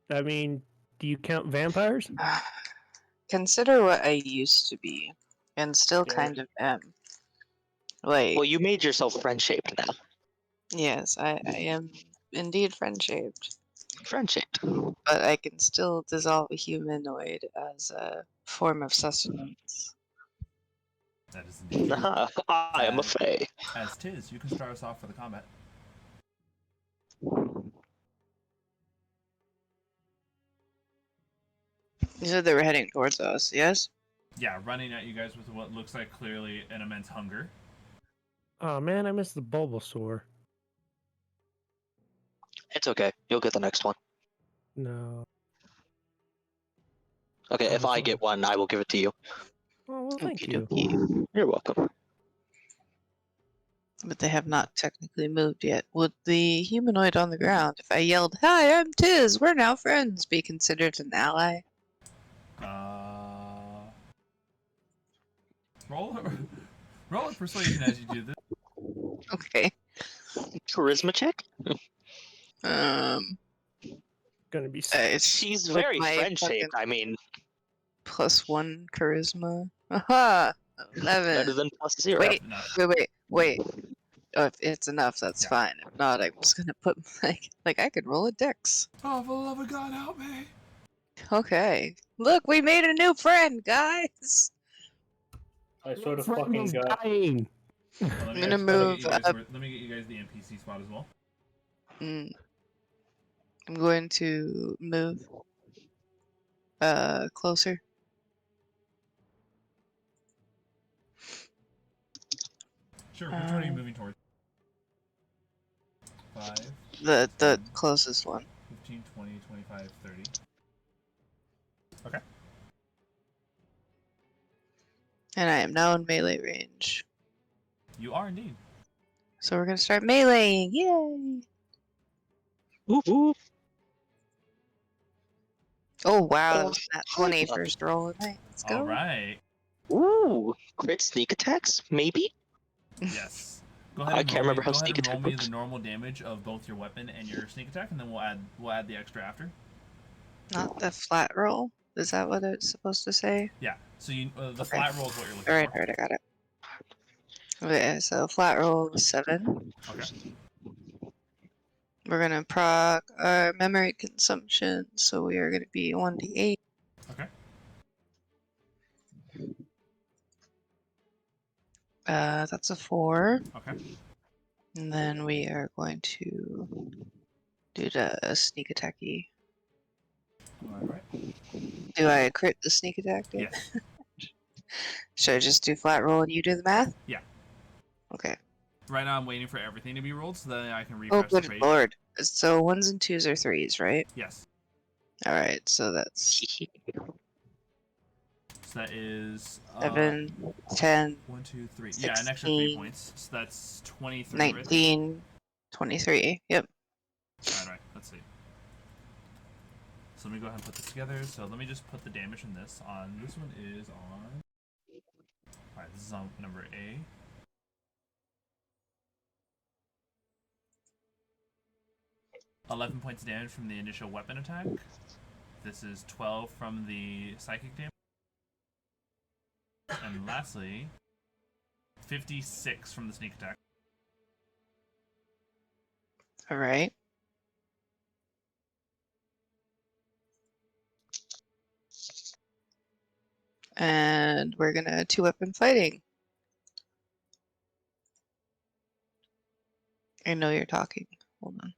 I mean, do you count vampires? Consider what I used to be, and still kind of am. Wait. Well, you made yourself friend-shaped now. Yes, I am indeed friend-shaped. Friend-shaped. But I can still dissolve a humanoid as a form of sustenance. That is indeed true. I am a fae. As Tiz, you can start us off for the combat. You said they were heading towards us, yes? Yeah, running at you guys with what looks like clearly an immense hunger. Oh man, I missed the Bulbasaur. It's okay. You'll get the next one. No. Okay, if I get one, I will give it to you. Oh well, thank you. Okey-dokey. You're welcome. But they have not technically moved yet. Would the humanoid on the ground, if I yelled, "Hi, I'm Tiz, we're now friends," be considered an ally? Roll a persuasion as you do this. Okay. Charisma check? Gonna be. She's with very my friend-shaped. fucking I mean, +1 charisma. Aha! better 11. than +0. Wait, Enough. wait. Oh, if it's enough, that's Yeah. fine. If not, I'm just gonna put like I could roll a dex. Oh, for the love of God, help me! Okay. Look, we made a new friend, guys. I sort of Friend fucking was got. dying. Well, I'm gonna move up. let me get you guys the NPC spot as well. I'm going to move closer. Sure, which one are you moving towards? 5, The closest one. 15, 20, 25, 30. Okay. And I am now in melee range. You are indeed. So we're gonna start meleeing. Yay! Whoop, whoop. Oh wow, Oh, that 20 first roll of the night. Let's go. Alright. Ooh, crit sneak attacks? Maybe? Yes. Go ahead I and can't remember how go ahead sneak and roll attack me works. the normal damage of both your weapon and your sneak attack, and then we'll add the extra after. Not the flat roll. Is that what it's supposed to say? Yeah. So the Okay. flat roll is what you're looking Alright, for. alright, I got it. Okay, so flat roll is 7. Okay. We're gonna proc our memory consumption, so we are gonna be 1d8. Okay. That's a 4. Okay. And then we are going to do the sneak attacky. Alright. Do I crit the sneak attack? Yes. Should I just do flat roll and you do the math? Yeah. Okay. Right now I'm waiting for everything to be rolled so that I can Oh, refresh the good page. lord. So 1s and 2s are 3s, right? Yes. Alright, so that's So that is 7, 10, 1, 2, 3. Yeah, an extra 3 16, points. So that's 23. Right? 19, 23. Yep. Alright, let's see. So let me go ahead and put this together. So let me just put the damage in this on. This one is on. Alright, this is on number A. $11 points of damage from the initial weapon attack. This is 12 from the psychic damage. And lastly, 56 from the sneak attack. Alright. And we're gonna 2-weapon fighting. I know you're talking. Hold on.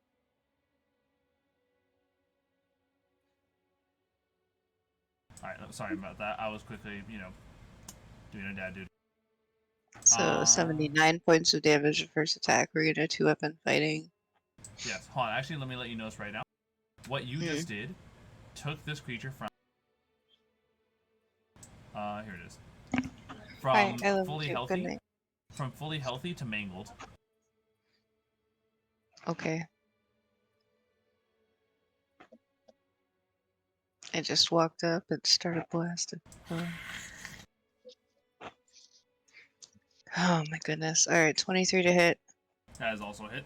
Alright, sorry about that. I was quickly, doing a dad duty. So 79 points of damage the first attack. We're gonna 2-weapon fighting. Yes, hold on. Actually, let me let you know this right now. What you just did took this creature from. Here it is. From Hi, I love fully you. Good healthy. night. From fully healthy to mangled. Okay. I just walked up and started blasting. Oh my goodness. Alright, 23 to hit. That is also a hit.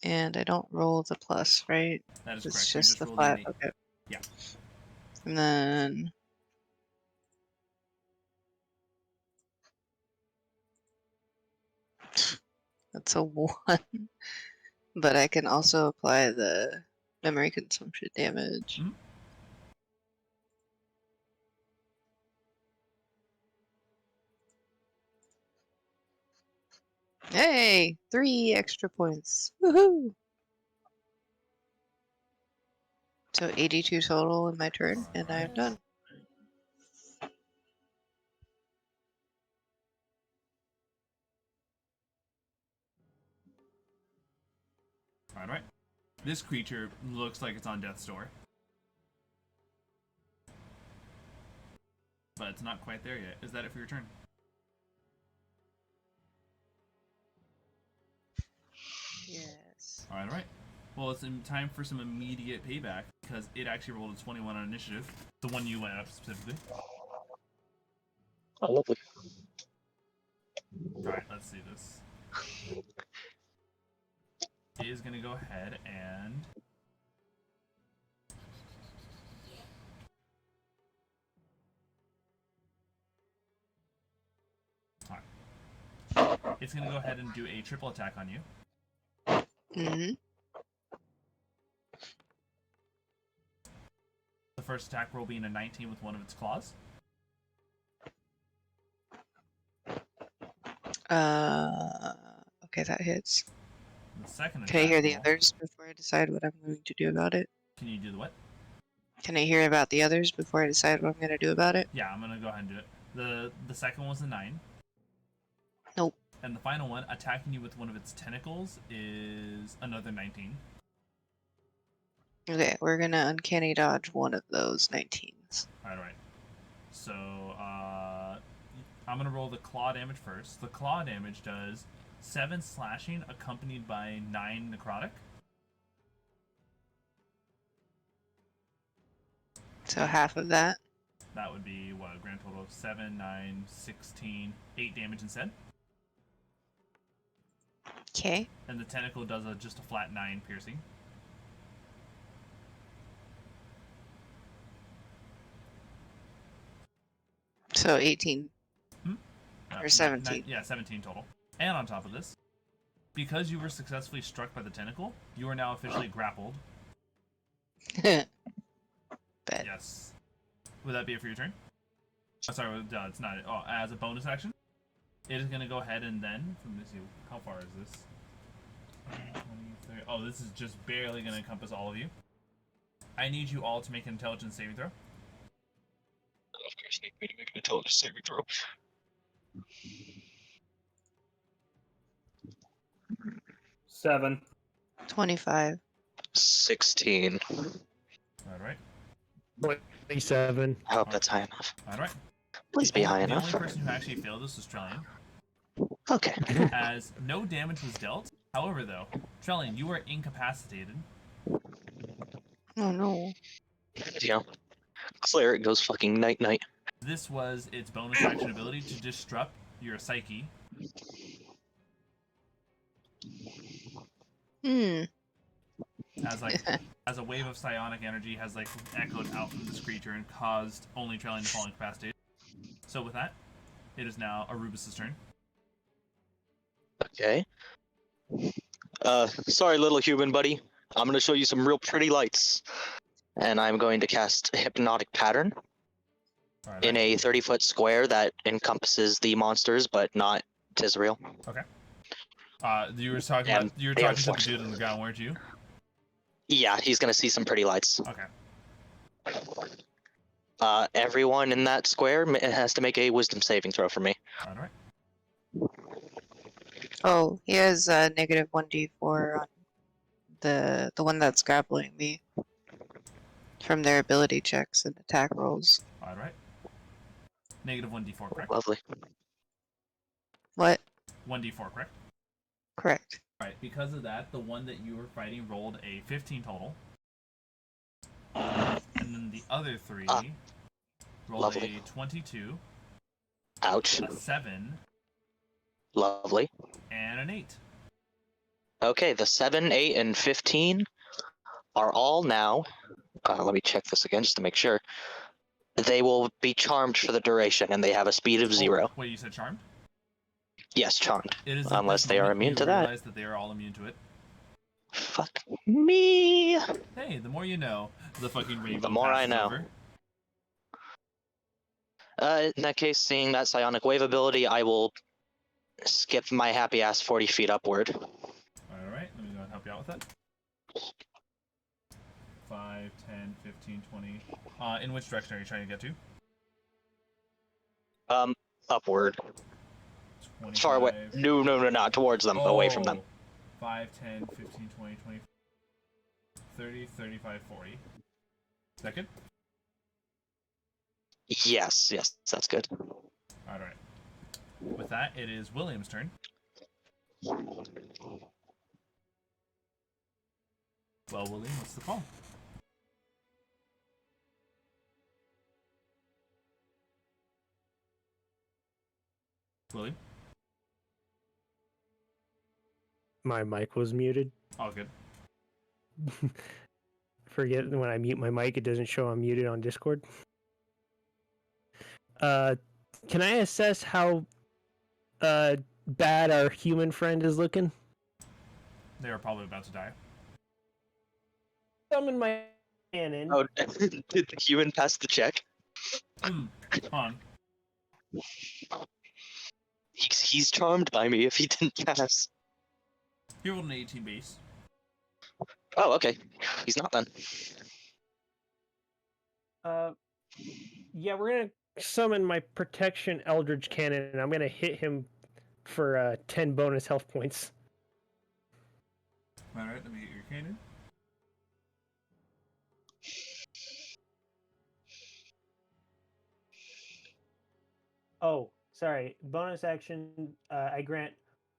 And I don't roll the plus, right? That is It's correct. just the rolled flat. an 8. Okay. Yeah. And then That's a 1. But I can also apply the memory consumption damage. Mm-hmm. Hey, 3 extra points. Woohoo! So 82 total in my turn, and I'm done. Alright. This creature looks like it's on death's door. But it's not quite there yet. Is that it for your turn? Yes. Alright. Well, it's in time for some immediate payback, because it actually rolled a 21 on initiative. The one you went up specifically. Oh, lovely. Alright, let's see this. It is going to go ahead and... Alright. It's going to go ahead and do a triple attack on you. Mm-hmm. The first attack roll being a 19 with one of its claws. Okay, that hits. The second Can I hear the roll, others before I decide what I'm going to do about it? Can you do the what? Can I hear about the others before I decide what I'm going to do about it? Yeah, I'm going to go ahead and do it. The second one was a 9. Nope. And the final one, attacking you with one of its tentacles, is another 19. Okay, we're going to uncanny dodge one of those 19s. Alright. So, I'm going to roll the claw damage first. The claw damage does 7 slashing accompanied by 9 necrotic. So half of that. That would be, what, a grand total of 7, 9, 16, 8 damage instead. Okay. And the tentacle does just a flat 9 piercing. So 18. No, Or 17. Yeah, 17 total. And on top of this, because you were successfully struck by the tentacle, you are now officially grappled. Bet. Yes. Would that be it for your turn? Oh, sorry, it's not. Oh, as a bonus action, it is going to go ahead and then, let me see, how far is this? 20, 30, oh, this is just barely going to encompass all of you. I need you all to make an intelligence saving throw. Of course, you need me to make an intelligence saving throw. Seven. 25. 16. Alright. 27. I hope that's high enough. Alright. Please be high The enough. only person who actually failed this was Trellian, Okay. as no damage was dealt. However, though, Trellian, you are incapacitated. Oh no. You know, cleric goes fucking night night. This was its bonus action ability to disrupt your psyche. As a wave of psionic energy has echoed out from this creature and caused only Trellian to fall incapacitated. So with that, it is now Orubis' turn. Okay. Sorry, little human buddy. I'm gonna show you some real pretty lights. And I'm going to cast a hypnotic pattern in a 30-foot square that encompasses the monsters, but not Tizryl. Okay. You were talking to the dude on the ground, weren't you? Yeah, he's gonna see some pretty lights. Okay. Everyone in that square has to make a wisdom saving throw for me. Alright. Oh, he has negative 1d4 on the one that's grappling me from their ability checks and attack rolls. Alright. Negative 1d4, correct? Lovely. What? 1d4, correct? Correct. Alright, because of that, the one that you were fighting rolled a 15 total. And then the other 3 rolled lovely. a 22. Ouch. A 7. Lovely. And an 8. Okay, the 7, 8, and 15 are all now. Let me check this again just to make sure. They will be charmed for the duration, and they have a speed of 0. Wait, you said charmed? Yes, charmed. It is Unless at they this are moment immune you to that. realize that they are all immune to it. Fuck me. Hey, the more you know. The fucking rainbow The more I passes know. over. In that case, seeing that psionic wave ability, I will skip my happy ass 40 feet upward. Alright, let me go and help you out with that. 5, 10, 15, 20. In which direction are you trying to get to? Upward. 25. Far away. No, not towards them. Away from them. 5, 10, 15, 20, 20, 30, 35, 40. Second? Yes, that's good. Alright. With that, it is William's turn. Well, William, what's the call? William? My mic was muted. All good. Forget when I mute my mic, it doesn't show I'm muted on Discord. Can I assess how bad our human friend is looking? They are probably about to die. Summon my cannon. Oh, did the human pass the check? Hold on. He's charmed by me if he didn't pass. He rolled an 18 base. Oh, okay. He's not then. Yeah, we're gonna summon my protection Eldritch Cannon, and I'm gonna hit him for 10 bonus health points. Alright, let me get your cannon. Oh, sorry. Bonus action, I grant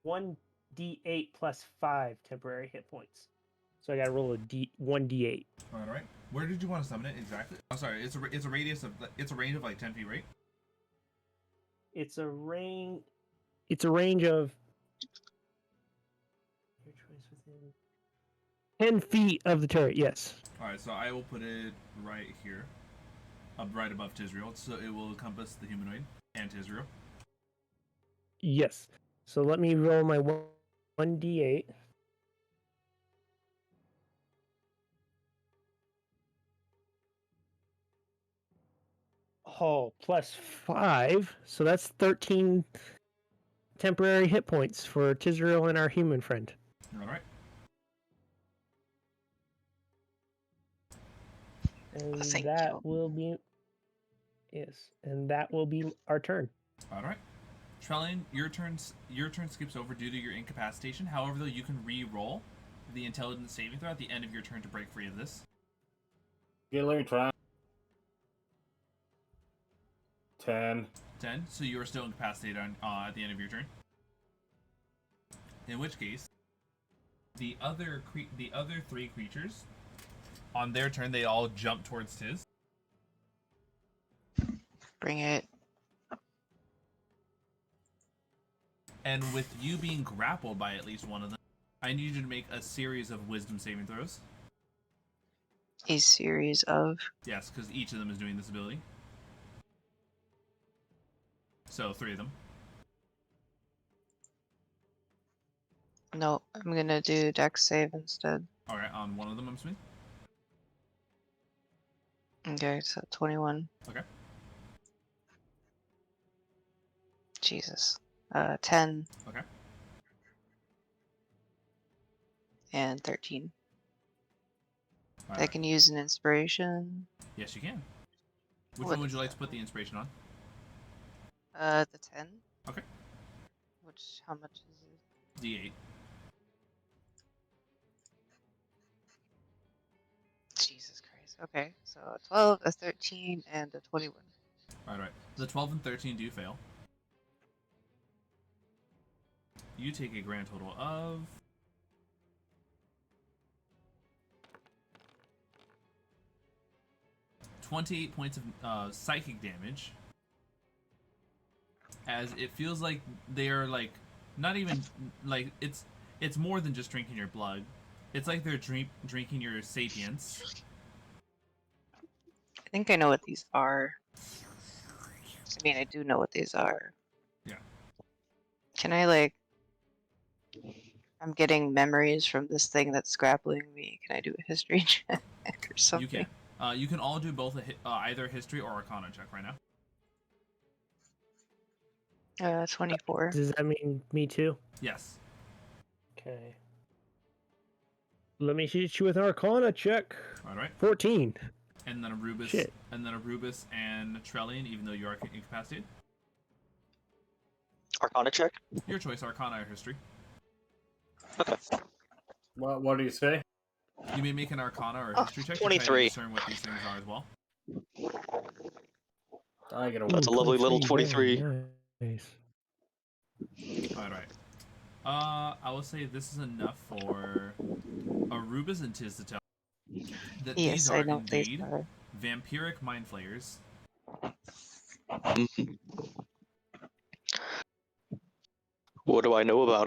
1d8 plus 5 temporary hit points. So I gotta roll a 1d8. Alright. Where did you want to summon it exactly? Oh, sorry. It's a radius of range of like 10 feet, right? It's a range. It's a range of 10 feet of the turret. Yes. All right, so I will put it right here, right above Tizryl, so it will encompass the humanoid and Tizryl. Yes. So let me roll my 1d8. Oh, plus 5. So that's 13 temporary hit points for Tizryl and our human friend. All right. And Thank that you. will be... Yes. And that will be our turn. All right. Trellian, your turn skips over due to your incapacitation. However, though, you can re-roll the intelligence saving throw at the end of your turn to break free of this. Yeah, let me try. 10. 10. So you are still incapacitated at the end of your turn. In which case, the other three creatures, on their turn, they all jump towards Tiz. Bring it. And with you being grappled by at least one of them, I need you to make a series of wisdom saving throws. A series of. Yes, because each of them is doing this ability. So 3 of them. No, I'm gonna do Dex save instead. All right, on one of them, I'm assuming. Okay, so 21. Okay. Jesus. 10. Okay. And 13. All I right. can use an inspiration. Yes, you can. Which What one would is you like that? to put the inspiration on? The 10. Okay. Which, how much is it? D8. Jesus Christ. Okay, so a 12, a 13, and a 21. All right. The 12 and 13 do fail. You take a grand total of 28 points of psychic damage, as it feels like they are like not even like it's more than just drinking your blood. It's like they're drinking your sapience. I think I know what these are. I mean, I do know what these are. Yeah. Can I like? I'm getting memories from this thing that's grappling me. Can I do a history check or something? You can. You can all do both either history or arcana check right now. 24. Does that mean me too? Yes. Okay. Let me hit you with Arcana check. All right. 14. And then Orubis. Shit. And then Orubis and Trellian, even though you are incapacitated. Arcana check. Your choice, arcana or history. Okay. What do you say? You may make an arcana or a history check to try 23. to discern what these things are as well. I get a That's a lovely little 23. Nice. All right. I will say this is enough for Orubis and Tiz to tell that Yes, these I are know these indeed are. vampiric mind flayers. What do I know about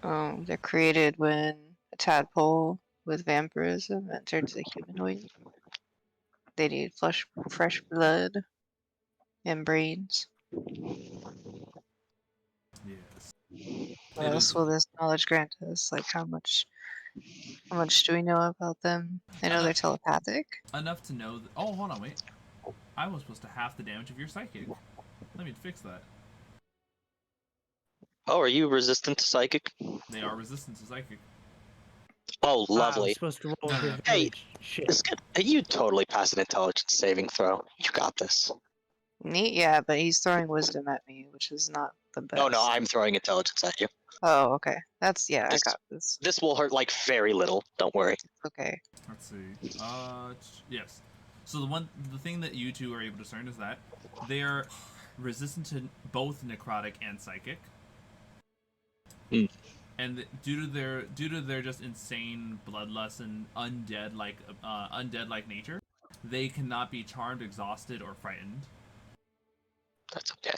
them? They're created when a tadpole with vampirism enters the humanoid. They need fresh blood and brains. Yes. What It else is will this knowledge grant us? Like how much do we know about them? I know they're telepathic. enough to know that. Oh, hold on, wait. I was supposed to half the damage of your psychic. Let me fix that. Oh, are you resistant to psychic? They are resistant to psychic. Oh, I was lovely. supposed to roll No, no, no. for Hey, shit. You totally pass an intelligence saving throw. You got this. Neat, yeah, but he's throwing wisdom at me, which is not the best. Oh no, I'm throwing intelligence at you. Oh, okay. That's I This- got this. This will hurt like very little. Don't worry. Okay. Let's see. Yes. So the thing that you two are able to discern is that they are resistant to both necrotic and psychic. Hmm. And due to their just insane bloodlust and undead like nature, they cannot be charmed, exhausted, or frightened. That's okay.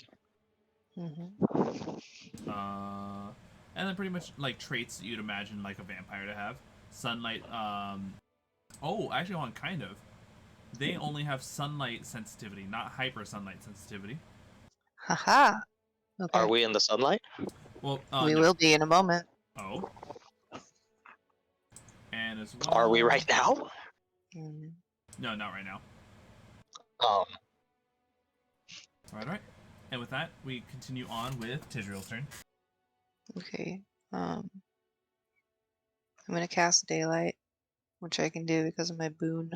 And then pretty much like traits that you'd imagine like a vampire to have. Sunlight. Oh, actually, hold on, kind of. They only have sunlight sensitivity, not hyper sunlight sensitivity. Haha. Okay. Are we in the sunlight? Well, We no. will be in a moment. Oh. And as well. Are we right now? Mm. No, not right now. Um. All right. And with that, we continue on with Tizryl's turn. Okay. I'm gonna cast daylight, which I can do because of my boon.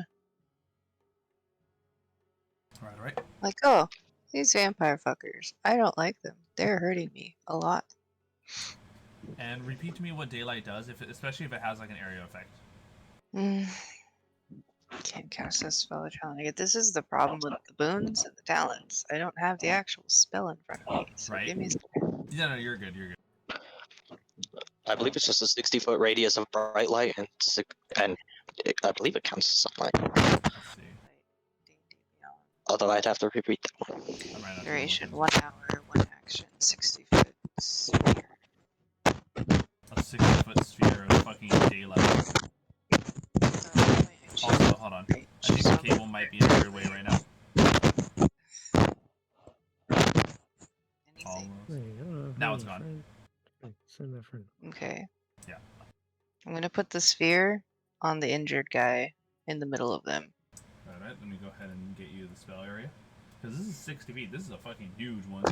All right. Like, oh, these vampire fuckers. I don't like them. They're hurting me a lot. And repeat to me what daylight does, especially if it has like an area effect. Can't cast that spell or talent. This is the problem with the boons and the talents. I don't have the actual spell in front of me. So Right. give me No, you're good. You're good. I believe it's just a 60-foot radius of bright light, and I believe it counts as sunlight. Let's see. Although I'd have to repeat that one. I'm right on Duration, the 1 hour, 1 action, 60 foot sphere. A 60-foot sphere of fucking daylight. Also, hold on. I think the cable might be in a weird way right now. Anything. Almost. Now it's gone. Send that friend. Okay. Yeah. I'm gonna put the sphere on the injured guy in the middle of them. Alright, let me go ahead and get you the spell area. Because this is 60 feet. This is a fucking huge one.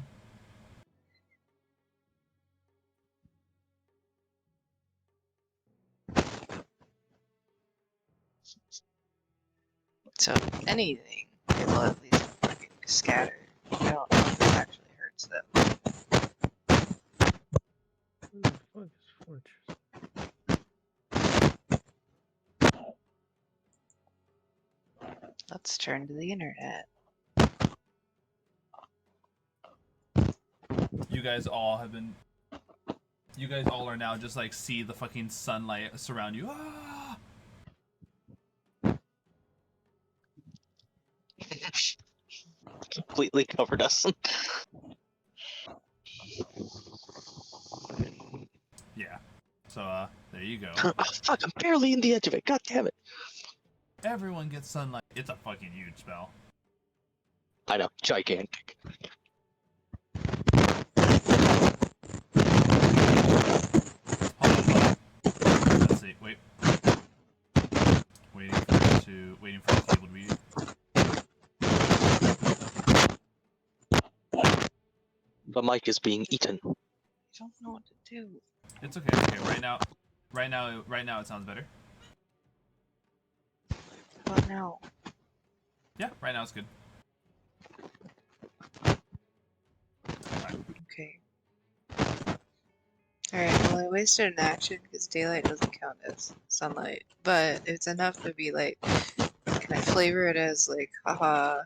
So anything, it will at least fucking scatter. I don't know if it actually hurts them. Who the fuck is Fortress? Let's turn to the internet. You guys all are now just like see the fucking sunlight surround you. Ah! Completely covered us. Yeah. So, there you go. Oh, fuck, I'm barely in the edge of it. God damn it. Everyone gets sunlight. It's a fucking huge spell. I know, gigantic. waiting for the cable to be. The mic is being eaten. I don't know what to do. It's okay. Okay. Right now, it sounds better. Oh no. Yeah. Right now it's good. Okay. Alright, well I wasted an action because daylight doesn't count as sunlight, but it's enough to be like, can I flavor it as like, haha,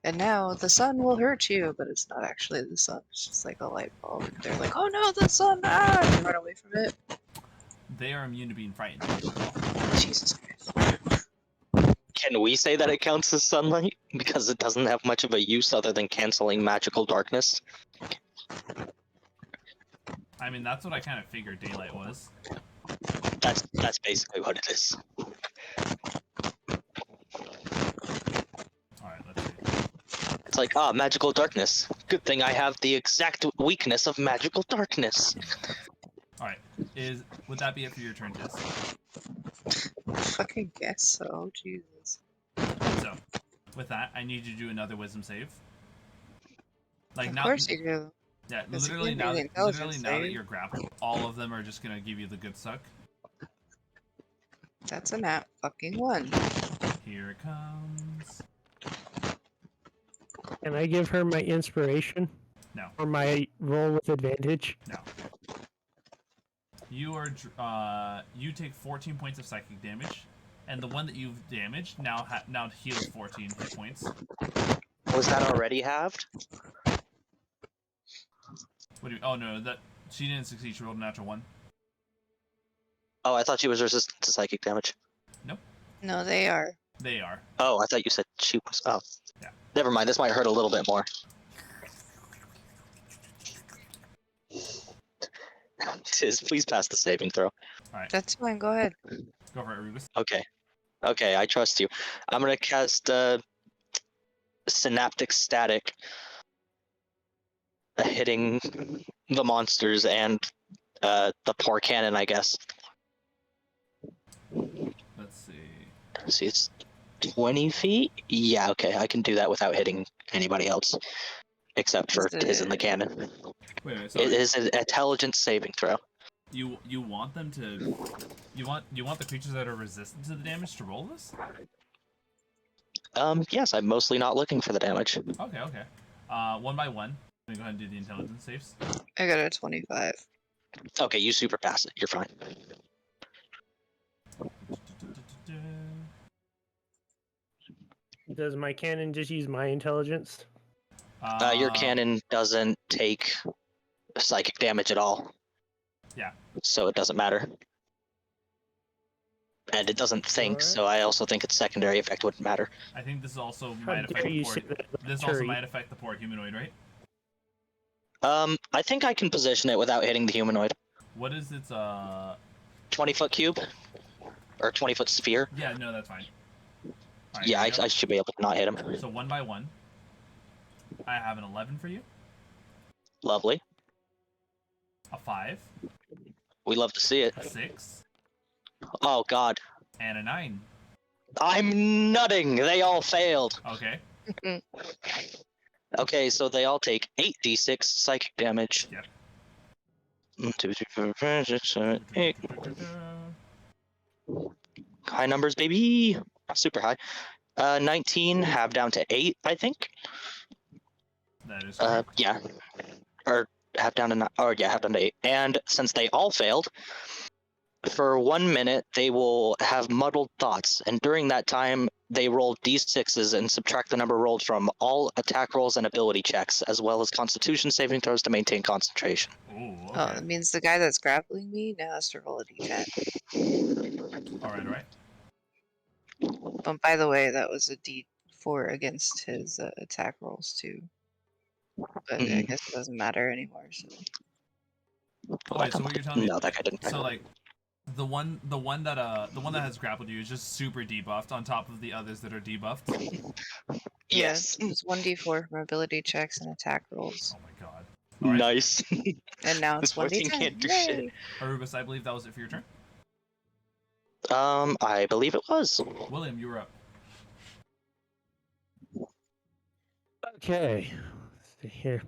and now the sun will hurt you, but it's not actually the sun, it's just like a light bulb. And they're like, oh no, the sun, ah! And they run away from it. They are immune to being frightened. Jesus Christ. Can we say that it counts as sunlight? Because it doesn't have much of a use other than canceling magical darkness. I mean, that's what I kind of figured daylight was. That's basically what it is. Alright, let's see. It's like, magical darkness. Good thing I have the exact weakness of magical darkness. Alright, would that be it for your turn, Jess? Fucking guess so, Jesus. So, with that, I need you to do another wisdom save. Like Of now, course you do. yeah, It's literally gonna now, be the intelligence that save. you're grappled, all of them are just gonna give you the good suck. That's a nat fucking 1. Here it comes. Can I give her my inspiration? No. Or my roll with advantage? No. You are you take 14 points of psychic damage, and the one that you've damaged now heals 14 hit points. Was that already halved? What do you? Oh no, that she didn't succeed. She rolled a natural 1. Oh, I thought she was resistant to psychic damage. No, they are. They are. Oh, I thought you said she was. Oh. Yeah. Never mind, this might hurt a little bit more. Tiz, please pass the saving throw. That's fine, go ahead. Go for it, Orubis. Okay. Okay, I trust you. I'm gonna cast Synaptic Static, hitting the monsters and the poor cannon, I guess. Let's see. Let's see, it's 20 feet? Yeah, okay, I can do that without hitting anybody else. Except for Tiz and the cannon. Wait, sorry. It is an intelligence saving throw. You want them to you want the creatures that are resistant to the damage to roll this? Yes, I'm mostly not looking for the damage. Okay. One by one. Let me go ahead and do the intelligence saves. I got a 25. Okay, you super pass it. You're fine. Does my cannon just use my intelligence? Your cannon doesn't take psychic damage at all. Yeah. So it doesn't matter. And it doesn't think, Alright. so I also think its secondary effect wouldn't matter. I think this also How might affect dare the you poor. say that about This also Turi? might affect the poor humanoid, right? I think I can position it without hitting the humanoid. What is its 20-foot cube? Or 20-foot sphere? Yeah, no, that's fine. Alright, Yeah, here we I should be able to not hit him. go. So one by one. I have an 11 for you, Lovely. a 5, We love to see it. a 6, Oh god. and a 9. I'm nutting! They all failed! Okay. Okay, so they all take 8d6 psychic damage. Yep. 1, 2, 3, 4, 5, 6, 7, 8. High numbers, baby! Super high. 19, half down to 8, I think. That is correct. Yeah. Or half down to 9. Oh, yeah, half down to 8. And since they all failed, for 1 minute, they will have muddled thoughts. And during that time, they roll d6s and subtract the number rolled from all attack rolls and ability checks, as well as constitution saving throws to maintain concentration. Ooh, Oh, okay. that means the guy that's grappling me now has to roll a d10. Alright. By the way, that was a d4 against his attack rolls too. But I Mhm. guess it doesn't matter anymore. So. Oh, wait, so what you're telling me? No, that guy didn't. So like, the one that has grappled you is just super debuffed on top of the others that are debuffed. Yes. Yeah, it's 1d4 from ability checks and attack rolls. Oh my god. Alright. Nice. And now it's This fucking 1d10. can't do Yay! shit. Orubis, I believe that was it for your turn. I believe it was. William, you were up. Okay. Let's see here.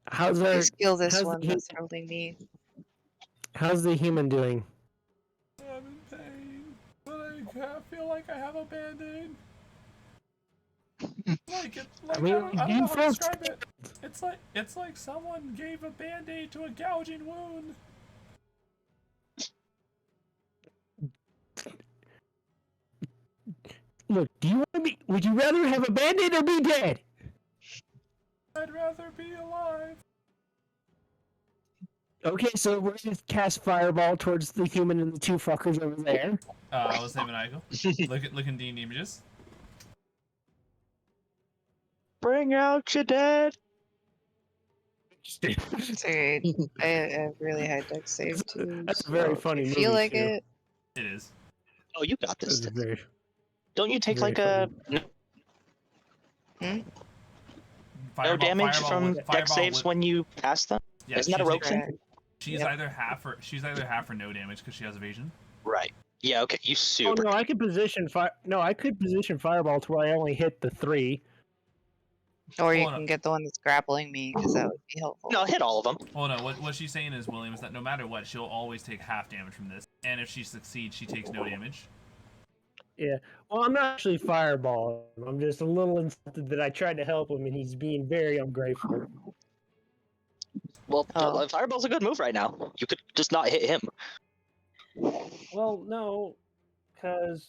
How's our, Please kill this how's one the, that's holding me. how's the human doing? I'm in pain, but I feel like I have a band-aid. Like it, like I mean, I don't know you how to feel- describe it. It's like someone gave a band-aid to a gouging wound. Look, do you want to be? Would you rather have a band-aid or be dead? I'd rather be alive. Okay, so we're gonna cast fireball towards the human and the two fuckers over there. I was saying Maniacal. Look in D&D images. Bring out your dead. Sorry, I have really high deck save too. That's a very so funny if you feel movie, like too. it. It is. Oh, you got this. That's very, Don't you take very like a no damage from deck saves when you pass them? Yeah, Isn't that a she rogue takes- thing? Correct. She's Yep. either half or no damage because she has evasion. Right. Yeah. Okay. You Oh super. no, I could position I could position fireball to where I only hit the 3. Or you Hold on. can get the one that's grappling me, because that would be helpful. No, hit all of them. Oh no, what she's saying is, William, is that no matter what, she'll always take half damage from this, and if she succeeds, she takes no damage. Well, I'm not actually fireball. I'm just a little insulted that I tried to help him and he's being very ungrateful. Well, Oh. fireball's a good move right now. You could just not hit him. Well, no, because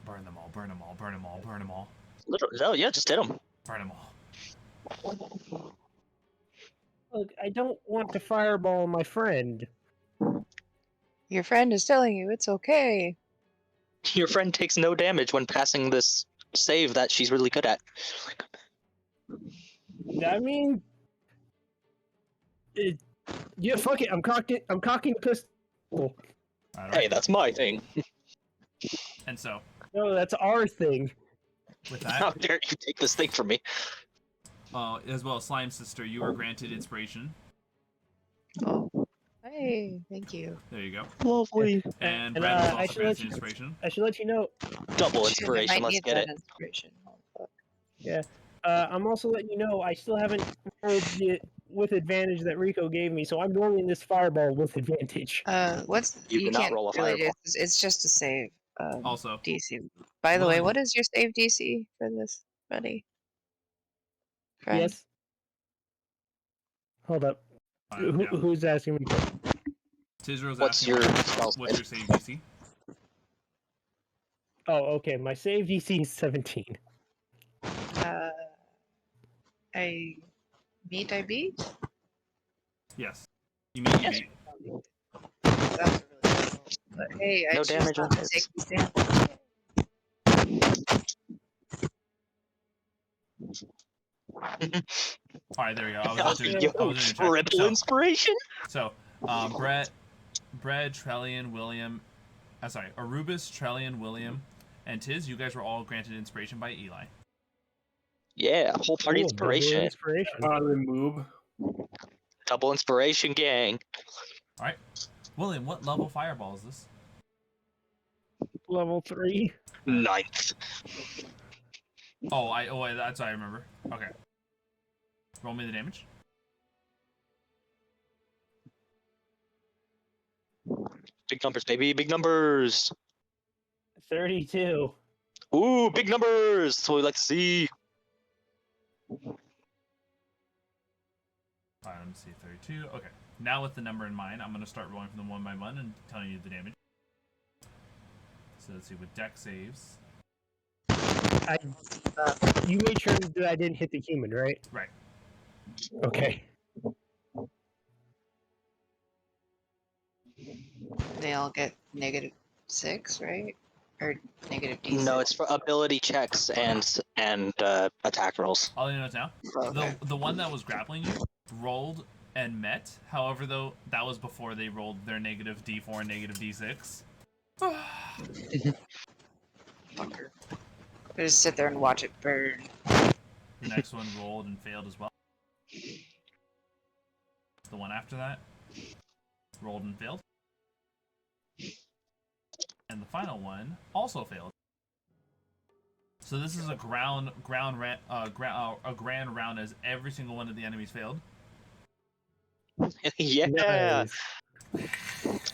Burn them all, burn them all, burn them all, burn them all, Literally, no, yeah, just hit him. burn them all. look, I don't want to fireball my friend. Your friend is telling you it's okay. Your friend takes no damage when passing this save that she's really good at. I mean, yeah, fuck it. I'm cocking the pistol. All right. Hey, that's my thing. And so, No, that's our thing. with How that, dare you take this thing from me? as well, Slime Sister, you are granted inspiration. Oh. Hey, thank you. There you go. Lovely. And And, Brad was I also should let granted you- inspiration. I should let you know. Double Shit, I inspiration, might let's need get that it. inspiration. Oh, fuck. I'm also letting you know I still haven't rolled it with advantage that Rico gave me, so I'm rolling this fireball with advantage. What's You cannot can't roll a really do fireball. this. It's just a save. Also, DC. By the way, William. what is your save DC for this, buddy? Friend? Yes. Hold up. yeah. Who's asking me? Tizryl's What's asking your what's spell your save? save DC. Oh, okay. My save DC is 17. I beat? Yes. You mean Yes. Sounds really cool. But hey, I No choose damage not on to his. take the stand. All right, there we go. I was Oh, doing, yo, I was doing a check. triple inspiration? So, Bread, Trellian, William, Orubis, Trellian, William, and Tiz, you guys were all granted inspiration by Eli. Yeah, whole party Ooh, double inspiration. inspiration. Remove. Double inspiration, gang. All right, William, what level fireball is this? Level 3. 9th. Oh, that's what I remember. Okay. Roll me the damage. Big numbers, baby, big numbers. 32. Ooh, big numbers. That's what we like to see. All right, let me see, 32. Okay. Now with the number in mind, I'm going to start rolling from the one by one and telling you the damage. So let's see, with deck saves. You made sure that I didn't hit the human, right? Right. Okay. They all get -6, right? Or negative D6. No, it's for ability checks and attack rolls. All you know is now, Okay. the one that was grappling you rolled and met. However, though, that was before they rolled their negative D4 and negative D6. Fucker. I just sit there and watch it burn. The next one rolled and failed as well. The one after that rolled and failed. And the final one also failed. So this is a grand round as every single one of the enemies failed. Yeah. Nice.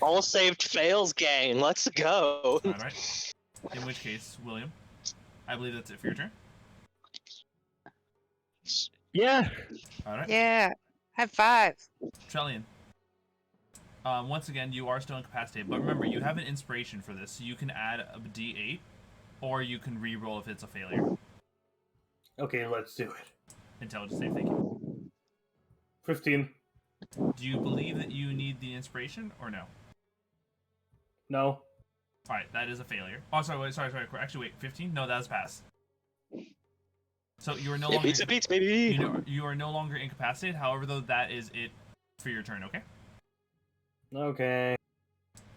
All saved fails, gang. Let's go. All right. In which case, William, I believe that's it for your turn. Yeah. All right. Yeah. High five. Trellian. Once again, you are still incapacitated, but remember, you have an inspiration for this, so you can add a D8, or you can re-roll if it's a failure. Okay, let's do it. Intelligence save, thank you. 15. Do you believe that you need the inspiration, or no? No. Alright, that is a failure. Oh, sorry. Actually, wait, 15? No, that was pass. So you are no longer... Beats, baby! You are no longer incapacitated, however, though, that is it for your turn, okay? Okay.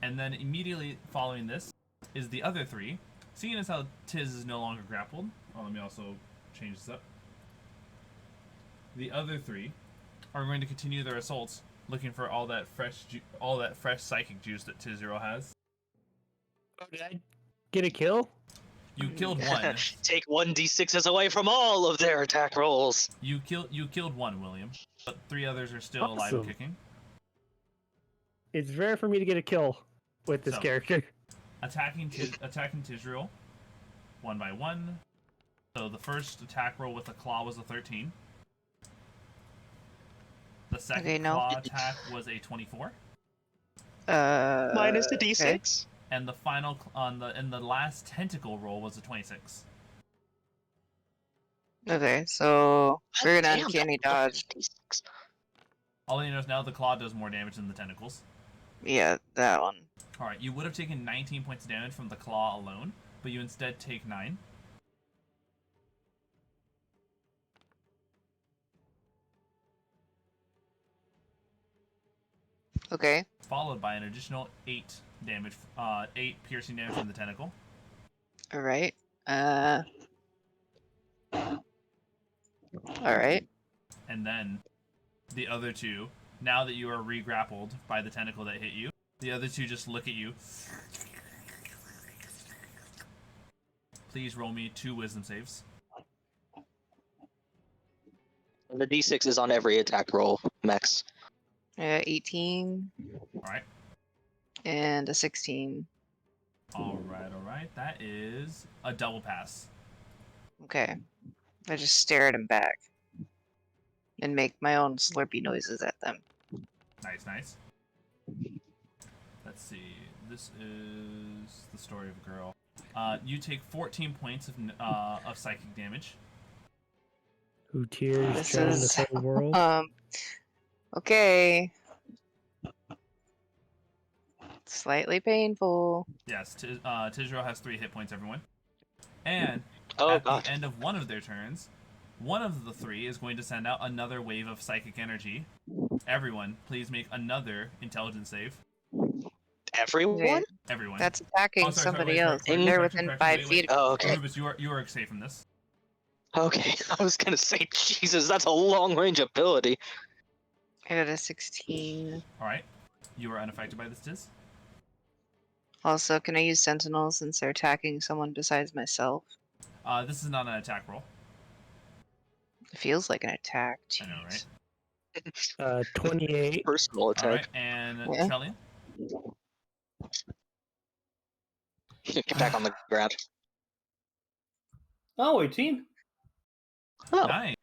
And then immediately following this is the other three. Seeing as how Tiz is no longer grappled, let me also change this up. The other three are going to continue their assaults, looking for all that fresh psychic juice that Tizryl has. Oh, did I get a kill? You killed one. Take 1d6s away from all of their attack rolls. You killed one, William, but 3 others are still alive and Awesome. kicking. It's rare for me to get a kill with this So. character. Attacking Tizryl, one by one. So the first attack roll with the claw was a 13. The second claw attack was a 24. Minus the d6. Okay. And the final the last tentacle roll was a 26. Okay, so we're gonna Damn, uncanny that's dodge. D6. All you know is now the claw does more damage than the tentacles. Yeah, that one. Alright, you would have taken 19 points of damage from the claw alone, but you instead take 9. Okay. Followed by an additional 8 damage, 8 piercing damage from the tentacle. All right. All right. And then the other two, now that you are re-grappled by the tentacle that hit you, the other two just look at you. Please roll me 2 wisdom saves. The d6 is on every attack roll, Max. 18 Alright. and a 16. Alright. That is a double pass. Okay. I just stare at him back and make my own slurpy noises at them. Nice. Let's see. This is the story of a girl. You take 14 points of psychic damage. Who tears This drown is- the whole world? Okay. Slightly painful. Yes, Tizryl has 3 hit points, everyone. And Oh, at the end of one of their turns, one of the 3 is going to send out another wave of psychic energy. Everyone, please make another intelligence save. everyone? Everyone. That's attacking Oh, sorry, somebody wait, else. correction, And they're correction, within correction, 5 wait. feet. Oh, okay. Orubis, you are safe from this. Okay, I was gonna say, Jesus, that's a long range ability. I got a 16. Alright. You are unaffected by this, Tiz? Also, can I use sentinels since they're attacking someone besides myself? This is not an attack roll. It feels like an attack. I know, right? Jeez. 28. Personal attack. Alright, and Yeah. Trellian? Get back on the ground. Oh, 18. Oh, Nice.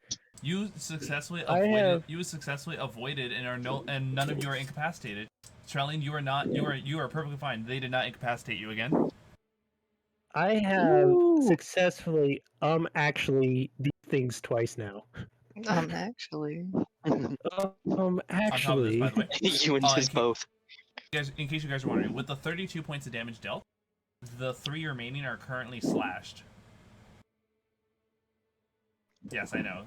You successfully I avoided. have- You successfully avoided, and none of you are incapacitated. Trellian, you are not. You are perfectly fine. They did not incapacitate you again. I have Woo. successfully actually these things twice now. Actually. On top of this, Actually, by the way, you and Tiz both. guys, in case you guys are wondering, with the 32 points of damage dealt, the 3 remaining are currently slashed. Yes, I know.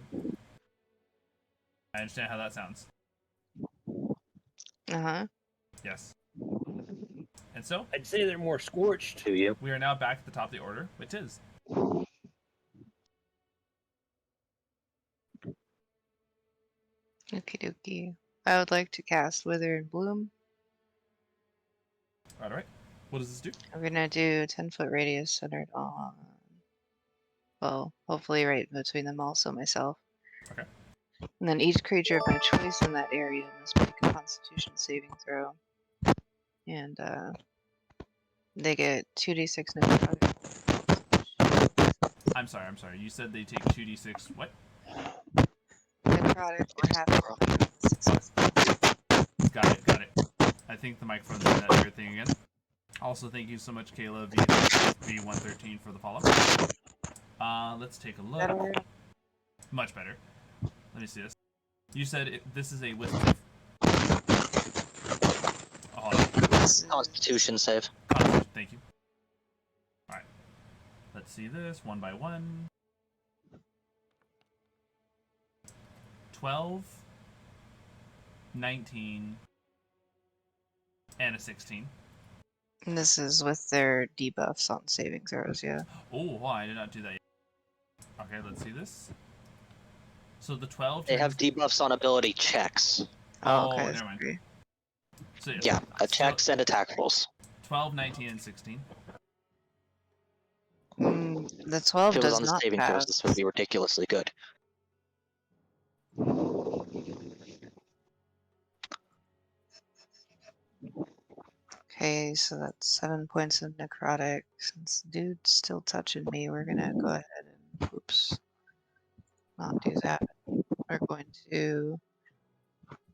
I understand how that sounds. Uh-huh. Yes. And so, I'd say they're more scorched. To you. we are now back at the top of the order, which is Okie dokie. I would like to cast Wither and Bloom. All right. What does this do? We're gonna do 10-foot radius centered on. Well, hopefully right between them, also myself. Okay. And then each creature of my choice in that area must make a Constitution saving throw. And they get 2d6 necrotic. I'm sorry. You said they take 2d6. What? Necrotic or half success. Got it. I think the microphone's doing that weird thing again. Also, thank you so much, Kayla V113 for the follow. Let's take a look. Better. Much better. Let me see this. You said this is a wisdom. Hold on. Constitution save. Thank you. Alright. Let's see this one by one. 12, 19, and a 16. And this is with their debuffs on saving throws, yeah. Oh, I did not do that yet. Okay, let's see this. So the 12... They have debuffs on ability checks. Oh, okay. Never mind. Great. So, Yeah, checks and attack rolls. 12, 19, and 16. The 12 If it was does on the not saving throws, pass. this would be ridiculously good. Okay, so that's 7 points of necrotic. Since the dude's still touching me, we're gonna go ahead and not do that. We're going to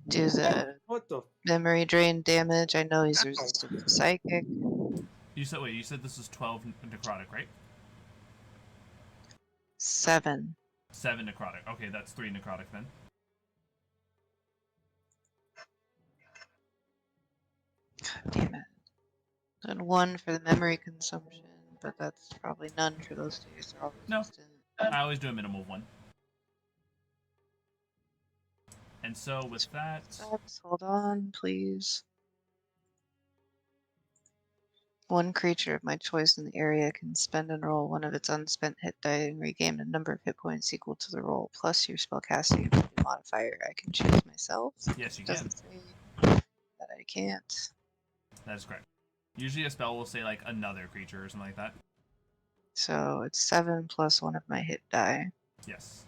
do the What the? memory drain damage. I know he's resistant to psychic. You said this is 12 necrotic, right? 7. 7 necrotic. Okay, that's 3 necrotic then. Damn it. And 1 for the memory consumption, but that's probably none for those two. They're all No. resistant. I always do a minimum of 1. And so with that... Hold on, please. 1 creature of my choice in the area can spend and roll 1 of its unspent hit die and regain a number of hit points equal to the roll, plus your spellcasting ability modifier. I can choose myself. Yes, you It can. doesn't say that I can't. That is correct. Usually a spell will say like another creature or something like that. So it's 7 plus 1 of my hit die. Yes.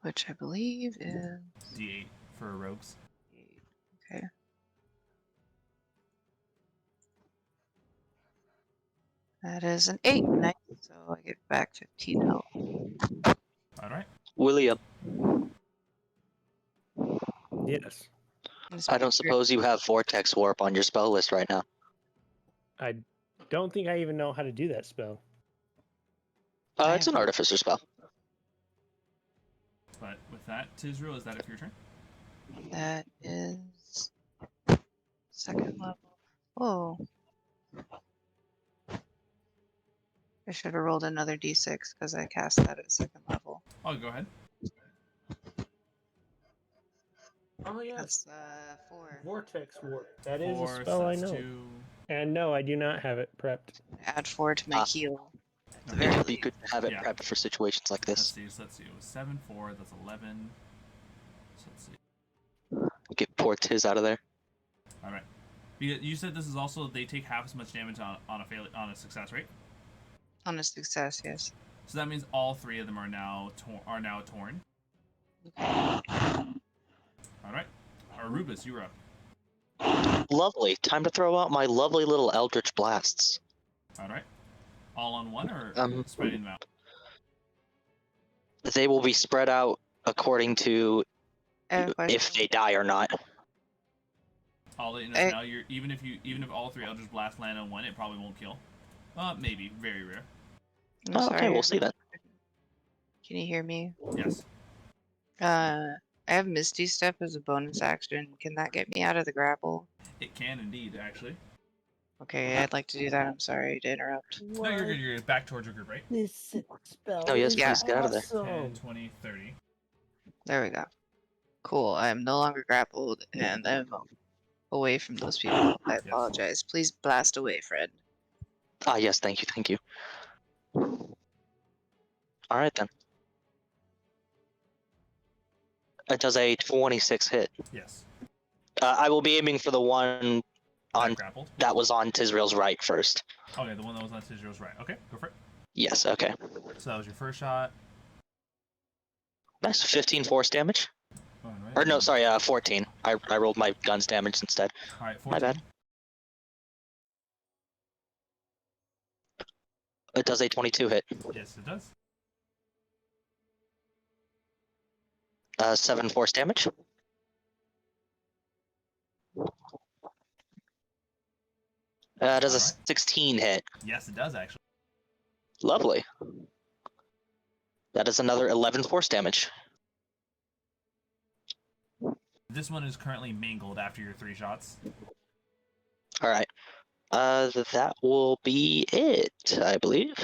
Which I believe is D8 for rogues. 8. Okay. That is an 8. Nice. So I get back 15 health. Alright. William, Yes. I don't suppose you have Vortex Warp on your spell list right now. I don't think I even know how to do that spell. It's an artificer spell. But with that, Tizryl, is that it for your turn? That is 2nd level. Oh. I should have rolled another d6 because I cast that at 2nd level. Oh, go ahead. Oh yeah. That's 4. Vortex Warp. That is 4, a spell I so that's know. 2. And no, I do not have it prepped. Add 4 to my heal. Okay. It would be good to have it Yeah. prepped for situations like Let's this. see. It was 7, 4. That's 11. So let's see. Get poor Tiz out of there. Alright. You said this is also, they take half as much damage on a success, right? On a success, yes. So that means all 3 of them are now torn. Alright. Orubis, you're up. Lovely. Time to throw out my lovely little Eldritch Blasts. Alright. All on one or spreading them out? They will be spread out according to if they die or not. I'll let you know now. Even if all 3 Eldritch Blasts land on one, it probably won't kill. Maybe. Very rare. Okay, we'll see then. Can you hear me? Yes. I have Misty Step as a bonus action. Can that get me out of the grapple? It can indeed, actually. Okay, I'd like to do that. I'm sorry to interrupt. No, you're good. You're good. Back towards your group, right? This spell. Oh, yes, is please, get out of there. awesome. 10, 20, 30. There we go. Cool. I am no longer grappled, and I'm away from those people. I apologize. Please blast away, Fred. Yes, thank you. Alright then. It does a 26 hit. Yes. I will be aiming for the one on grappled? that was on Tizryl's right first. Okay, the one that was on Tizryl's right. Okay, go for it. Yes, okay. So that was your first shot. Nice, 15 force damage. All right. Or no, sorry, 14. I rolled my gun's damage instead. All right, 14. My bad. It does a 22 hit. Yes, it does. 7 force damage. Does a 16 hit. Yes, it does actually. Lovely. That is another 11 force damage. This one is currently mangled after your 3 shots. All right. That will be it, I believe.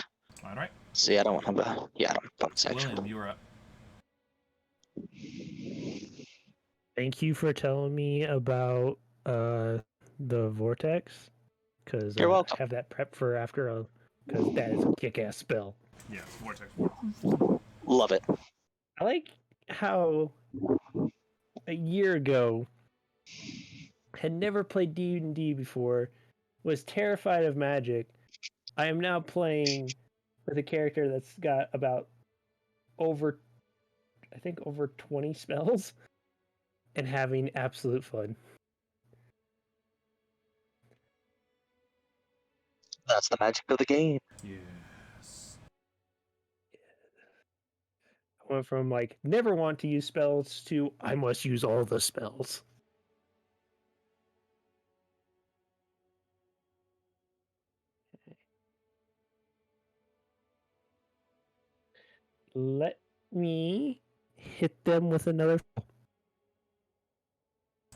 All right. See, I don't have a... Yeah, I don't have a bonus action. William, you are up. Thank you for telling me about the vortex, because You're I welcome. have that prep for after because that is a kick-ass spell. Yes, Vortex. Love it. I like how a year ago had never played D&D before, was terrified of magic. I am now playing with a character that's got about over 20 spells and having absolute fun. That's the magic of the game. Yes. I went from like never want to use spells to I must use all the spells. Let me hit them with another.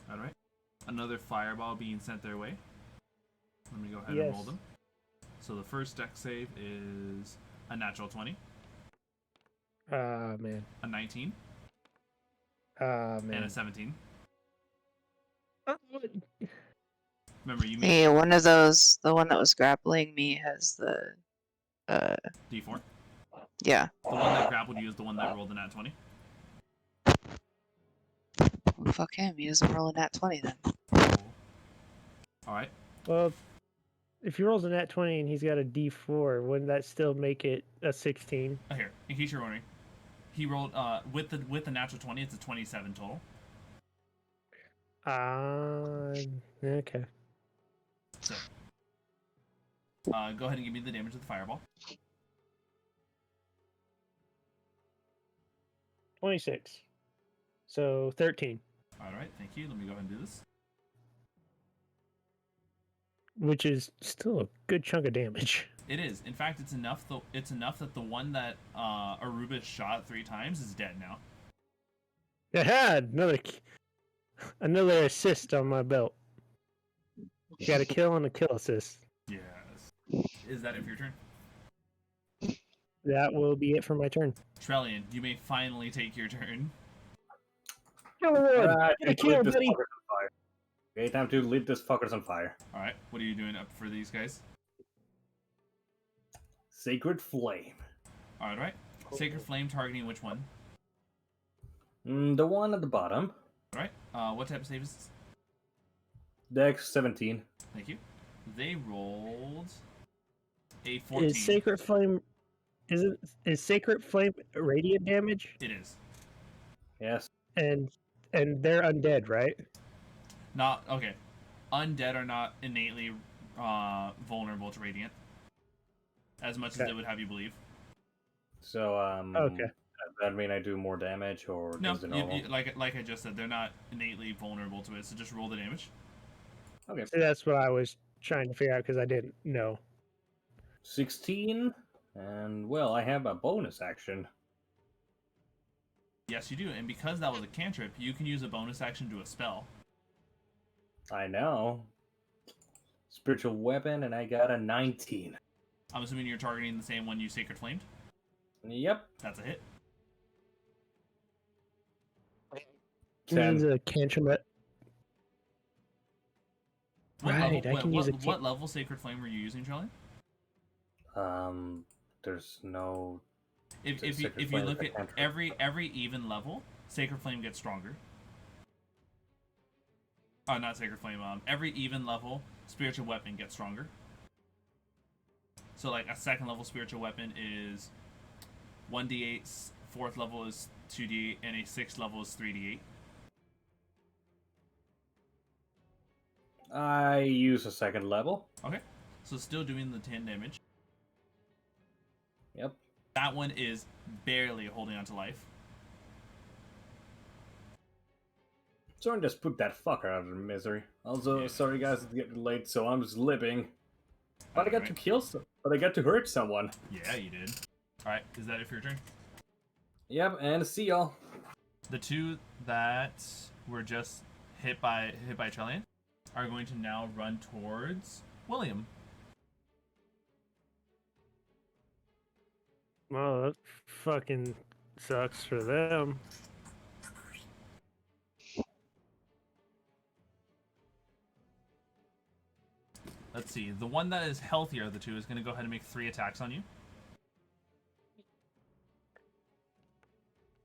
All right. Another fireball being sent their way. Let me go ahead and Yes. roll them. So the first deck save is a natural 20, Ah, man. a 19, Ah, and man. a 17. Oh, Remember, you made Hey, one of those, the one that was grappling me has the, D4. yeah. The one that grappled you is the one that rolled a nat 20. Well, fuck him, he doesn't roll a nat 20 then. All right. well, if he rolls a nat 20 and he's got a D4, wouldn't that still make it a 16? Here, in case you're wondering, he rolled with the natural 20. It's a 27 total. Okay. So, go ahead and give me the damage of the fireball. 26. So 13, All right, thank you. Let me go ahead and do this. which is still a good chunk of damage. It is. In fact, it's enough. It's enough that the one that Orubis shot 3 times is dead now. I had another assist on my belt. You got a kill and a kill assist. Yes. Is that it for your turn? That will be it for my turn. Trellian, you may finally take your turn. Get a kill, buddy. Okay, time to lit this fuckers on fire. All right. What are you doing up for these guys? Sacred Flame. All right. Sacred Flame targeting which one? The one at the bottom. All right. What type of save is this? Dex 17. Thank you. They rolled a 14. Is Sacred Flame is Sacred Flame radiant damage? It is. Yes. And they're undead, right? Not okay. Undead are not innately vulnerable to radiant, as much as Okay. they would have you believe. So, Okay. does that mean I do more damage, or No, is it normal? like I just said, they're not innately vulnerable to it. So just roll the damage. Okay. See, that's what I was trying to figure out because I didn't know. 16, and well, I have a bonus action. Yes, you do, and because that was a cantrip, you can use a bonus action to a spell. I know. Spiritual weapon, and I got a 19. I'm assuming you're targeting the same one you Sacred Flamed. Yep. That's a hit. Can 10. use a cantrip. Right, I can use a what level Sacred Flame were you using, Trellian? There's no. If Sacred you Flame look is a at cantrip. every even level, Sacred Flame gets stronger. Oh, not Sacred Flame. Every even level spiritual weapon gets stronger. So like a second level spiritual weapon is 1d8, fourth level is 2d8, and a sixth level is 3d8. I use a second level. Okay. So still doing the 10 damage. Yep. That one is barely holding on to life. Someone just put that fucker out of misery. Also, Yeah. sorry guys, it's getting late, so I'm slipping. But I got to Alright. kill but I got to hurt someone. Yeah, you did. Alright, is that it for your turn? Yep, and see y'all. The two that were just hit by Trellian are going to now run towards William. Well, that fucking sucks for them. Let's see. The one that is healthier of the two is going to go ahead and make 3 attacks on you.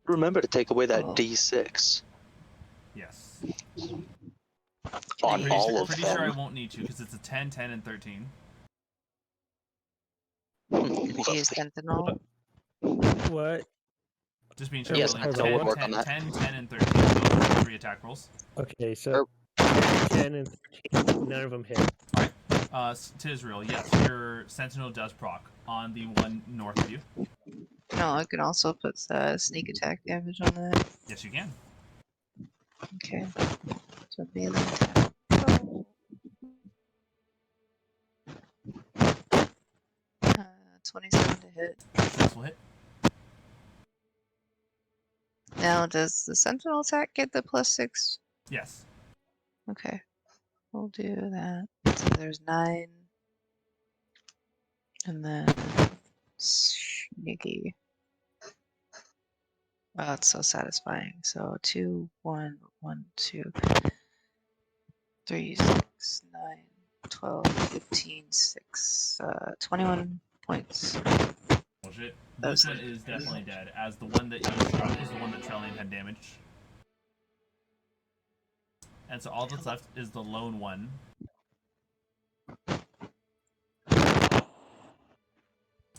Remember to take away that Oh. D6 Yes. on Pretty, all sure, of pretty sure I them. won't need to because it's a 10, 10, and 13. Use Sentinel. What? Just being sure. Yes, William. so we'll work on that. 10, 10, and 13. Those are 3 attack rolls. Okay, so 10 and 13, none of them hit. Tizryl, yes, your Sentinel does proc on the one north of you. No, I can also put sneak attack damage on that. Yes, you can. Okay. So melee attack. Oh. 27 to hit. This will hit. Now, does the Sentinel attack get the +6? Yes. Okay. We'll do that. So there's 9. And then sneaky. Oh, it's so satisfying. So 2, 1, 1, 2, 3, 6, 9, 12, 15, 6, 21 points. Bullshit. This one is definitely dead, as the one that you struck was the one that Trellian had damaged. And so all that's left is the lone one.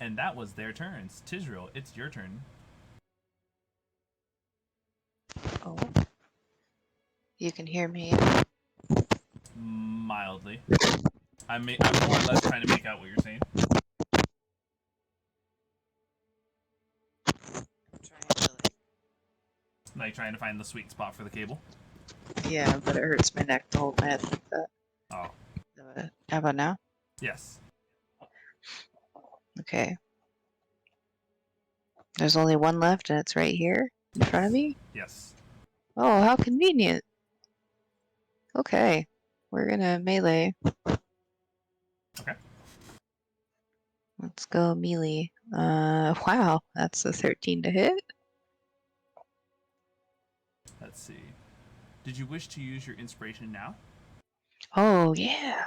And that was their turns. Tizryl, it's your turn. Oh. You can hear me. Mildly. I'm more or less trying to make out what you're saying. Like trying to find the sweet spot for the cable. Yeah, but it hurts my neck to hold my head like that. Oh. How about now? Yes. Okay. There's only one left, and it's right here in front of me? Yes. Oh, how convenient. Okay. We're gonna melee. Okay. Let's go melee. Wow, that's a 13 to hit. Let's see. Did you wish to use your inspiration now? Oh, yeah.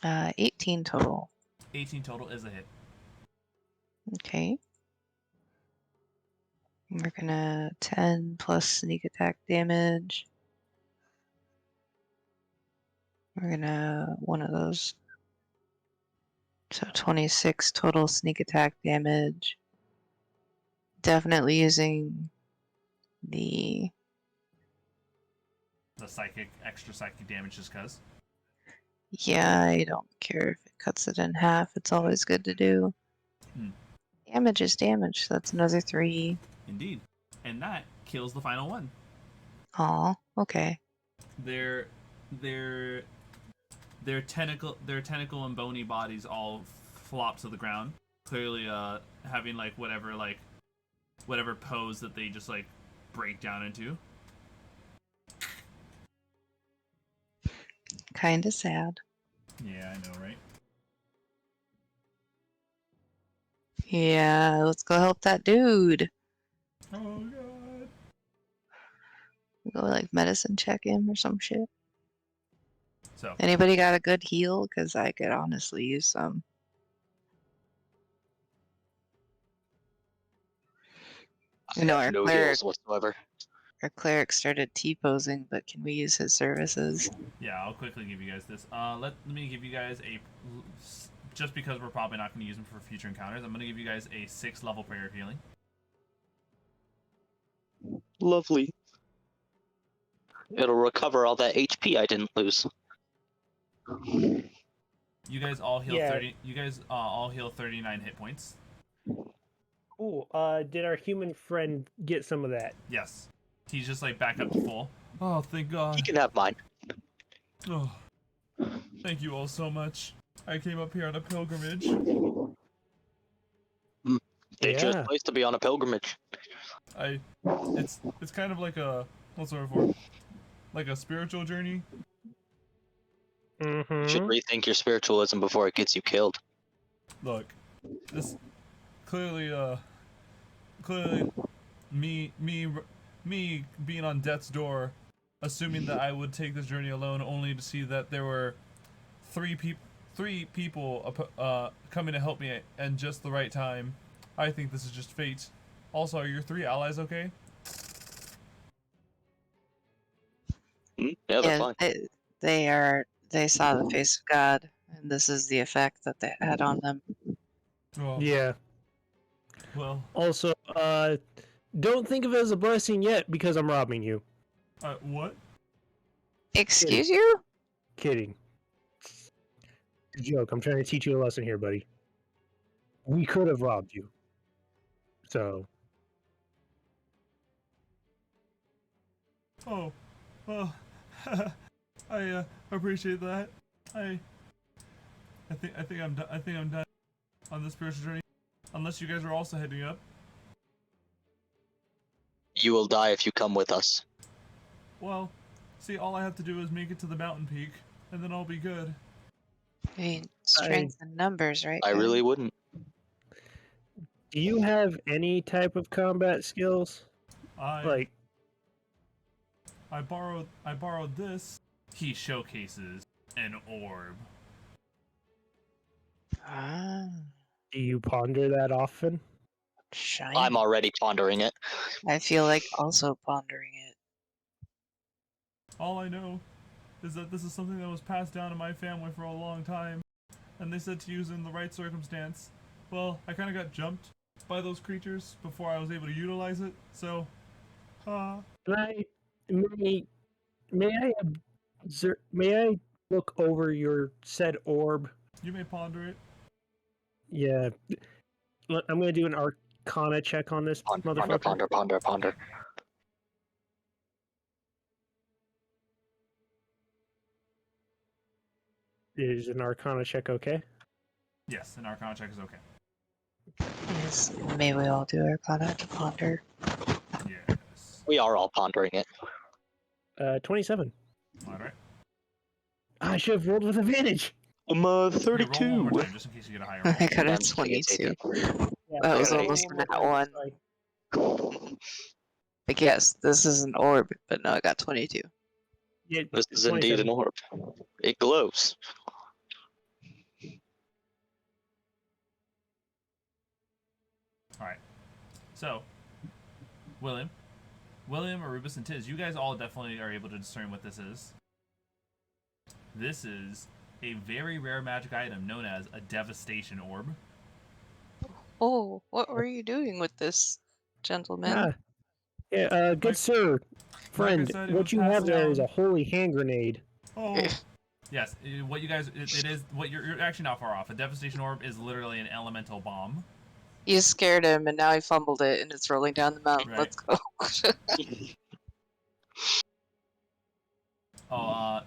Uh, 18 total. 18 total is a hit. Okay. We're gonna 10 plus sneak attack damage. We're gonna one of those. So 26 total sneak attack damage. Definitely using the extra psychic damage just cuz. yeah, I don't care if it cuts it in half. It's always good to do. Damage is damage. So that's another 3. Indeed. And that kills the final one. Aw, okay. Their tentacle and bony bodies all flop to the ground. Clearly having whatever pose that they just break down into. Kinda sad. Yeah, I know, right? Yeah, let's go help that dude. Oh god. Go medicine check him or some shit. So Anybody got a good heal? Because I could honestly use some. You know, no heals whatsoever. our cleric started T-posing, but can we use his services? Yeah, I'll quickly give you guys this. Let me give you guys just because we're probably not going to use them for future encounters, I'm going to give you guys a 6th level prayer of healing. Lovely. It'll recover all that HP I didn't lose. You guys all heal Yeah. 30. You guys all heal 39 hit points. Cool. Did our human friend get some of that? Yes. He's just like back up to full. Oh, thank God. You can have mine. Oh, thank you all so much. I came up here on a pilgrimage. Dangerous Yeah. place to be on a pilgrimage. It's kind of like a what's the word for? Like a spiritual journey. You should rethink your spiritualism before it gets you killed. Look, this clearly me being on death's door, assuming that I would take this journey alone, only to see that there were three people coming to help me at just the right time. I think this is just fate. Also, are your 3 allies okay? Yeah, they're fine. They saw the face of God, and this is the effect that they had on them. Oh, Yeah. well, Also, don't think of it as a blessing yet because I'm robbing you. what? Excuse you? Kidding. Joke. I'm trying to teach you a lesson here, buddy. We could have robbed you. So. Oh, well, I appreciate that. I think I'm done. I think I'm done on this spiritual journey. Unless you guys are also heading up. You will die if you come with us. Well, see, all I have to do is make it to the mountain peak, and then I'll be good. I mean, strength in numbers, right? I guys? really wouldn't. Do you have any type of combat skills? I borrowed this. He showcases an orb. Ah, Do you ponder that often? shiny. I'm already pondering it. I feel like also pondering it. All I know is that this is something that was passed down in my family for a long time, and they said to use it in the right circumstance. Well, I kind of got jumped by those creatures before I was able to utilize it, so, May I look over your said orb? you may ponder it. Yeah. I'm gonna do an Arcana check on this motherfucker. Ponder. Is an Arcana check okay? Yes, an Arcana check is okay. Yes, may we all do Arcana to ponder. Yes. We are all pondering it. 27. Alright. I should have rolled with advantage. I'm Roll one 32. more time, just in case you get a higher roll. I got a I'm just gonna take 22. it. That was Yeah, almost Roll that more one. time, sorry. Like, yes, this is an orb, but no, I got 22. Yeah, This is indeed 27. an orb. It glows. Alright. So, William, Orubis, and Tiz, you guys all definitely are able to discern what this is. This is a very rare magic item known as a Devastation Orb. Oh, what were you doing with this, gentleman? Good Like- sir, friend, said, it what was you have passed there is down. a holy hand grenade. Oh, yes. What you guys, it is what you're actually not far off. A Devastation Orb is literally an elemental bomb. You scared him, and now he fumbled it, and it's rolling down the mountain. Right. Let's go.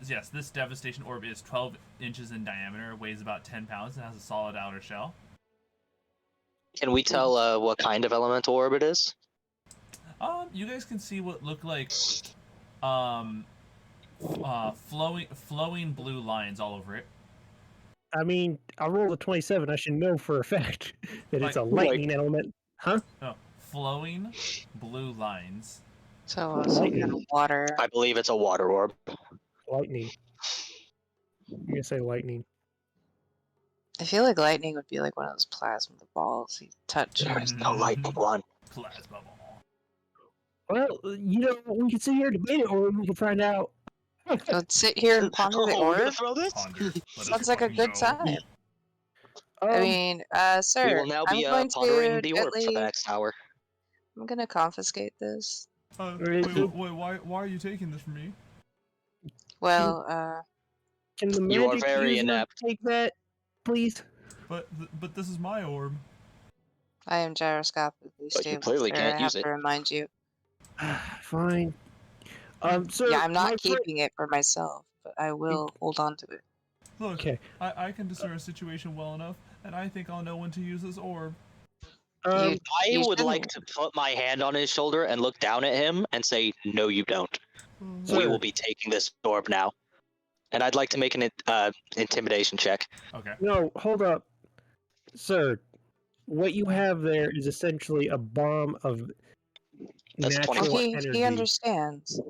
Yes, this Devastation Orb is 12 inches in diameter, weighs about 10 pounds, and has a solid outer shell. Can we tell what kind of elemental orb it is? You guys can see what look like, flowing blue lines all over it. I mean, I rolled a 27. I should know for a fact that it's a lightning element. Huh? No, flowing blue lines. So, some kind of water. I believe it's a water orb. Lightning. I'm gonna say lightning. I feel like lightning would be like one of those plasma balls you touch. There is no lightning one. Plasma ball. Well, we can sit here and debate it, or we can find out. Let's sit here and ponder the we're gonna orb. throw this? Ponder. Let us Sounds like a fucking good go. time. I mean, We sir, will now I'm be going pondering to the orb for the gently. next hour. I'm gonna confiscate this. Wait, why are you taking this from me? Well, Can the You are magic very user inept. take that, please? But this is my orb. I am gyroscopically But you stable, clearly sir. can't I have use it. to remind you. Fine. Sir, Yeah, I'm my not friend- keeping it for myself, but I will hold on to it. Look, Okay. I can discern a situation well enough, and I think I'll know when to use this orb. I You would like shouldn't. to put my hand on his shoulder and look down at him and say, "No, you don't. We Sir. will be taking this orb now." And I'd like to make an intimidation check. Okay. No, hold up. Sir, what you have there is essentially a bomb of That's natural 24. energy. He understands.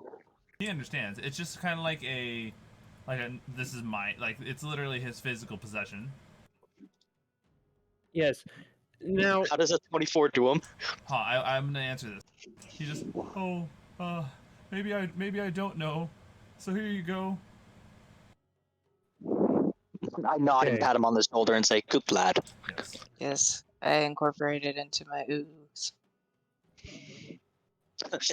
He understands. It's just kind of like this is my, like, it's literally his physical possession. Yes. Now, How does a 24 do him? Huh, I'm gonna answer this. He just, maybe I don't know. So here you go. I nod and Okay. pat him on the shoulder and say, "Good lad." Yes. Yes, I incorporate it into my ooze.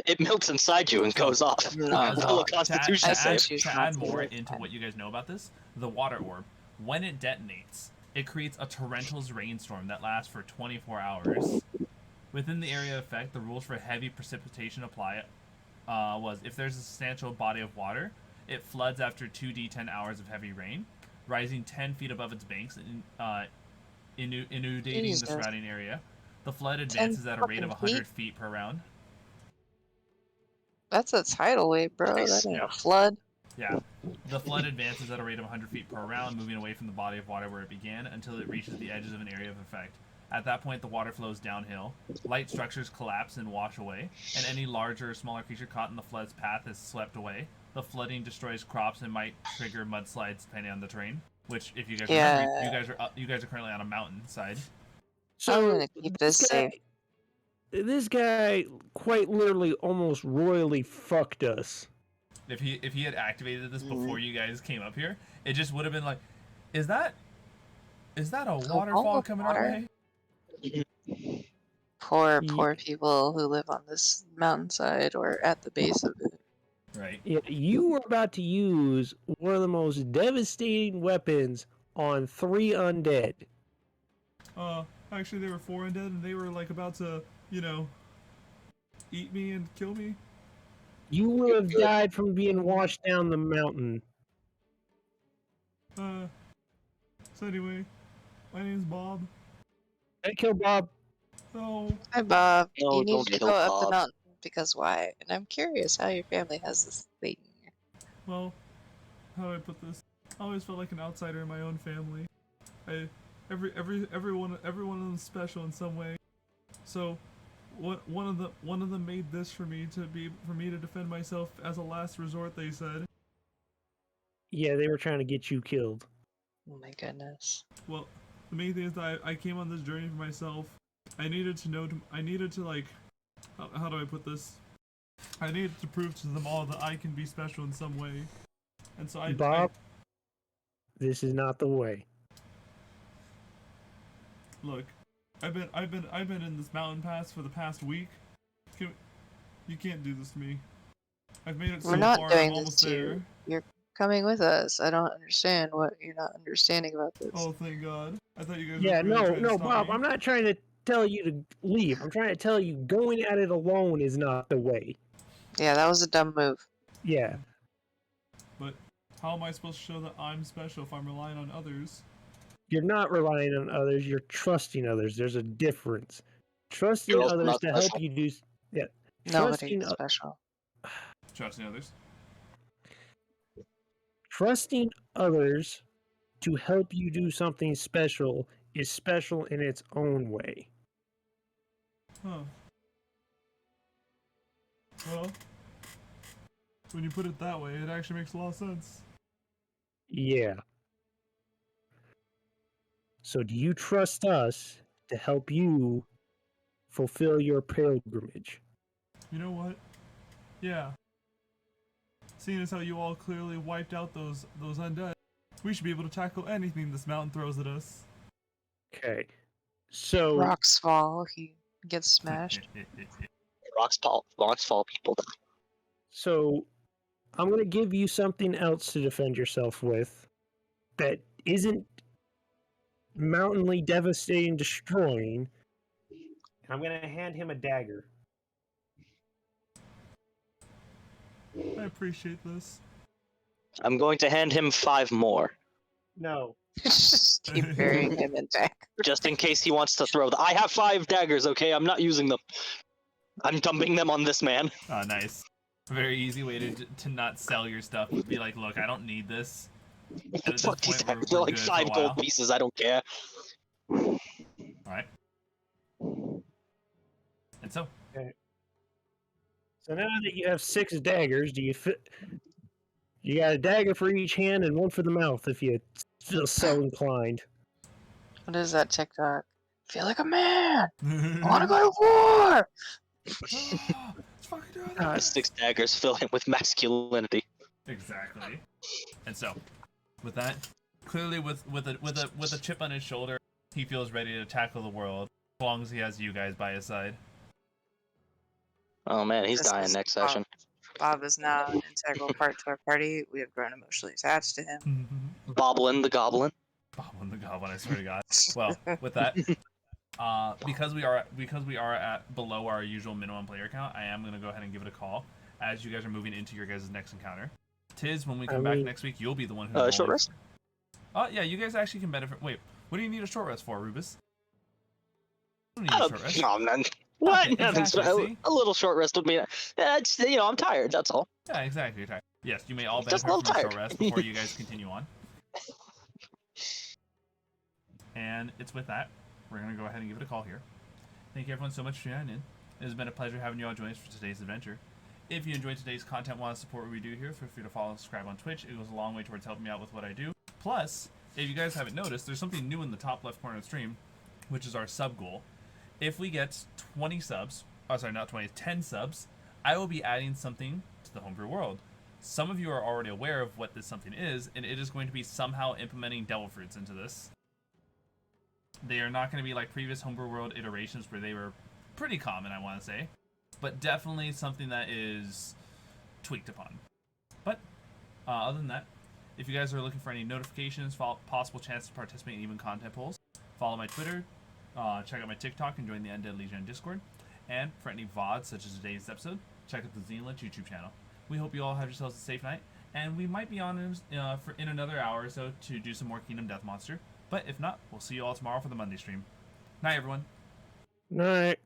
It melts inside you and goes off. No, Roll a no. Constitution I save. choose To not add to more do it. into what you guys know about this, the water orb, when it detonates, it creates a torrential rainstorm that lasts for 24 hours. Within the area of effect, the rules for heavy precipitation apply. Was if there's a substantial body of water, it floods after 2d10 hours of heavy rain, rising 10 feet above its banks and inundating Jesus. the surrounding area. The flood advances at a rate of 100 feet per round. That's a tidal wave, bro. Nice. That ain't Yeah. a flood. Yeah. The flood advances at a rate of 100 feet per round, moving away from the body of water where it began until it reaches the edges of an area of effect. At that point, the water flows downhill. Light structures collapse and wash away, and any larger or smaller creature caught in the flood's path is swept away. The flooding destroys crops and might trigger mudslides depending on the terrain. Which, if you guys remember, you guys are currently on a mountainside. so I'm gonna keep this safe. This guy quite literally almost royally fucked us. If he had activated this before you guys came up here, it just would have been like, is that a waterfall coming our way? Poor people who live on this mountainside or at the base of it. Right. Yeah, you were about to use one of the most devastating weapons on 3 undead. Actually, they were 4 undead, and they were like about to, eat me and kill me. You would have died from being washed down the mountain. So anyway, my name's Bob. I kill Bob. So Hi, Bob. No, you need don't to kill go up Bob. the mountain because why? And I'm curious how your family has this thing. well, how do I put this? I always felt like an outsider in my own family. Everyone of them special in some way. So, one of them made this for me to defend myself as a last resort. They said. Yeah, they were trying to get you killed. Oh my goodness. Well, the main thing is that I came on this journey for myself. I needed to like, how do I put this? I needed to prove to them all that I can be special in some way. And so Bob, this is not the way. Look, I've been in this mountain pass for the past week. You can't do this to me. I've made it so We're not far. doing I'm almost this to there. you. You're coming with us. I don't understand what you're not understanding about this. Oh, thank God! I thought you guys. Yeah, were really trying to no, stop Bob, me. I'm not trying to tell you to leave. I'm trying to tell you going at it alone is not the way. Yeah, that was a dumb move. Yeah. But how am I supposed to show that I'm special if I'm relying on others? You're not relying on others, you're trusting others. There's a difference. Trusting You're also others not to special. help you do... Yeah. Nobody's special. Trusting others. Trusting others to help you do something special is special in its own way. Huh. Well, when you put it that way, it actually makes a lot of sense. Yeah. So do you trust us to help you fulfill your pilgrimage? You know what? Yeah. Seeing as how you all clearly wiped out those undead, we should be able to tackle anything this mountain throws at us. Okay. So Rocks fall, he gets smashed. Rocks fall, people die. So I'm gonna give you something else to defend yourself with that isn't mountainly devastating, destroying. And I'm gonna hand him a dagger. I appreciate this. I'm going to hand him 5 more, No. Just keep burying him in deck. just in case he wants to throw them. I have 5 daggers, okay? I'm not using them. I'm dumping them on this man. Oh, nice. Very easy way to not sell your stuff would be like, look, I don't need this. At this Fuck these point, daggers. we're They're like good for a 5 while. gold pieces. I don't care. Alright. And so, So now that you have 6 daggers, do you fit? You got a dagger for each hand and one for the mouth if you feel so inclined. What is that TikTok? Feel like a man! I wanna go to war! let's fucking do it. 6 daggers fill him with masculinity. Exactly. And so, with that, clearly with a chip on his shoulder, he feels ready to tackle the world, as long as he has you guys by his side. Oh man, he's This dying is next session. Bob is now an integral part to our party. We have grown emotionally attached to him. Boblin the Goblin. Bobbling the goblin, I swear to God. Well, with that, because we are at below our usual minimum player count, I am gonna go ahead and give it a call as you guys are moving into your guys' next encounter. Tiz, when we come back next week, you'll be the one who's Short rest? yeah, you guys actually can benefit. Wait, what do you need a short rest for, Orubis? You don't need a short rest. No, man. What? Okay, exactly, see? A little short rest would mean, it's, I'm tired. That's all. Yeah, exactly. You're tired. Yes, you may all Just benefit a from little a short tired. rest before you guys continue on. And it's with that, we're gonna go ahead and give it a call here. Thank you everyone so much for tuning in. It has been a pleasure having you all join us for today's adventure. If you enjoyed today's content and want to support what we do here, feel free to follow and subscribe on Twitch. It goes a long way towards helping me out with what I do. Plus, if you guys haven't noticed, there's something new in the top left corner of the stream, which is our sub goal. If we get 20 subs, oh sorry, not 20, 10 subs, I will be adding something to the Homebrew World. Some of you are already aware of what this something is, and it is going to be somehow implementing devil fruits into this. They are not going to be like previous Homebrew World iterations where they were pretty common, I want to say, but definitely something that is tweaked upon. But other than that, if you guys are looking for any notifications, possible chance to participate in even content polls, follow my Twitter, check out my TikTok, and join the Undead Legion Discord. And for any VODs, such as today's episode, check out the Xenolet YouTube channel. We hope you all have yourselves a safe night, and we might be on in another hour or so to do some more Kingdom Death Monster. But if not, we'll see you all tomorrow for the Monday stream. Night, everyone. Night.